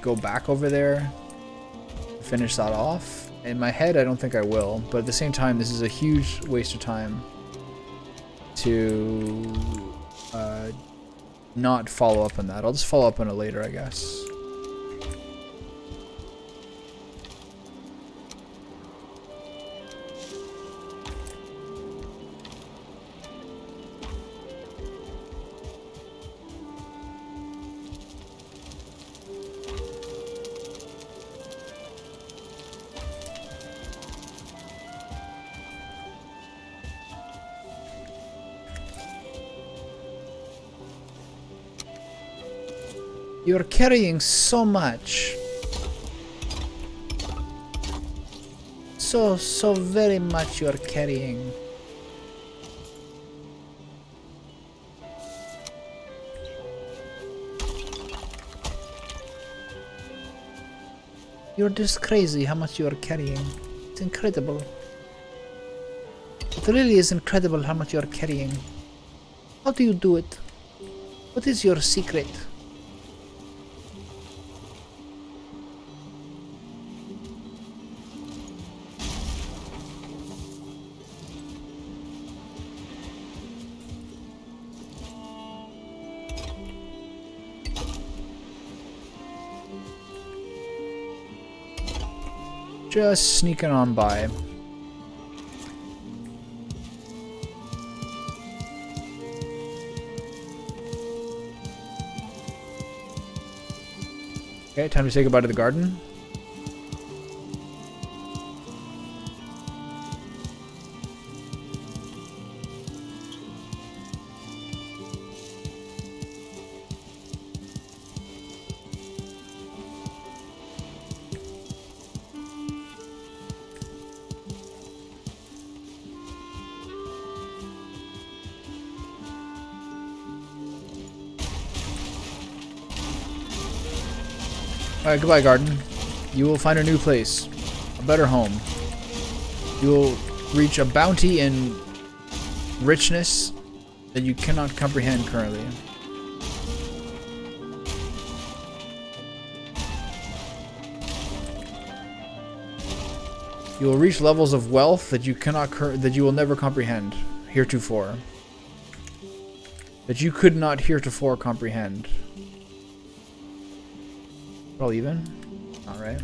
go back over there, finish that off? In my head, I don't think I will, but at the same time, this is a huge waste of time to not follow up on that. I'll just follow up on it later, I guess. You're carrying so much. So very much you're carrying. You're just crazy how much you're carrying. It's incredible. It really is incredible how much you're carrying. How do you do it? What is your secret? Just sneaking on by. Okay, time to say goodbye to the garden. Alright, goodbye, garden. You will find a new place. A better home. You will reach a bounty and richness that you cannot comprehend currently. You will reach levels of wealth that you will never comprehend heretofore. That you could not heretofore comprehend. All even? Alright.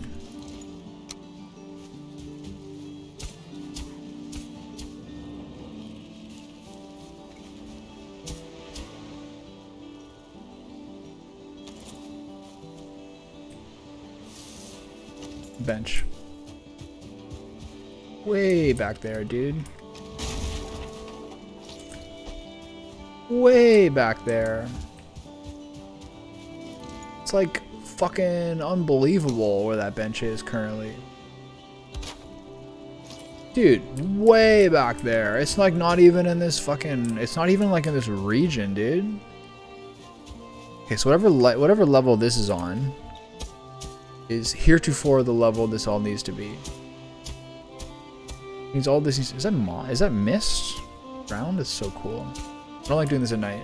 Bench. Way back there, dude. Way back there. It's like fucking unbelievable where that bench is currently. Dude, way back there. It's like not even in this fucking... It's not even like in this region, dude. Okay, so whatever level this is on is heretofore the level this all needs to be. Means all this is that mist? Ground? It's so cool. I don't like doing this at night.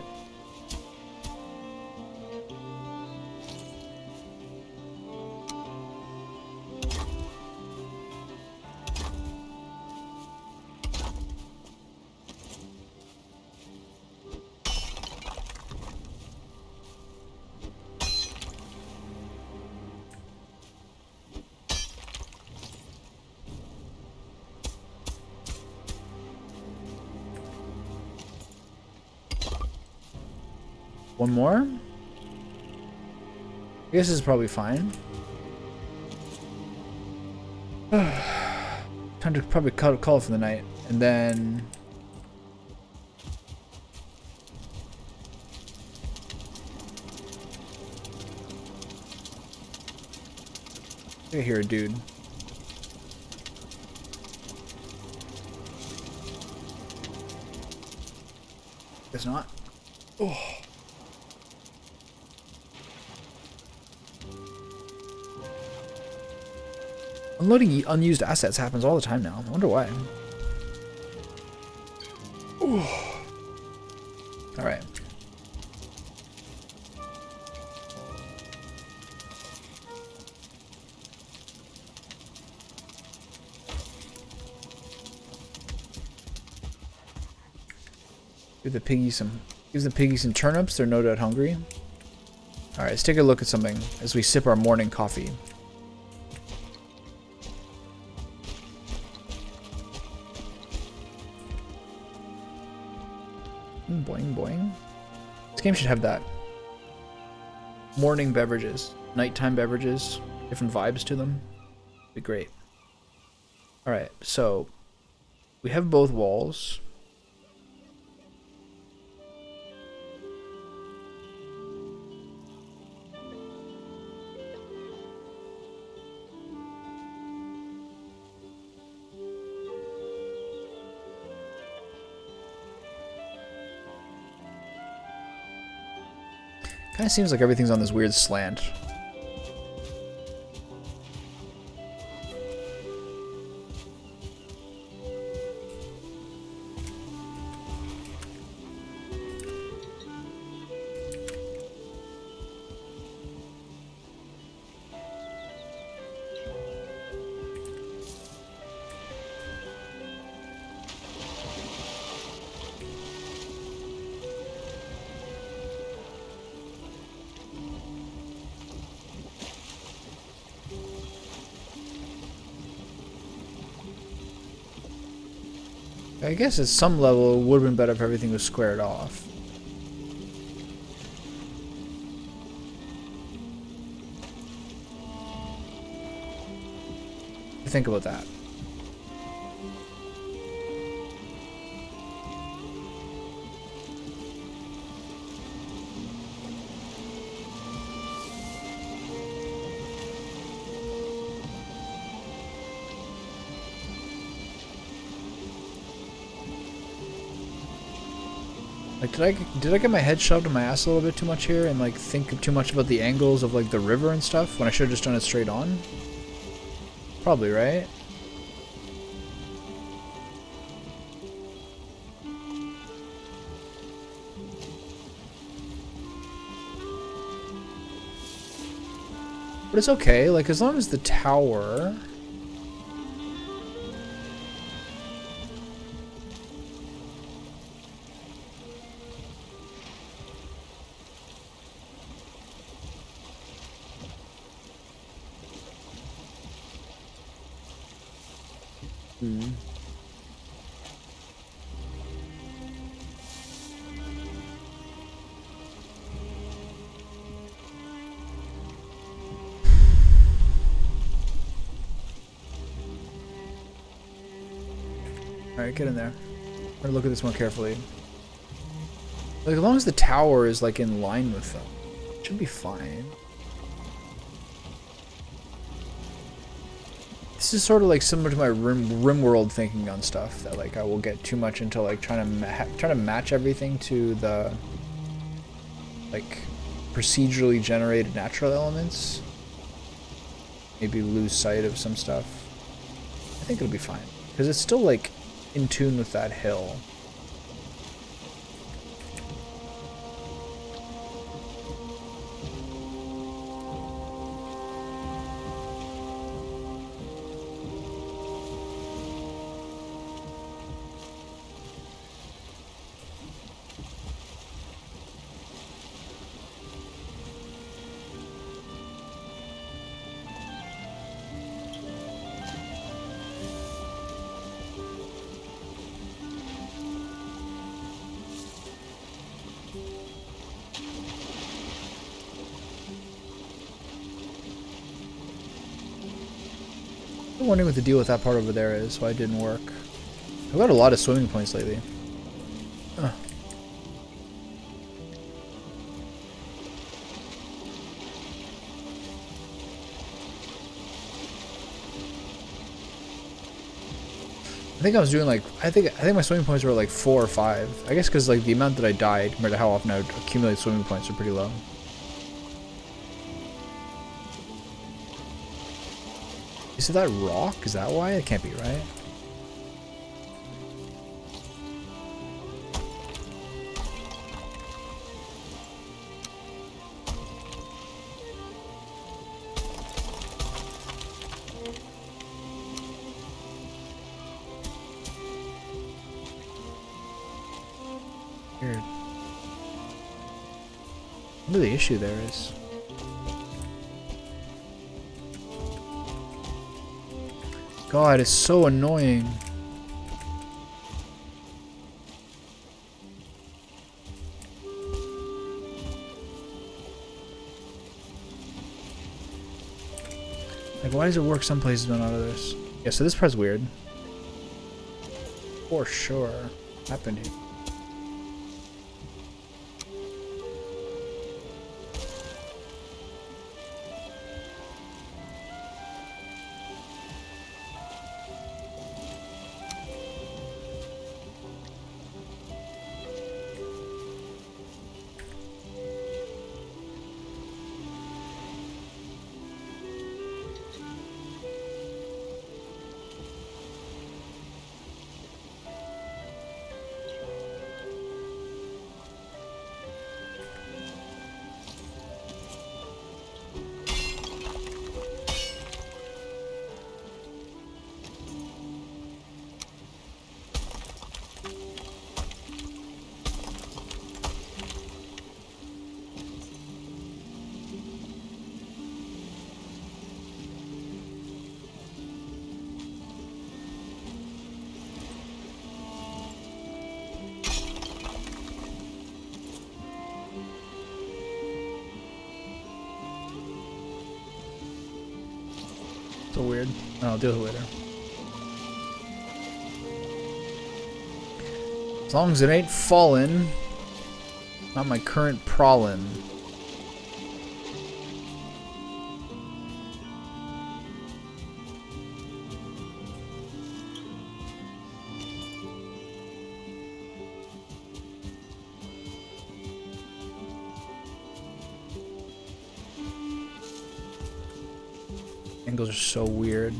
One more? I guess this is probably fine. Time to probably call it for the night. And then... I hear a dude. Guess not. Oh. Unloading unused assets happens all the time now. I wonder why. Alright. Give the piggies some turnips. They're no doubt hungry. Alright, let's take a look at something as we sip our morning coffee. Boing, boing. This game should have that. Morning beverages, nighttime beverages, different vibes to them. Be great. Alright, so we have both walls. Kind of seems like everything's on this weird slant. I guess at some level it would have been better if everything was squared off. Think about that. Like, did I get my head shoved in my ass a little bit too much here and like think too much about the angles of like the river and stuff when I should have just done it straight on? Probably, right? But it's okay, like as long as the tower... Alright, get in there. I'm gonna look at this more carefully. Like, as long as the tower is, like, in line with them, it should be fine. This is sort of, like, similar to my RimWorld thinking on stuff, that, like, I will get too much into, like, trying to match everything to the, like, procedurally generated natural elements. Maybe lose sight of some stuff. I think it'll be fine. Because it's still, like, in tune with that hill. I'm wondering what the deal with that part over there is, why it didn't work. I've got a lot of swimming points lately. Ugh. I think I was doing like, I think my swimming points were like 4 or 5. I guess because like the amount that I died compared to how often I would accumulate swimming points are pretty low. Is it that rock? Is that why? It can't be, right? Weird. I wonder the issue there is. God, it's so annoying. Like, why does it work some places but not others? Yeah, so this part's weird. For sure. Happened here. So weird. I'll deal with it later. As long as it ain't fallen. Not my current prolin. Angles are so weird.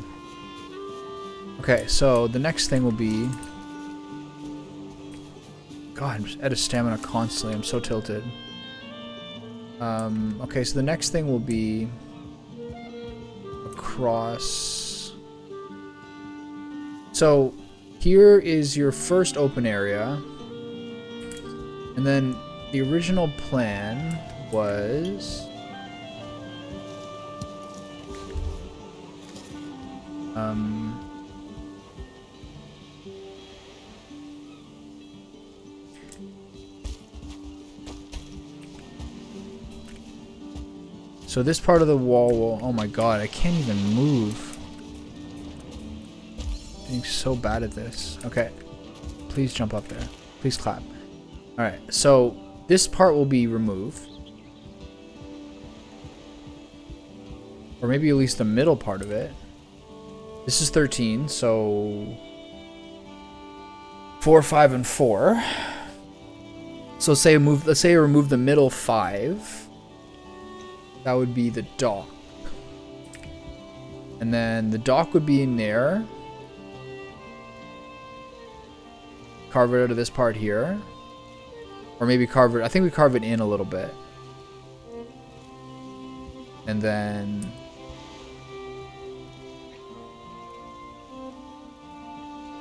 Okay, so the next thing will be... God, I'm just out of stamina constantly. I'm so tilted. Okay, so the next thing will be... across... So, here is your first open area. And then the original plan was... So this part of the wall will... Oh my god, I can't even move. I'm being so bad at this. Okay. Please jump up there. Please clap. Alright, so this part will be removed. Or maybe at least the middle part of it. This is 13, so... 4, 5, and 4. So let's say I remove the middle 5. That would be the dock. And then the dock would be in there. Carve it out of this part here. Or maybe carve it... I think we carve it in a little bit. And then...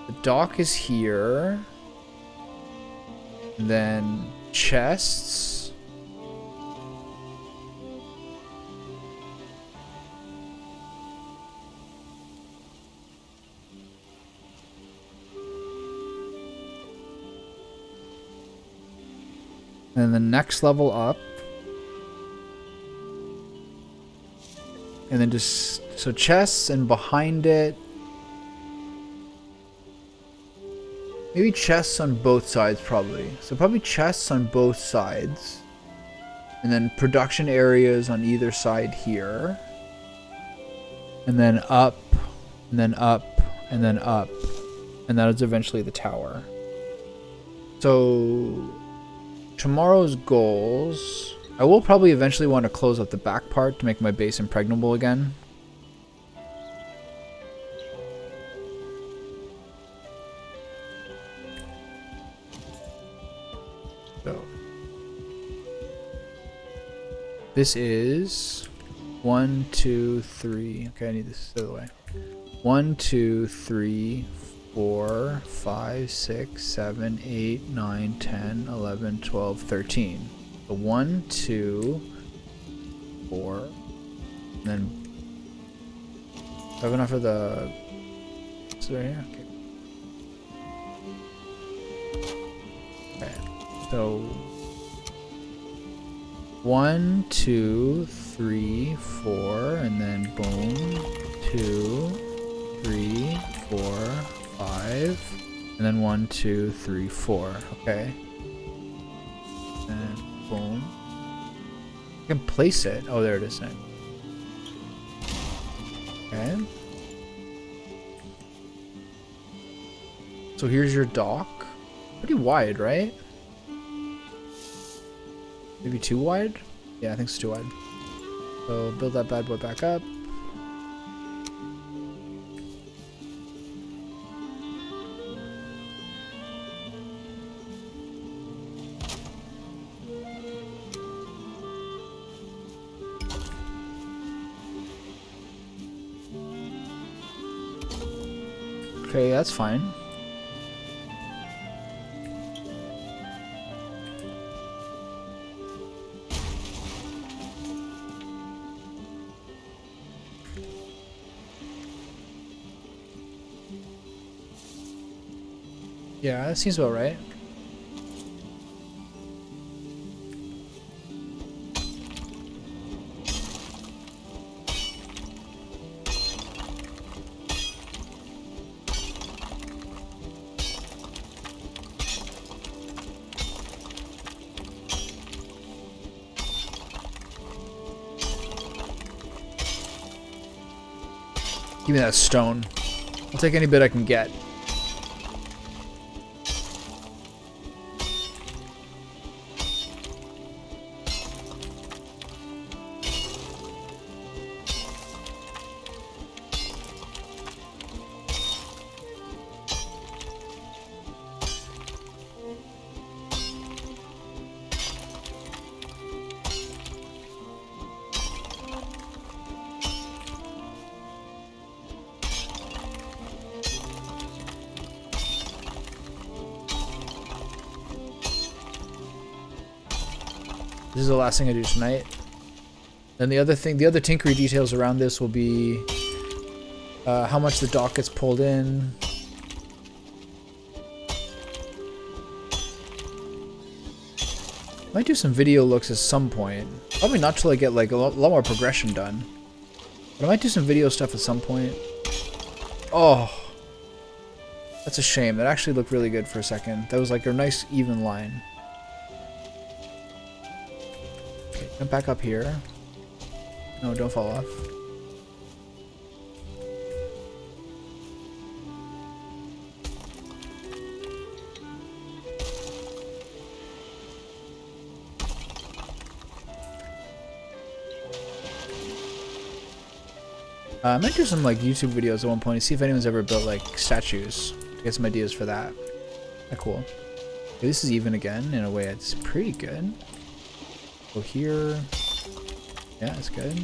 the dock is here. And then chests. And the next level up. And then just... so chests, and behind it... maybe chests on both sides, probably. So probably chests on both sides. And then production areas on either side here. And then up. And then up. And then up. And that is eventually the tower. So... tomorrow's goals... I will probably eventually want to close up the back part to make my base impregnable again. So... this is... 1, 2, 3... okay, I need this the other way. 1, 2, 3, 4, 5, 6, 7, 8, 9, 10, 11, 12, 13. So 1, 2, 4, and then I have enough for the... is it right here? Okay. So 1, 2, 3, 4, and then boom, 2, 3, 4, 5, and then 1, 2, 3, 4. Okay. And boom. I can place it. Oh, there it is now. Okay. So here's your dock. Pretty wide, right? Maybe too wide? Yeah, I think it's too wide. So build that bad boy back up. Okay, that's fine. Yeah, that seems about right. Give me that stone. I'll take any bit I can get. This is the last thing I do tonight. Then the other thing, the other tinkery details around this will be how much the dock gets pulled in. Might do some video looks at some point. Probably not till I get like a lot more progression done. But I might do some video stuff at some point. Oh, that's a shame. That actually looked really good for a second. That was like a nice even line. Okay, jump back up here. No, don't fall off. I might do some like YouTube videos at one point and see if anyone's ever built like statues to get some ideas for that. Cool. Okay, this is even again in a way. It's pretty good. Go here. Yeah, it's good.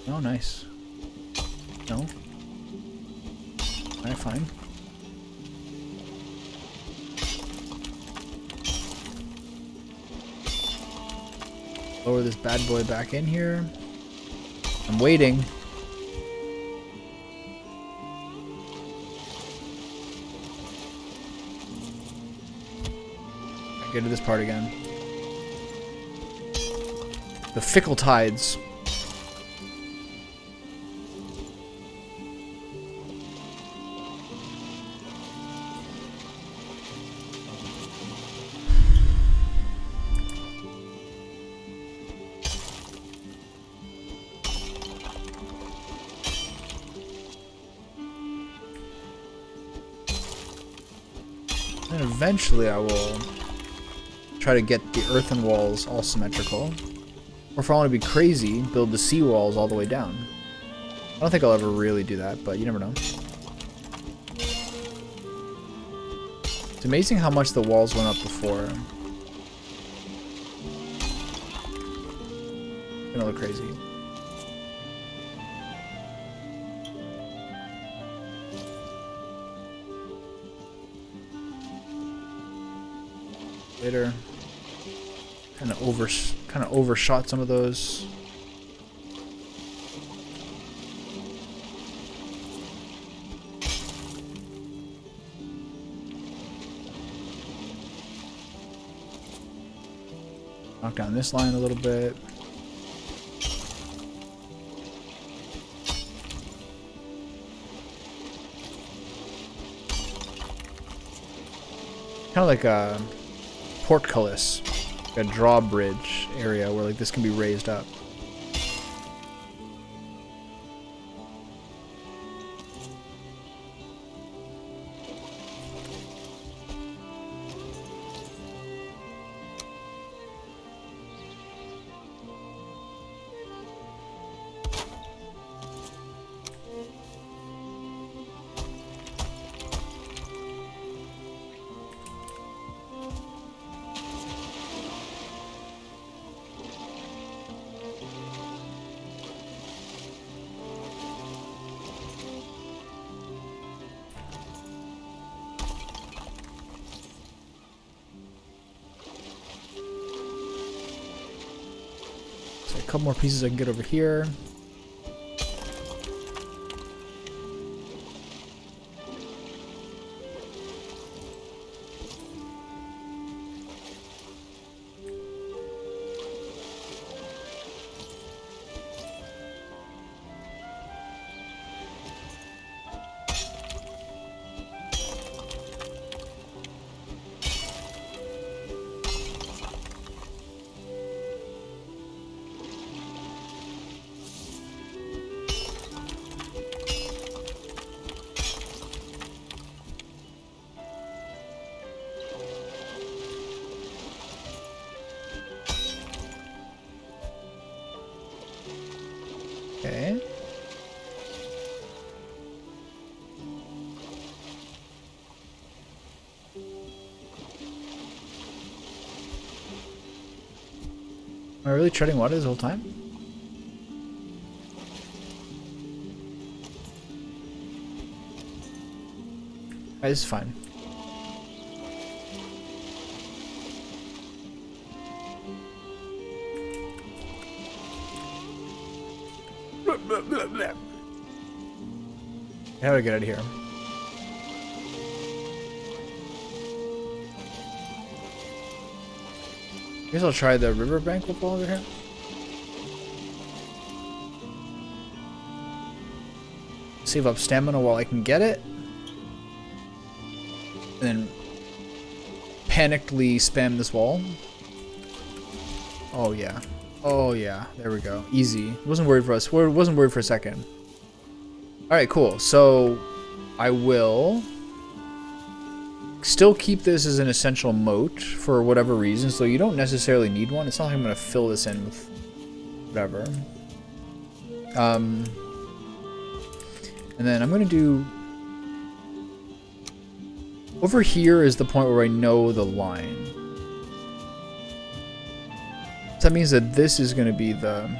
Oh, nice. No. Alright, fine. Lower this bad boy back in here. I'm waiting. I get to this part again. The fickle tides. And eventually I will try to get the earthen walls all symmetrical. Or if I want to be crazy, build the sea walls all the way down. I don't think I'll ever really do that, but you never know. It's amazing how much the walls went up before. It's gonna look crazy. Later. Kind of overshot some of those. Knock down this line a little bit. Kind of like a portcullis. A drawbridge area where like this can be raised up. A couple more pieces I can get over here. Am I really treading water this whole time? Alright, this is fine. How do I get out of here? I guess I'll try the riverbank while over here. Save up stamina while I can get it. And then panically spam this wall. Oh yeah. Oh yeah. There we go. Easy. Wasn't worried for us. Wasn't worried for a second. Alright, cool. So I will still keep this as an essential moat for whatever reason, so you don't necessarily need one. It's not like I'm going to fill this in with whatever. And then I'm going to do... Over here is the point where I know the line. So that means that this is going to be the...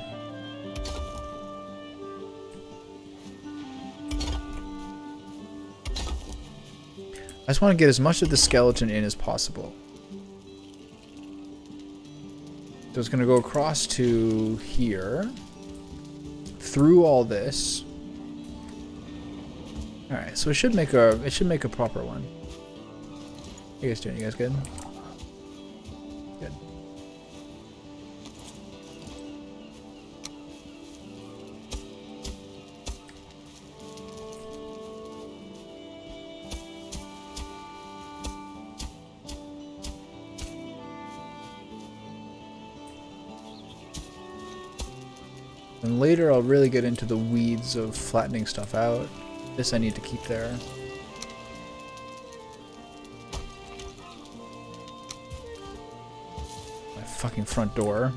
I just want to get as much of the skeleton in as possible. So it's going to go across to here. Through all this. Alright, so it should make a proper one. How you guys doing? You guys good? Good. And later I'll really get into the weeds of flattening stuff out. This I need to keep there. My fucking front door.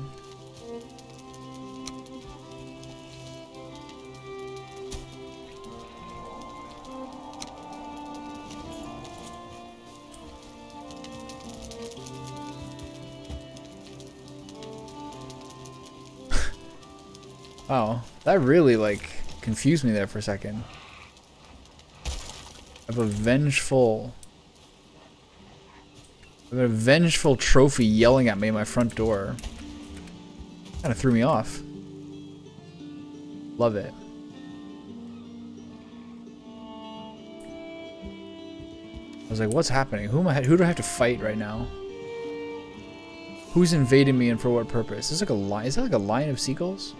Wow, that really, like, confused me there for a second. I have a vengeful trophy yelling at me at my front door. Kind of threw me off. Love it. I was like, what's happening? Who do I have to fight right now? Who's invading me and for what purpose? Is this like a line? Is that like a line of seagulls?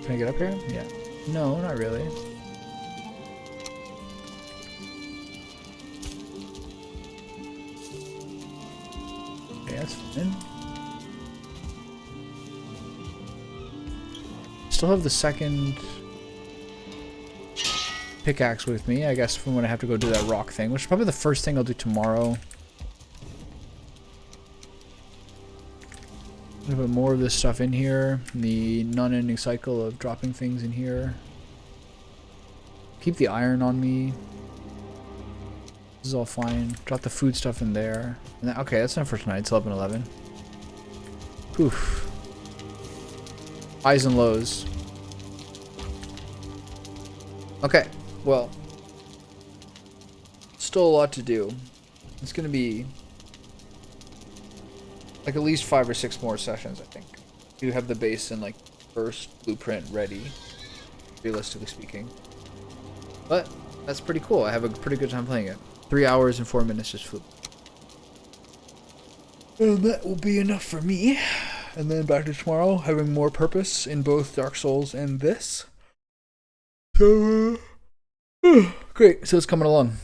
Can I get up here? Yeah. No, not really. Okay, that's fine. Still have the second pickaxe with me, I guess, from when I have to go do that rock thing, which is probably the first thing I'll do tomorrow. A little bit more of this stuff in here. The non-ending cycle of dropping things in here. Keep the iron on me. This is all fine. Drop the food stuff in there. And then, okay, that's enough for tonight. It's 11:11. Oof. Highs and lows. Okay, well. Still a lot to do. It's gonna be like at least 5 or 6 more sessions, I think. You have the base and like first blueprint ready, realistically speaking. But that's pretty cool. I have a pretty good time playing it. 3 hours and 4 minutes just flew. And that will be enough for me. And then back to tomorrow, having more purpose in both Dark Souls and this. So, great. So it's coming along.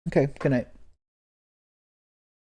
Okay, good night.